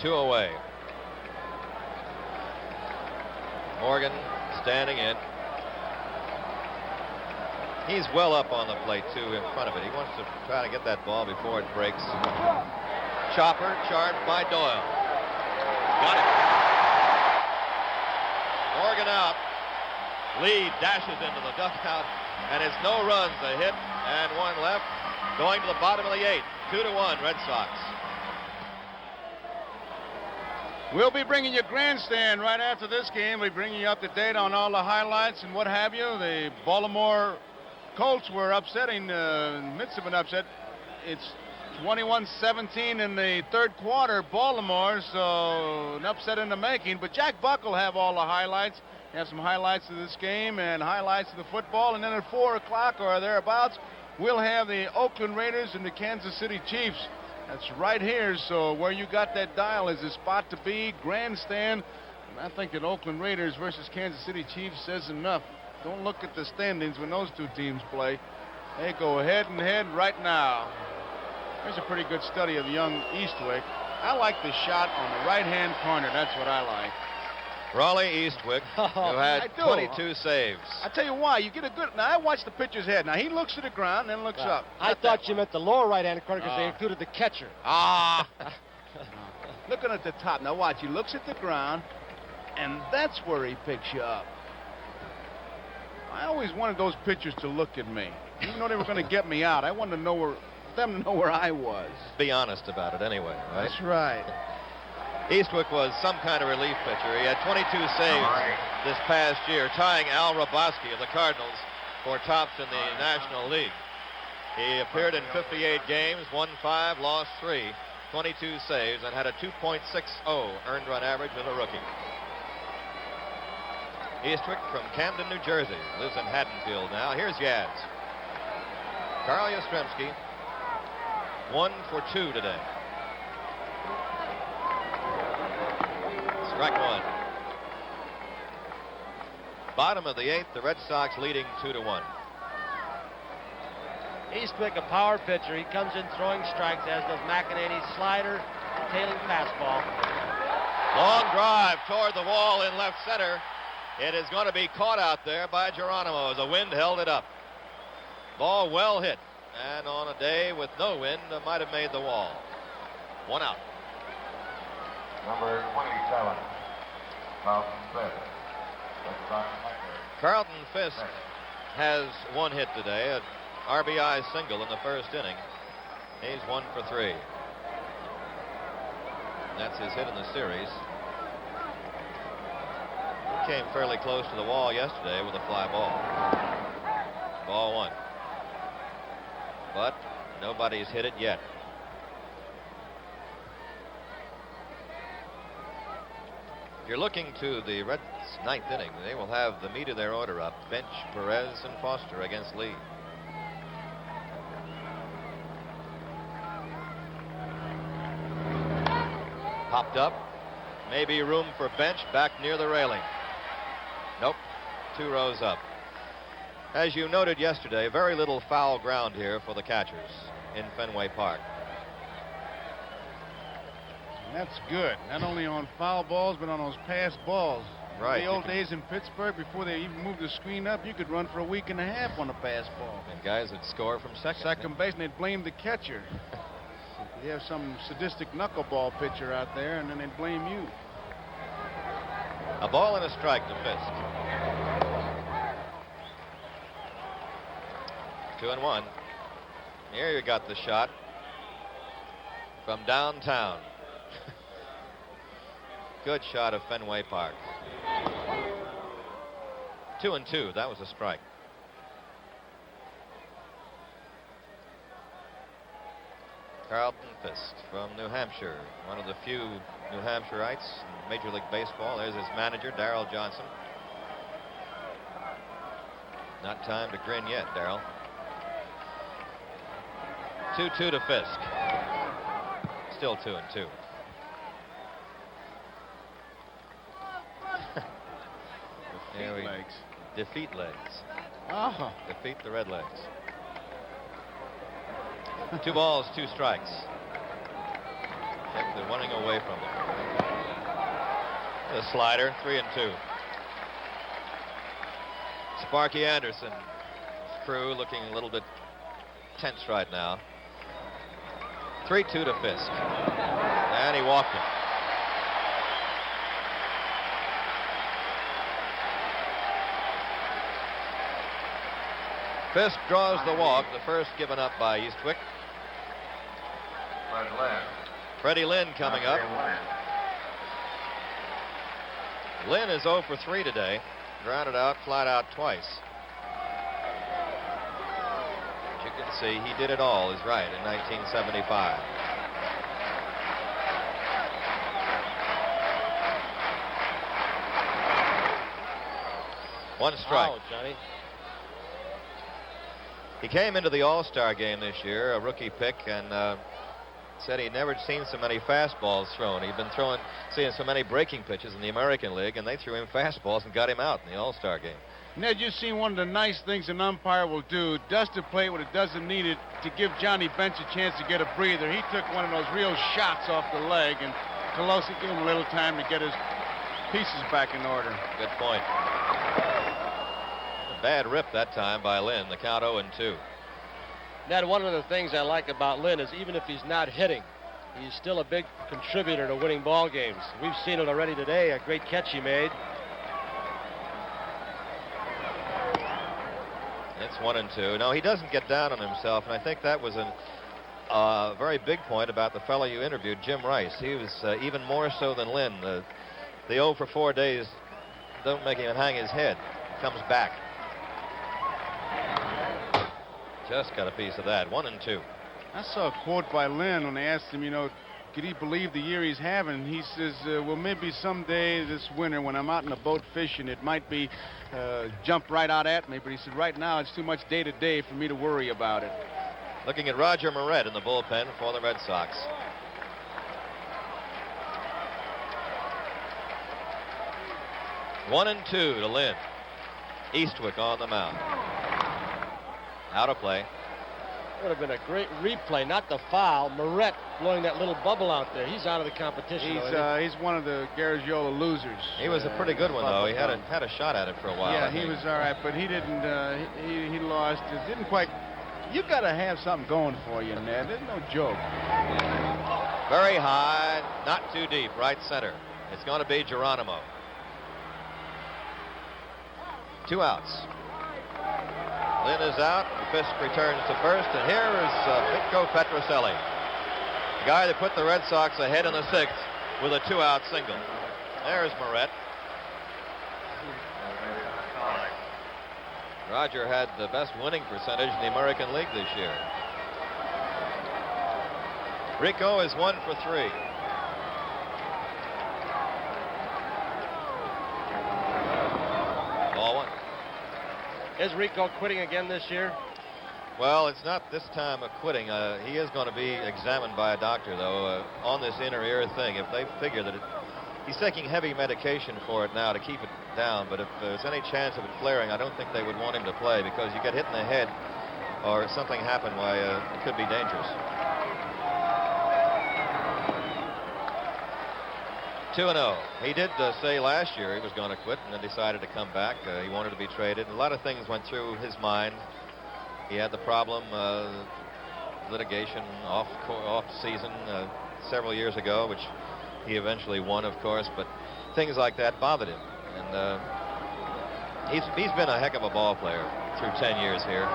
2 away. Morgan standing in. He's well up on the plate, too, in front of it. He wants to try to get that ball before it breaks. Chopper charged by Doyle. Got it. Morgan out. Lee dashes into the dugout, and it's no runs, a hit and 1 left. Going to the bottom of the 8th. 2-1 Red Sox. We'll be bringing you Grandstand right after this game. We'll be bringing you up to date on all the highlights and what have you. The Baltimore Colts were upsetting, midst of an upset. It's 21-17 in the 3rd quarter, Baltimore, so an upset in the making. But Jack Buck will have all the highlights. Have some highlights of this game and highlights of the football. And then at 4 o'clock or thereabouts, we'll have the Oakland Raiders and the Kansas City Chiefs. That's right here, so where you got that dial is the spot to be. Grandstand. And I think that Oakland Raiders versus Kansas City Chiefs says enough. Don't look at the standings when those 2 teams play. They go head and head right now. There's a pretty good study of young Eastwick. I like the shot on the right-hand corner. That's what I like. Raleigh Eastwick, who had 22 saves. I tell you why. You get a good. Now I watch the pitcher's head. Now he looks to the ground, then looks up. I thought you meant the lower right-hand corner because they included the catcher. Looking at the top. Now watch. He looks at the ground, and that's where he picks you up. I always wanted those pitchers to look at me, even though they were going to get me out. I wanted to know them to know where I was. Be honest about it anyway, right? That's right. Eastwick was some kind of relief pitcher. He had 22 saves this past year, tying Al Roboski of the Cardinals for tops in the National League. He appeared in 58 games, won 5, lost 3, 22 saves, and had a 2.60 earned run average as a rookie. Eastwick from Camden, New Jersey, lives in Haddonfield now. Here's Yaz. Carl Yastrzemski, 1 for 2 today. Strike 1. Bottom of the 8th, the Red Sox leading 2-1. Eastwick, a power pitcher. He comes in throwing strikes, as does McEnany's slider, tailing fastball. Long drive toward the wall in left center. It is going to be caught out there by Geronimo as the wind held it up. Ball well hit, and on a day with no wind, might have made the wall. 1 out. Number 27, Carlton Fisk. Red Sox pitcher. Carlton Fisk has 1 hit today, an RBI single in the first inning. He's 1 for 3. That's his hit in the series. He came fairly close to the wall yesterday with a fly ball. Ball 1. But nobody's hit it yet. If you're looking to the Reds' 9th inning, they will have the meat of their order up. Bench, Perez, and Foster against Lee. Popped up. Maybe room for Bench back near the railing. Nope. 2 rows up. As you noted yesterday, very little foul ground here for the catchers in Fenway Park. That's good. Not only on foul balls, but on those pass balls. Right. In the old days in Pittsburgh, before they even moved the screen up, you could run for a week and a half on a pass ball. And guys would score from second base, and they'd blame the catcher. You have some sadistic knuckleball pitcher out there, and then they'd blame you. A ball and a strike to Fisk. 2-1. Here you got the shot from downtown. good shot of Fenway Park. 2-2. That was a strike. Carlton Fisk from New Hampshire, one of the few New Hampshireites in Major League Baseball. There's his manager, Darrell Johnson. Not time to grin yet, Darrell. 2-2 to Fisk. Still 2-2. There we legs. Defeat legs. Oh. Defeat the Redlegs. 2 balls, 2 strikes. Kept the running away from them. The slider, 3-2. Sparky Anderson, his crew looking a little bit tense right now. 3-2 to Fisk. And he walked him. Fisk draws the walk, the first given up by Eastwick. Fred Lynn. Freddie Lynn coming up. Lynn is 0 for 3 today. Grounded out, flat out twice. As you can see, he did it all, is right, in 1975. One strike. Wow, Johnny. He came into the All-Star game this year, a rookie pick, and said he'd never seen so many fastballs thrown. He'd been seeing so many breaking pitches in the American League, and they threw him fastballs and got him out in the All-Star game. Ned, you've seen one of the nice things an umpire will do, dust a plate when it doesn't need it, to give Johnny Bench a chance to get a breather. He took one of those real shots off the leg, and Colosi gave him a little time to get his pieces back in order. Good point. A bad rip that time by Lynn, the count 0-2. Ned, one of the things I like about Lynn is even if he's not hitting, he's still a big contributor to winning ball games. We've seen it already today, a great catch he made. It's 1-2. No, he doesn't get down on himself, and I think that was a very big point about the fellow you interviewed, Jim Rice. He was even more so than Lynn. The 0 for 4 days don't make him hang his head. Comes back. Just got a piece of that. 1-2. I saw a quote by Lynn when they asked him, could he believe the year he's having? He says, well, maybe someday this winter when I'm out in a boat fishing, it might be jump right out at me. But he said, right now, it's too much day to day for me to worry about it. Looking at Roger Moret in the bullpen for the Red Sox. One and 2 to Lynn. Eastwick on the mound. Out of play. Would have been a great replay, not the foul. Moret blowing that little bubble out there. He's out of the competition. He's one of the Garagiola losers. He was a pretty good one, though. He had a shot at it for a while. Yeah, he was all right, but he didn't. He lost. It didn't quite. You got to have something going for you, Ned. There's no joke. Very high, not too deep, right center. It's going to be Geronimo. 2 outs. Lynn is out. Fisk returns to first, and here is Mitko Petroselli, the guy that put the Red Sox ahead in the 6th with a 2-out single. There's Moret. Roger had the best winning percentage in the American League this year. Rico is 1 for 3. Ball 1. Is Rico quitting again this year? Well, it's not this time of quitting. He is going to be examined by a doctor, though, on this inner ear thing. If they figure that he's taking heavy medication for it now to keep it down, but if there's any chance of it flaring, I don't think they would want him to play, because you get hit in the head or something happen, why it could be dangerous. 2-0. He did say last year he was going to quit and then decided to come back. He wanted to be traded. A lot of things went through his mind. He had the problem, litigation off season several years ago, which he eventually won, of course, but things like that bothered him. And he's been a heck of a ball player through 10 years here.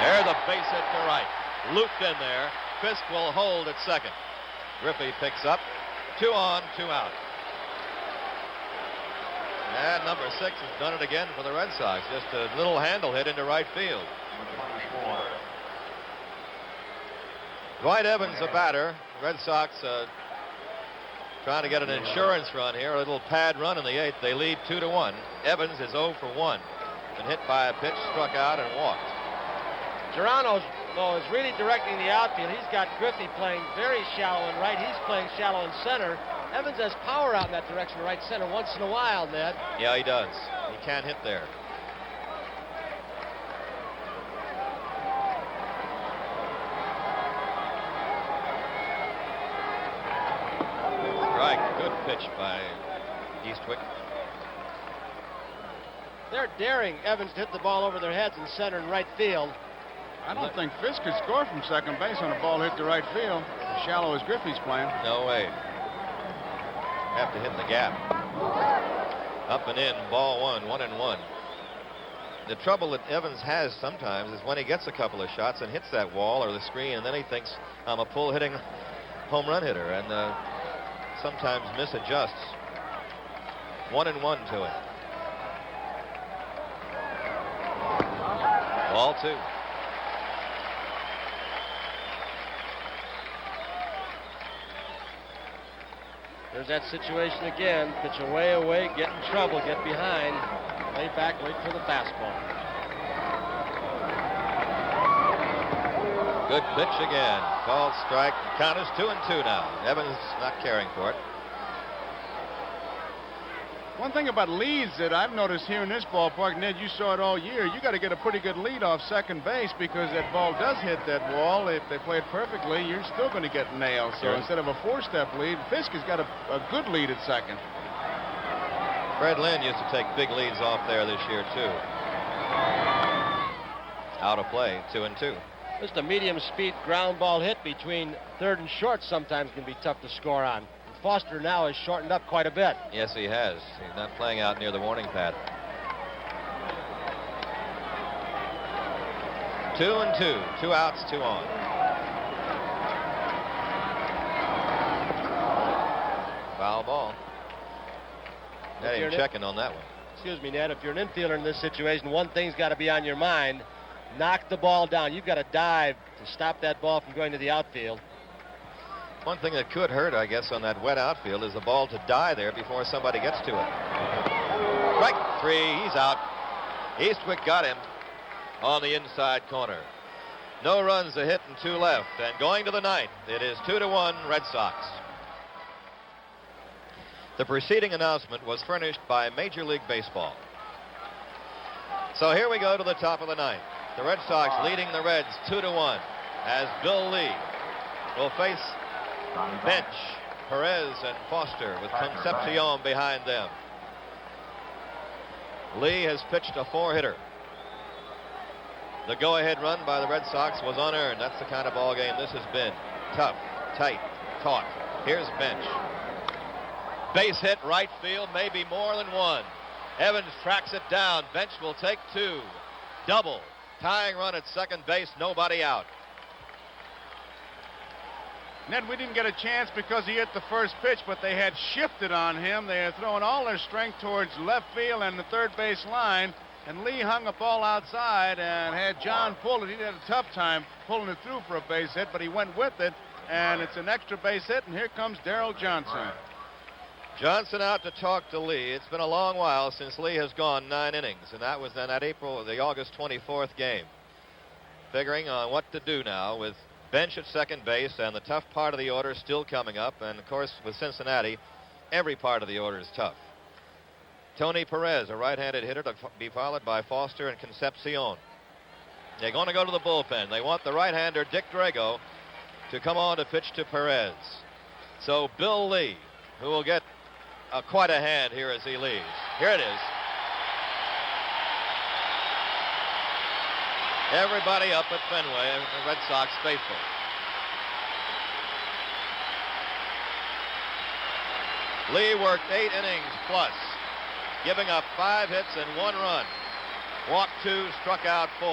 There's a base hit to right. Looped in there. Fisk will hold at second. Griffey picks up. 2 on, 2 out. And number 6 has done it again for the Red Sox. Just a little handle hit into right field. Dwight Evans, a batter. Red Sox trying to get an insurance run here. A little pad run in the 8th. They lead 2-1. Evans is 0 for 1. Been hit by a pitch, struck out, and walked. Geronimo is really directing the outfield. He's got Griffey playing very shallow in right. He's playing shallow in center. Evans has power out in that direction, right center, once in a while, Ned. Yeah, he does. He can't hit there. Strike. Good pitch by Eastwick. They're daring Evans to hit the ball over their heads in center and right field. I don't think Fisk could score from second base on a ball hit to right field, as shallow as Griffey's playing. No way. Have to hit the gap. Up and in, ball 1, 1-1. The trouble that Evans has sometimes is when he gets a couple of shots and hits that wall or the screen, and then he thinks, I'm a pull-hitting home run hitter, and sometimes misadjusts. 1-1 to it. Ball 2. There's that situation again. Pitch away, get in trouble, get behind. Lay back, wait for the fastball. Good pitch again. Called strike. The count is 2-2 now. Evans not caring for it. One thing about leads that I've noticed here in this ballpark, Ned, you saw it all year, you got to get a pretty good lead off second base because that ball does hit that wall. If they play it perfectly, you're still going to get nailed. So Sure. instead of a 4-step lead, Fisk has got a good lead at second. Fred Lynn used to take big leads off there this year, too. Out of play, 2-2. Just a medium speed ground ball hit between third and short sometimes can be tough to score on. Foster now has shortened up quite a bit. Yes, he has. He's not playing out near the warning pad. 2-2. 2 outs, 2 on. Foul ball. Not even checking on that one. Excuse me, Ned. If you're an infielder in this situation, one thing's got to be on your mind. Knock the ball down. You've got to dive to stop that ball from going to the outfield. One thing that could hurt, I guess, on that wet outfield is the ball to die there before somebody gets to it. Strike 3. He's out. Eastwick got him on the inside corner. No runs, a hit, and 2 left. And going to the 9th, it is 2-1 Red Sox. The preceding announcement was furnished by Major League Baseball. So here we go to the top of the 9th. The Red Sox leading the Reds 2-1 as Bill Lee will face Bench, Perez, and Foster with Concepcion behind them. Lee has pitched a 4-hitter. The go-ahead run by the Red Sox was unearned. That's the kind of ball game this has been. Tough, tight, taut. Here's Bench. Base hit right field, maybe more than one. Evans tracks it down. Bench will take 2. Double. Tying run at second base, nobody out. Ned, we didn't get a chance because he hit the first pitch, but they had shifted on him. They had thrown all their strength towards left field and the third base line, and Lee hung a ball outside and had John pull it. He had a tough time pulling it through for a base hit, but he went with it, and it's an extra base hit, and here comes Daryl Johnson. Johnson out to talk to Lee. It's been a long while since Lee has gone 9 innings, and that was in that the August 24th game. Figuring on what to do now with Bench at second base and the tough part of the order still coming up, and of course with Cincinnati, every part of the order is tough. Tony Perez, a right-handed hitter, to be followed by Foster and Concepcion. They're going to go to the bullpen. They want the right-hander Dick Drago to come on to pitch to Perez. So Bill Lee, who will get quite a hand here as he leads. Here it is. Everybody up at Fenway, the Red Sox faithful. Lee worked 8 innings plus, giving up 5 hits and 1 run. Walked 2, struck out 4.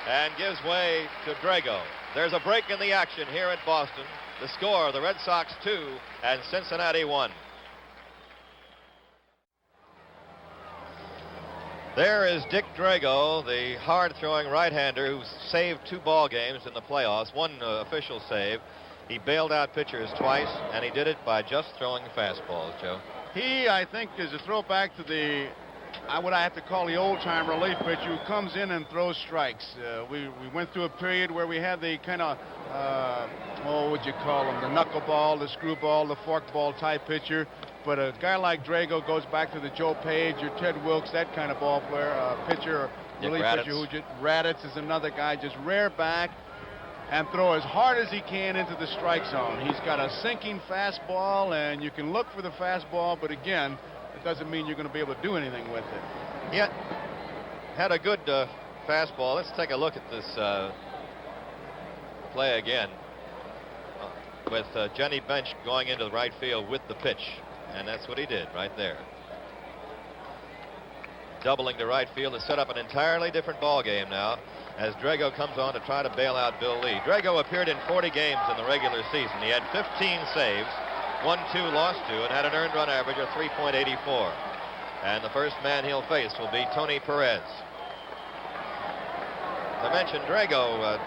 and gives way to Drago. There's a break in the action here at Boston. The score, the Red Sox 2 and Cincinnati 1. There is Dick Drago, the hard-throwing right-hander who saved 2 ball games in the playoffs, 1 official save. He bailed out pitchers twice, and he did it by just throwing fastballs, Joe. He, I think, is a throwback to the, what I have to call the old-time relief pitcher who comes in and throws strikes. We went through a period where we had the kind of, what would you call them, the knuckleball, the screwball, the forkball type pitcher. But a guy like Drago goes back to the Joe Page or Ted Wilkes, that kind of ball player, pitcher, relief pitcher. Raditz is another guy, just rear back and throw as hard as he can into the strike zone. He's got a sinking fastball, and you can look for the fastball, but again, it doesn't mean you're going to be able to do anything with it. Yeah, had a good fastball. Let's take a look at this play again with Johnny Bench going into the right field with the pitch, and that's what he did right there. Doubling to right field to set up an entirely different ball game now as Drago comes on to try to bail out Bill Lee. Drago appeared in 40 games in the regular season. He had 15 saves, won 2, lost 2, and had an earned run average of 3.84. And the first man he'll face will be Tony Perez. As I mentioned, Drago,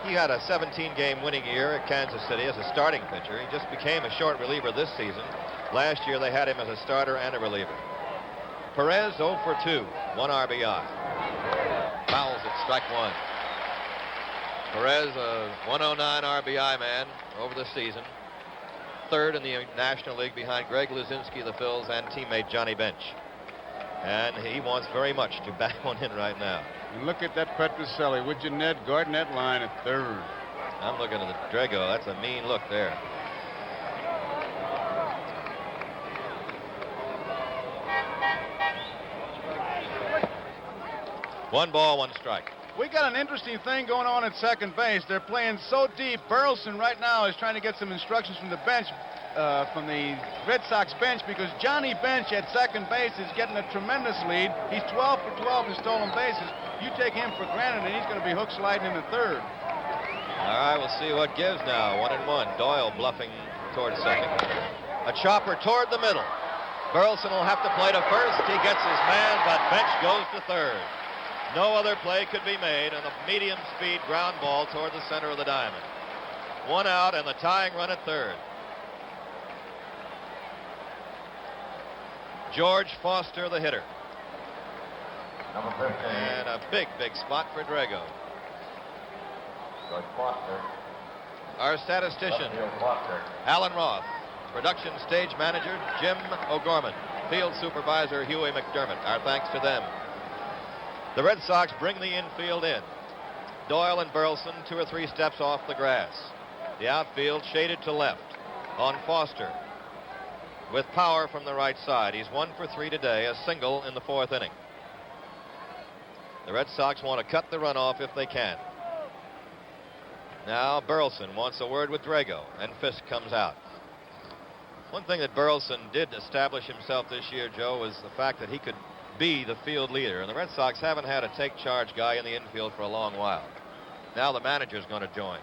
he had a 17-game winning year at Kansas City as a starting pitcher. He just became a short reliever this season. Last year they had him as a starter and a reliever. Perez 0 for 2, 1 RBI. Fouls at strike 1. Perez, a 109 RBI man over the season. 3rd in the National League behind Greg Luzinski of the Phils and teammate Johnny Bench. And he wants very much to back one in right now. And look at that Petrocelli with your Ned Gardnett line at 3rd. I'm looking at the Drago. That's a mean look there. One ball, 1 strike. We got an interesting thing going on at second base. They're playing so deep. Burleson right now is trying to get some instructions from the bench, from the Red Sox bench, because Johnny Bench at second base is getting a tremendous lead. He's 12 for 12 in stolen bases. You take him for granted, and he's going to be hook sliding into 3rd. All right, we'll see what gives now. 1-1. Doyle bluffing toward second. A chopper toward the middle. Burleson will have to play to first. He gets his man, but Bench goes to 3rd. No other play could be made on a medium-speed ground ball toward the center of the diamond. 1 out and the tying run at 3rd. George Foster, the hitter. Number 15. And a big, big spot for Drago. George Foster. Our statistician, Foster. Alan Roth. Production stage manager, Jim O'Gorman. Field supervisor, Huey McDermott. Our thanks to them. The Red Sox bring the infield in. Doyle and Burleson 2 or 3 steps off the grass. The outfield shaded to left on Foster with power from the right side. He's 1 for 3 today, a single in the 4th inning. The Red Sox want to cut the runoff if they can. Now Burleson wants a word with Drago, and Fisk comes out. One thing that Burleson did establish himself this year, Joe, was the fact that he could be the field leader, and the Red Sox haven't had a take charge guy in the infield for a long while. Now the manager's going to join.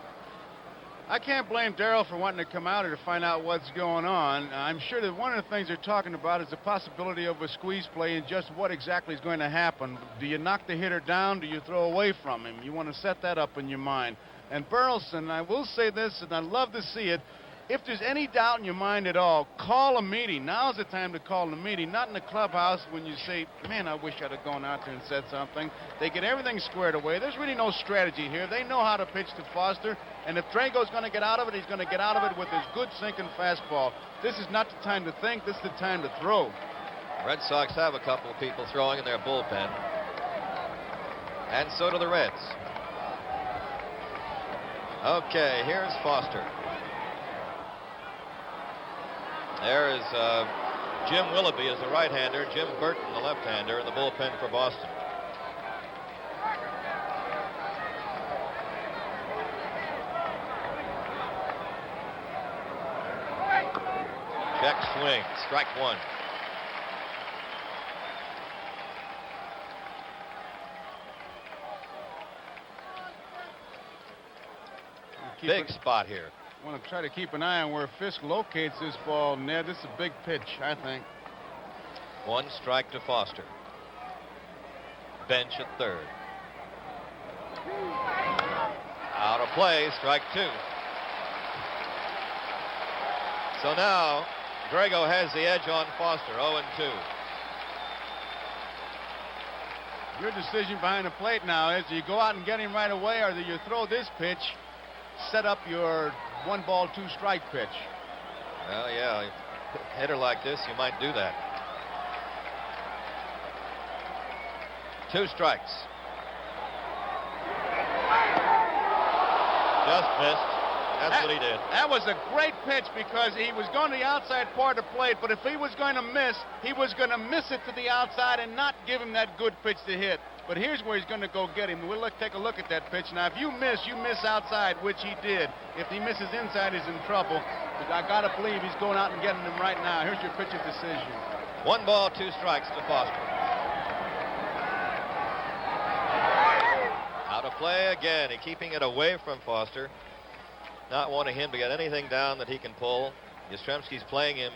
I can't blame Darrell for wanting to come out here to find out what's going on. I'm sure that one of the things they're talking about is the possibility of a squeeze play and just what exactly is going to happen. Do you knock the hitter down? Do you throw away from him? You want to set that up in your mind. And Burleson, I will say this, and I'd love to see it. If there's any doubt in your mind at all, call a meeting. Now's the time to call a meeting, not in the clubhouse when you say, man, I wish I'd have gone out there and said something. They get everything squared away. There's really no strategy here. They know how to pitch to Foster, and if Drago's going to get out of it, he's going to get out of it with his good sinking fastball. This is not the time to think. This is the time to throw. Red Sox have a couple of people throwing in their bullpen, and so do the Reds. Okay, here's Foster. There is Jim Willoughby as the right-hander, Jim Burton, the left-hander, in the bullpen for Boston. Check swing, strike 1. Big spot here. Want to try to keep an eye on where Fisk locates this ball, Ned. This is a big pitch, I think. 1 strike to Foster. Bench at third. Out of play, strike 2. So now Drago has the edge on Foster, 0-2. Your decision behind the plate now is, do you go out and get him right away, or do you throw this pitch, set up your 1-ball, 2-strike pitch? Well, yeah, a hitter like this, you might do that. 2 strikes. Just missed. That's what he did. That was a great pitch because he was going to the outside part of the plate, but if he was going to miss, he was going to miss it to the outside and not give him that good pitch to hit. But here's where he's going to go get him. We'll take a look at that pitch. Now, if you miss outside, which he did. If he misses inside, he's in trouble. But I got to believe he's going out and getting him right now. Here's your pitcher's decision. 1 ball, 2 strikes to Foster. Out of play again. He's keeping it away from Foster. Not wanting him to get anything down that he can pull. Yastrzemski's playing him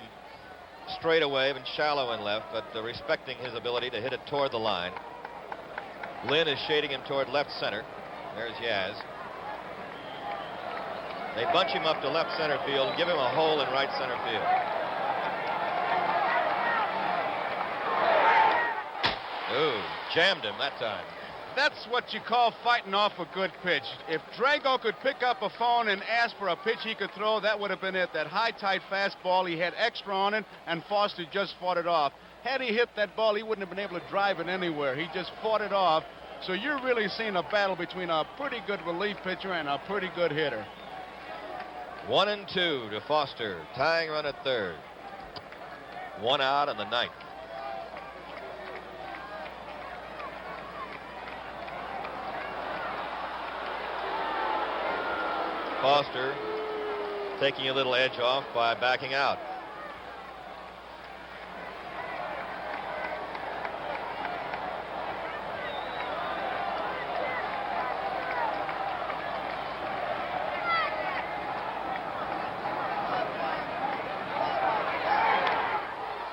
straight away and shallow in left, but respecting his ability to hit it toward the line. Lynn is shading him toward left center. There's Yaz. They bunch him up to left center field and give him a hole in right center field. Ooh, jammed him that time. That's what you call fighting off a good pitch. If Drago could pick up a phone and ask for a pitch he could throw, that would have been it. That high, tight fastball, he had extra on it, and Foster just fought it off. Had he hit that ball, he wouldn't have been able to drive it anywhere. He just fought it off. So you're really seeing a battle between a pretty good relief pitcher and a pretty good hitter. 1-2 to Foster. Tying run at third. 1 out in the 9th. Foster taking a little edge off by backing out.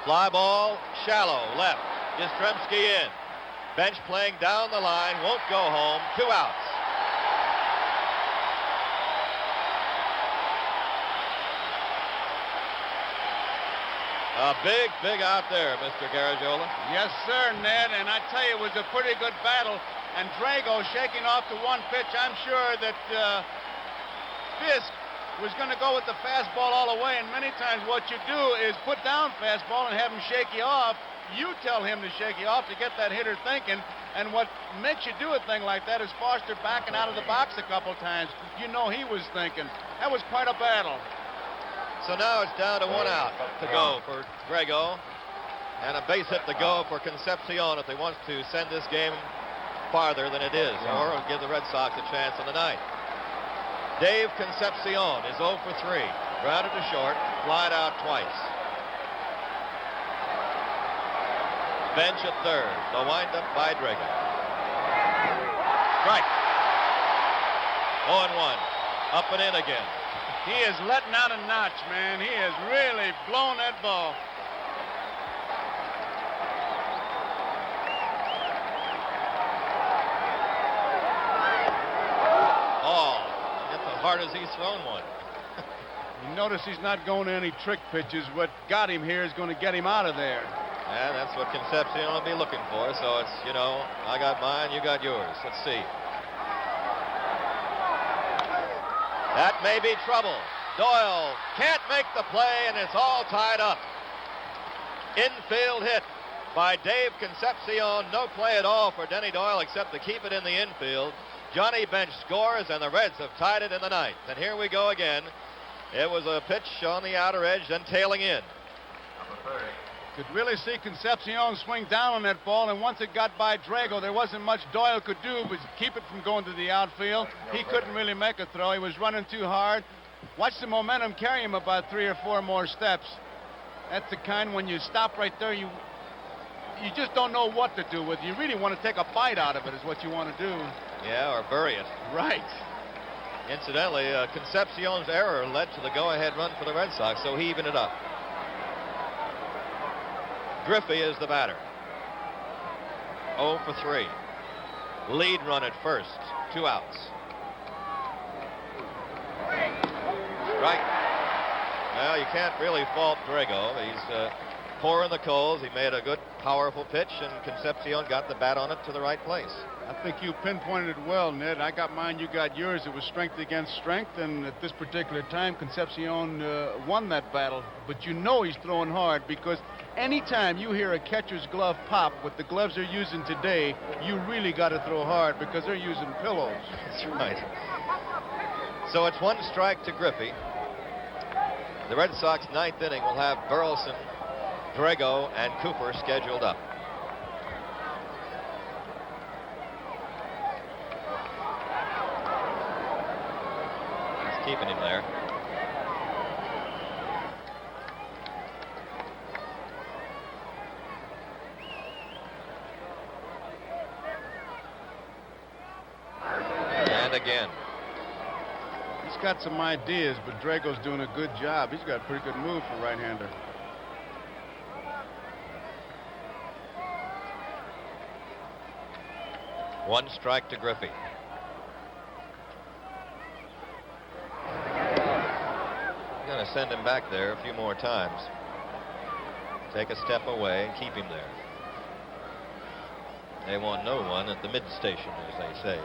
Fly ball, shallow, left. Yastrzemski in. Bench playing down the line, won't go home. 2 outs. A big out there, Mr. Garagiola. Yes, sir, Ned, and I tell you, it was a pretty good battle. And Drago shaking off the one pitch. I'm sure that Fisk was going to go with the fastball all the way, and many times what you do is put down fastball and have him shake you off. You tell him to shake you off to get that hitter thinking, and what makes you do a thing like that is Foster backing out of the box a couple times. You know he was thinking. That was quite a battle. So now it's down to 1 out to go for Drago, and a base hit to go for Concepcion if they want to send this game farther than it is, or give the Red Sox a chance in the ninth. Dave Concepcion is 0 for 3. Grounded to short, flied out twice. Bench at third. The windup by Drago. Strike. 0-1. Up and in again. He is letting out a notch, man. He has really blown that ball. Oh, it's as hard as he's thrown one. You notice he's not going to any trick pitches. What got him here is going to get him out of there. And that's what Concepcion will be looking for. So it's, you know, I got mine, you got yours. Let's see. That may be trouble. Doyle can't make the play, and it's all tied up. Infield hit by Dave Concepcion. No play at all for Denny Doyle except to keep it in the infield. Johnny Bench scores, and the Reds have tied it in the ninth. And here we go again. It was a pitch on the outer edge, then tailing in. Number 30. Could really see Concepcion swing down on that ball, and once it got by Drago, there wasn't much Doyle could do but keep it from going to the outfield. He couldn't really make a throw. He was running too hard. Watch the momentum carry him about 3 or 4 more steps. That's the kind when you stop right there, you just don't know what to do with it. You really want to take a bite out of it is what you want to do. Yeah, or bury it. Right. Incidentally, Concepcion's error led to the go-ahead run for the Red Sox, so he evened it up. Griffey is the batter. 0 for 3. Lead run at first. 2 outs. Strike. Well, you can't really fault Drago. He's pouring the coals. He made a good, powerful pitch, and Concepcion got the bat on it to the right place. I think you pinpointed it well, Ned. I got mine, you got yours. It was strength against strength, and at this particular time, Concepcion won that battle. But you know he's throwing hard, because anytime you hear a catcher's glove pop with the gloves they're using today, you really got to throw hard, because they're using pillows. That's right. So it's 1 strike to Griffey. The Red Sox 9th inning will have Burleson, Drago, and Cooper scheduled up. He's keeping him there. And again. He's got some ideas, but Drago's doing a good job. He's got a pretty good move for right-hander. One strike to Griffey. Going to send him back there a few more times. Take a step away and keep him there. They want no one at the mid-station, as they say.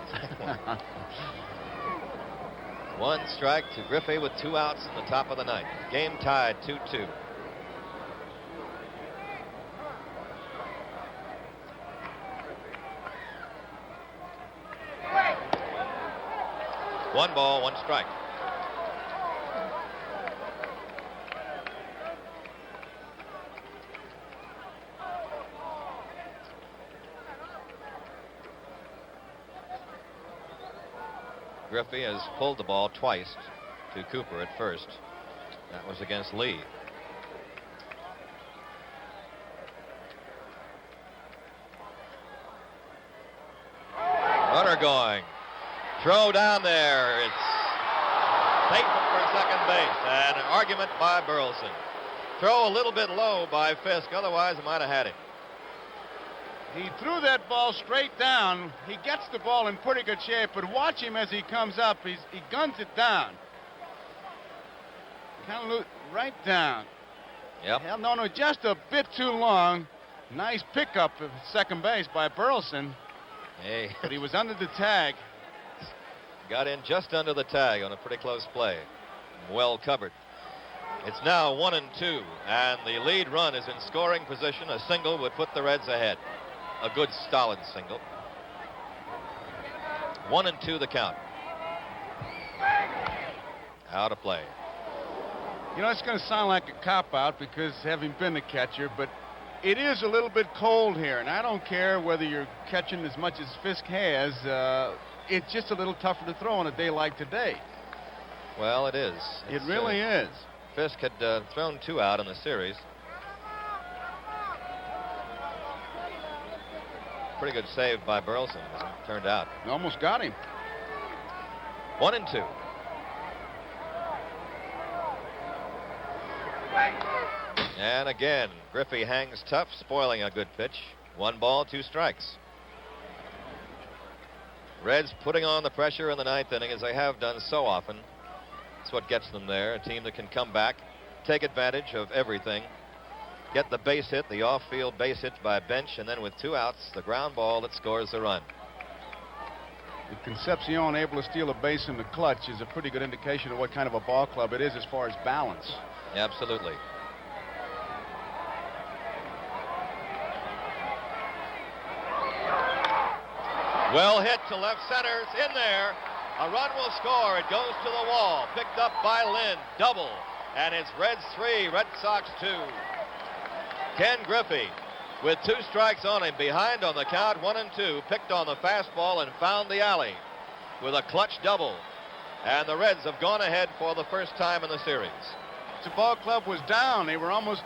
1 strike to Griffey with 2 outs in the top of the 9th. Game tied 2-2. One ball, 1 strike. Griffey has pulled the ball twice to Cooper at first. That was against Lee. Runner going. Throw down there. It's Payton for second base. And an argument by Burleson. Throw a little bit low by Fisk. Otherwise, he might have had him. He threw that ball straight down. He gets the ball in pretty good shape, but watch him as he comes up. He guns it down. Kind of right down. Yep. Hell, no, just a bit too long. Nice pickup of second base by Burleson. Hey. But he was under the tag. Got in just under the tag on a pretty close play. Well covered. It's now 1-2, and the lead run is in scoring position. A single would put the Reds ahead. A good, solid single. 1-2 the count. Out of play. You know, it's going to sound like a cop-out because having been a catcher, but it is a little bit cold here, and I don't care whether you're catching as much as Fisk has. It's just a little tougher to throw on a day like today. Well, it is. It really is. Fisk had thrown 2 out in the series. Pretty good save by Burleson, as it turned out. Almost got him. 1-2. And again, Griffey hangs tough, spoiling a good pitch. 1 ball, 2 strikes. Reds putting on the pressure in the 9th inning, as they have done so often. That's what gets them there. A team that can come back, take advantage of everything, get the base hit, the off-field base hit by Bench, and then with 2 outs, the ground ball that scores the run. With Concepcion able to steal a base in the clutch is a pretty good indication of what kind of a ball club it is as far as balance. Absolutely. Well hit to left center. It's in there. A run will score. It goes to the wall. Picked up by Lynn. Double. And it's Reds 3, Red Sox 2. Ken Griffey with 2 strikes on him, behind on the count, 1-2, picked on the fastball and found the alley with a clutch double. And the Reds have gone ahead for the first time in the series. The ball club was down. They were almost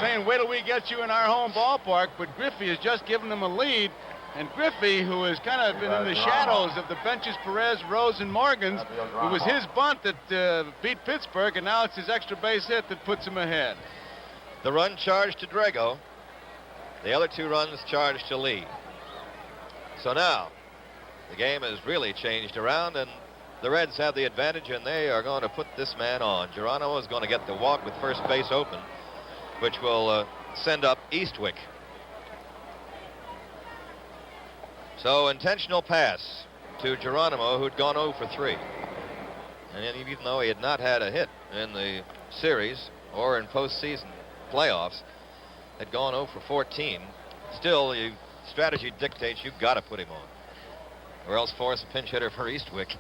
saying, wait till we get you in our home ballpark, but Griffey has just given them a lead. And Griffey, who has kind of been in the shadows of the benches, Perez, Rose, and Morgans, it was his bunt that beat Pittsburgh, and now it's his extra base hit that puts him ahead. The run charged to Drago. The other 2 runs charged to Lee. So now the game has really changed around, and the Reds have the advantage, and they are going to put this man on. Geronimo is going to get the walk with first base open, which will send up Eastwick. So intentional pass to Geronimo, who'd gone 0 for 3. And even though he had not had a hit in the series or in postseason playoffs, had gone 0 for 14, still, strategy dictates you've got to put him on, or else force a pinch hitter for Eastwick.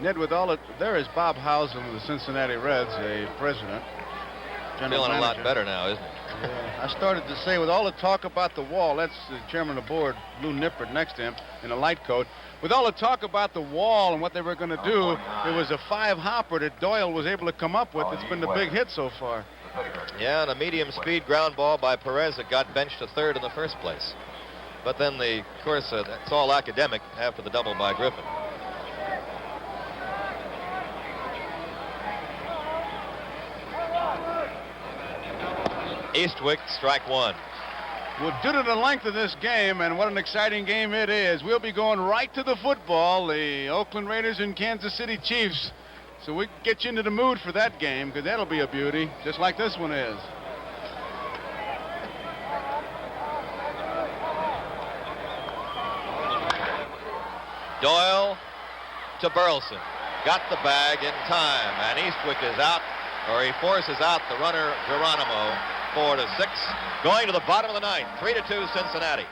Ned, with all it, there is Bob Housen of the Cincinnati Reds, a president. Feeling a lot better now, isn't he? Yeah. I started to say, with all the talk about the wall, that's the chairman of the board, Lou Nippert, next to him in a light coat. With all the talk about the wall and what they were going to do, it was a 5-hopper that Doyle was able to come up with. It's been the big hit so far. Yeah, and a medium-speed ground ball by Perez that got benched to third in the first place. But then, of course, that's all academic after the double by Griffin. Eastwick, strike 1. Well, due to the length of this game, and what an exciting game it is, we'll be going right to the football, the Oakland Raiders and Kansas City Chiefs. So we can get you into the mood for that game, because that'll be a beauty, just like this one is. Doyle to Burleson. Got the bag in time, and Eastwick is out, or he forces out the runner, Geronimo. 4-6, going to the bottom of the 9th, 3-2 Cincinnati.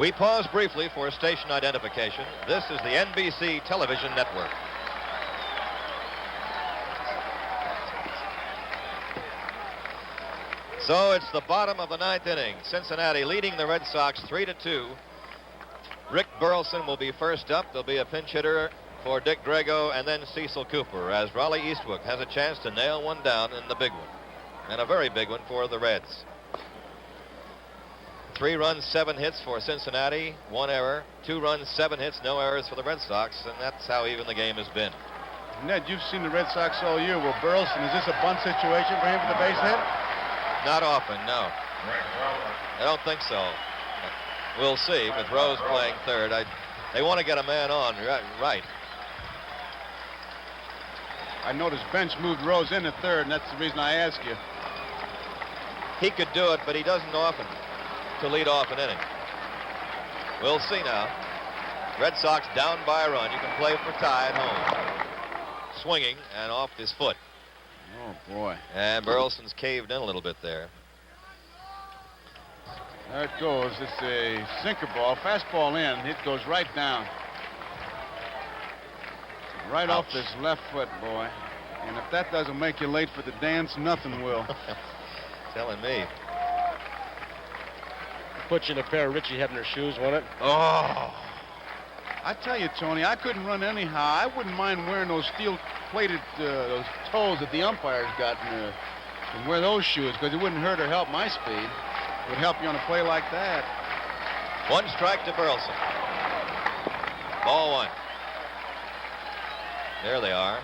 We pause briefly for station identification. This is the NBC Television Network. So it's the bottom of the 9th inning. Cincinnati leading the Red Sox 3-2. Rick Burleson will be first up. There'll be a pinch hitter for Dick Drago, and then Cecil Cooper, as Raleigh Eastwick has a chance to nail one down in the big one, and a very big one for the Reds. 3 runs, 7 hits for Cincinnati, 1 error. 2 runs, 7 hits, no errors for the Red Sox, and that's how even the game has been. Ned, you've seen the Red Sox all year. Will Burleson, is this a bunt situation for him for the base hit? Not often, no. I don't think so. We'll see, with Rose playing third. They want to get a man on, right. I noticed Bench moved Rose in at third, and that's the reason I ask you. He could do it, but he doesn't often to lead off an inning. We'll see now. Red Sox down by a run. You can play for tie at home. Swinging and off his foot. Oh, boy. And Burleson's caved in a little bit there. There it goes. It's a sinker ball. Fastball in. It goes right down. Right off this left foot, boy. And if that doesn't make you late for the dance, nothing will. Telling me. Put you in a pair of Richie Hebner shoes, won't it? Oh. I tell you, Tony, I couldn't run anyhow. I wouldn't mind wearing those steel-plated those toes that the umpires got and wear those shoes, because it wouldn't hurt or help my speed. It would help you on a play like that. 1 strike to Burleson. Ball 1. There they are.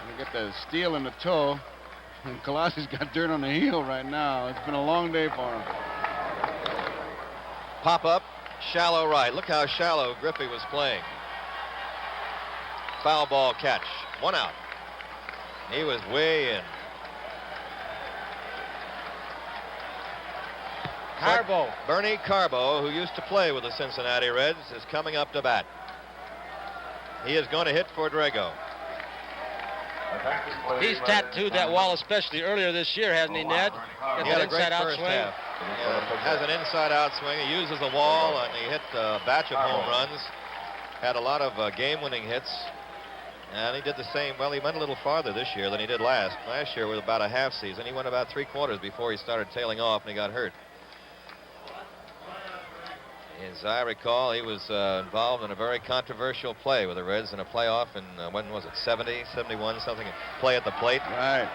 We got the steel in the toe, and Colossus got dirt on the heel right now. It's been a long day for him. Pop up, shallow right. Look how shallow Griffey was playing. Foul ball catch. 1 out. He was way in. Carbo. Bernie Carbo, who used to play with the Cincinnati Reds, is coming up to bat. He is going to hit for Drago. He's tattooed that wall, especially earlier this year, hasn't he, Ned? He had a great first half. Has an inside-out swing. He uses the wall, and he hit a batch of home runs. Had a lot of game-winning hits. And he did the same. Well, he went a little farther this year than he did last. Last year was about a half season. He went about 3/4 before he started tailing off, and he got hurt. As I recall, he was involved in a very controversial play with the Reds in a playoff in, when was it, 70, 71, something, play at the plate. Right.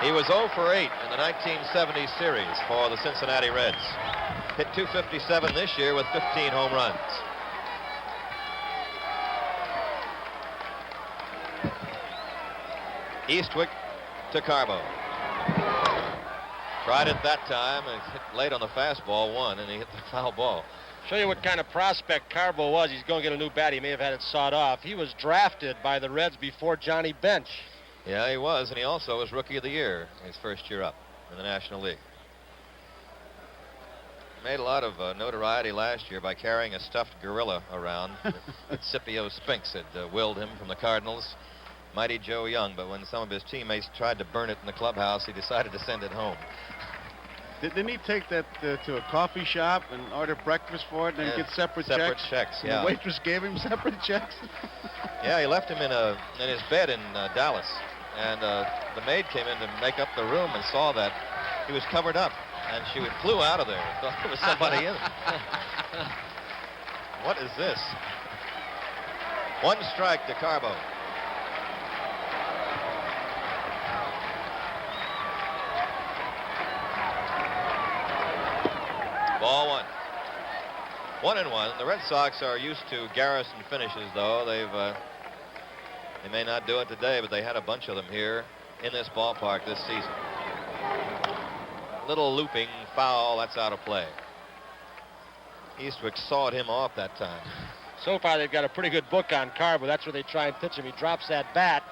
He was 0 for 8 in the 1970 series for the Cincinnati Reds. Hit .257 this year with 15 home runs. Eastwick to Carbo. Tried it that time and hit late on the fastball, one, and he hit the foul ball. Show you what kind of prospect Carbo was. He's going to get a new bat. He may have had it sawed off. He was drafted by the Reds before Johnny Bench. Yeah, he was, and he also was Rookie of the Year his first year up in the National League. Made a lot of notoriety last year by carrying a stuffed gorilla around that Scipio Spinks had willed him from the Cardinals. Mighty Joe Young, but when some of his teammates tried to burn it in the clubhouse, he decided to send it home. Didn't he take that to a coffee shop and order breakfast for it and then get separate checks? Yeah. The waitress gave him separate checks? Yeah, he left him in his bed in Dallas. And the maid came in to make up the room and saw that he was covered up. And she flew out of there. Thought there was somebody in. What is this? One strike to Carbo. Ball one. 1-1. The Red Sox are used to Garrison finishes, though. They may not do it today, but they had a bunch of them here in this ballpark this season. Little looping foul, that's out of play. Eastwick sawed him off that time. So far, they've got a pretty good book on Carbo. That's where they try and pitch him. He drops that bat.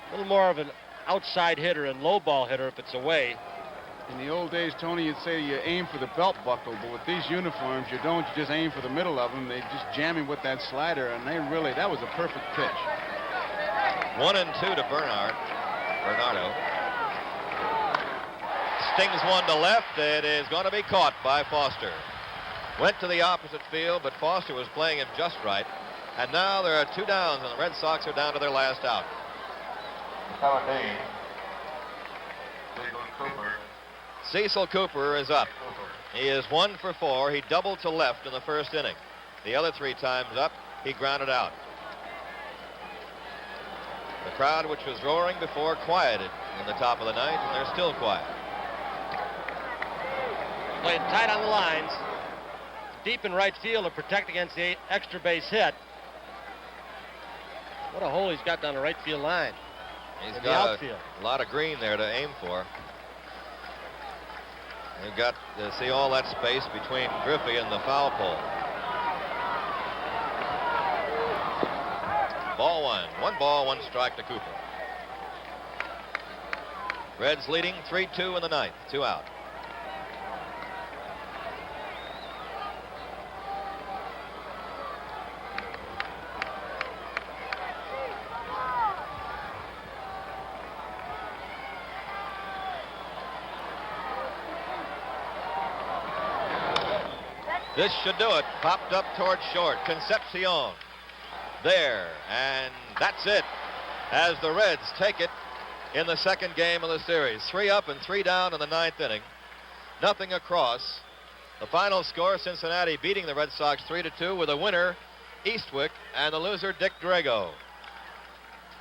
A little more of an outside hitter and low ball hitter if it's away. In the old days, Tony, you'd say you aim for the belt buckle, but with these uniforms, you don't. You just aim for the middle of them. They just jam him with that slider, and that was a perfect pitch. 1-2 to Bernardo. Stings one to left. It is going to be caught by Foster. Went to the opposite field, but Foster was playing him just right. And now there are 2 downs, and the Red Sox are down to their last out. 17. Cecil Cooper. Cecil Cooper is up. He is 1 for 4. He doubled to left in the first inning. The other 3 times up, he grounded out. The crowd, which was roaring before, quieted in the top of the ninth, and they're still quiet. Playing tight on the lines. Deep in right field to protect against the extra base hit. What a hole he's got down the right field line. He's in got the outfield. a lot of green there to aim for. You've got to see all that space between Griffey and the foul pole. Ball one. 1 ball, 1 strike to Cooper. Reds leading 3-2 in the ninth. 2 out. This should do it. Popped up towards short. Concepcion. There. And that's it. As the Reds take it in the second game of the series. 3 up and 3 down in the 9th inning. Nothing across. The final score, Cincinnati beating the Red Sox 3-2 with a winner, Eastwick, and the loser, Dick Drago.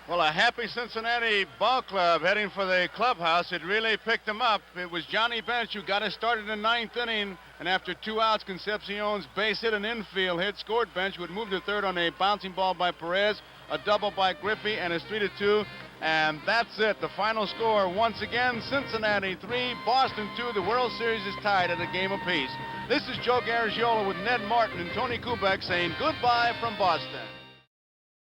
Well, a happy Cincinnati ball club heading for the clubhouse. It really picked them up. It was Johnny Bench who got us started in the 9th inning, and after 2 outs, Concepcion's base hit and infield hit scored Bench, who would move to third on a bouncing ball by Perez, a double by Griffey, and it's 3-2. And that's it. The final score, once again, Cincinnati 3, Boston 2. The World Series is tied at a game apiece. This is Joe Garagiola with Ned Martin and Tony Kubek saying goodbye from Boston.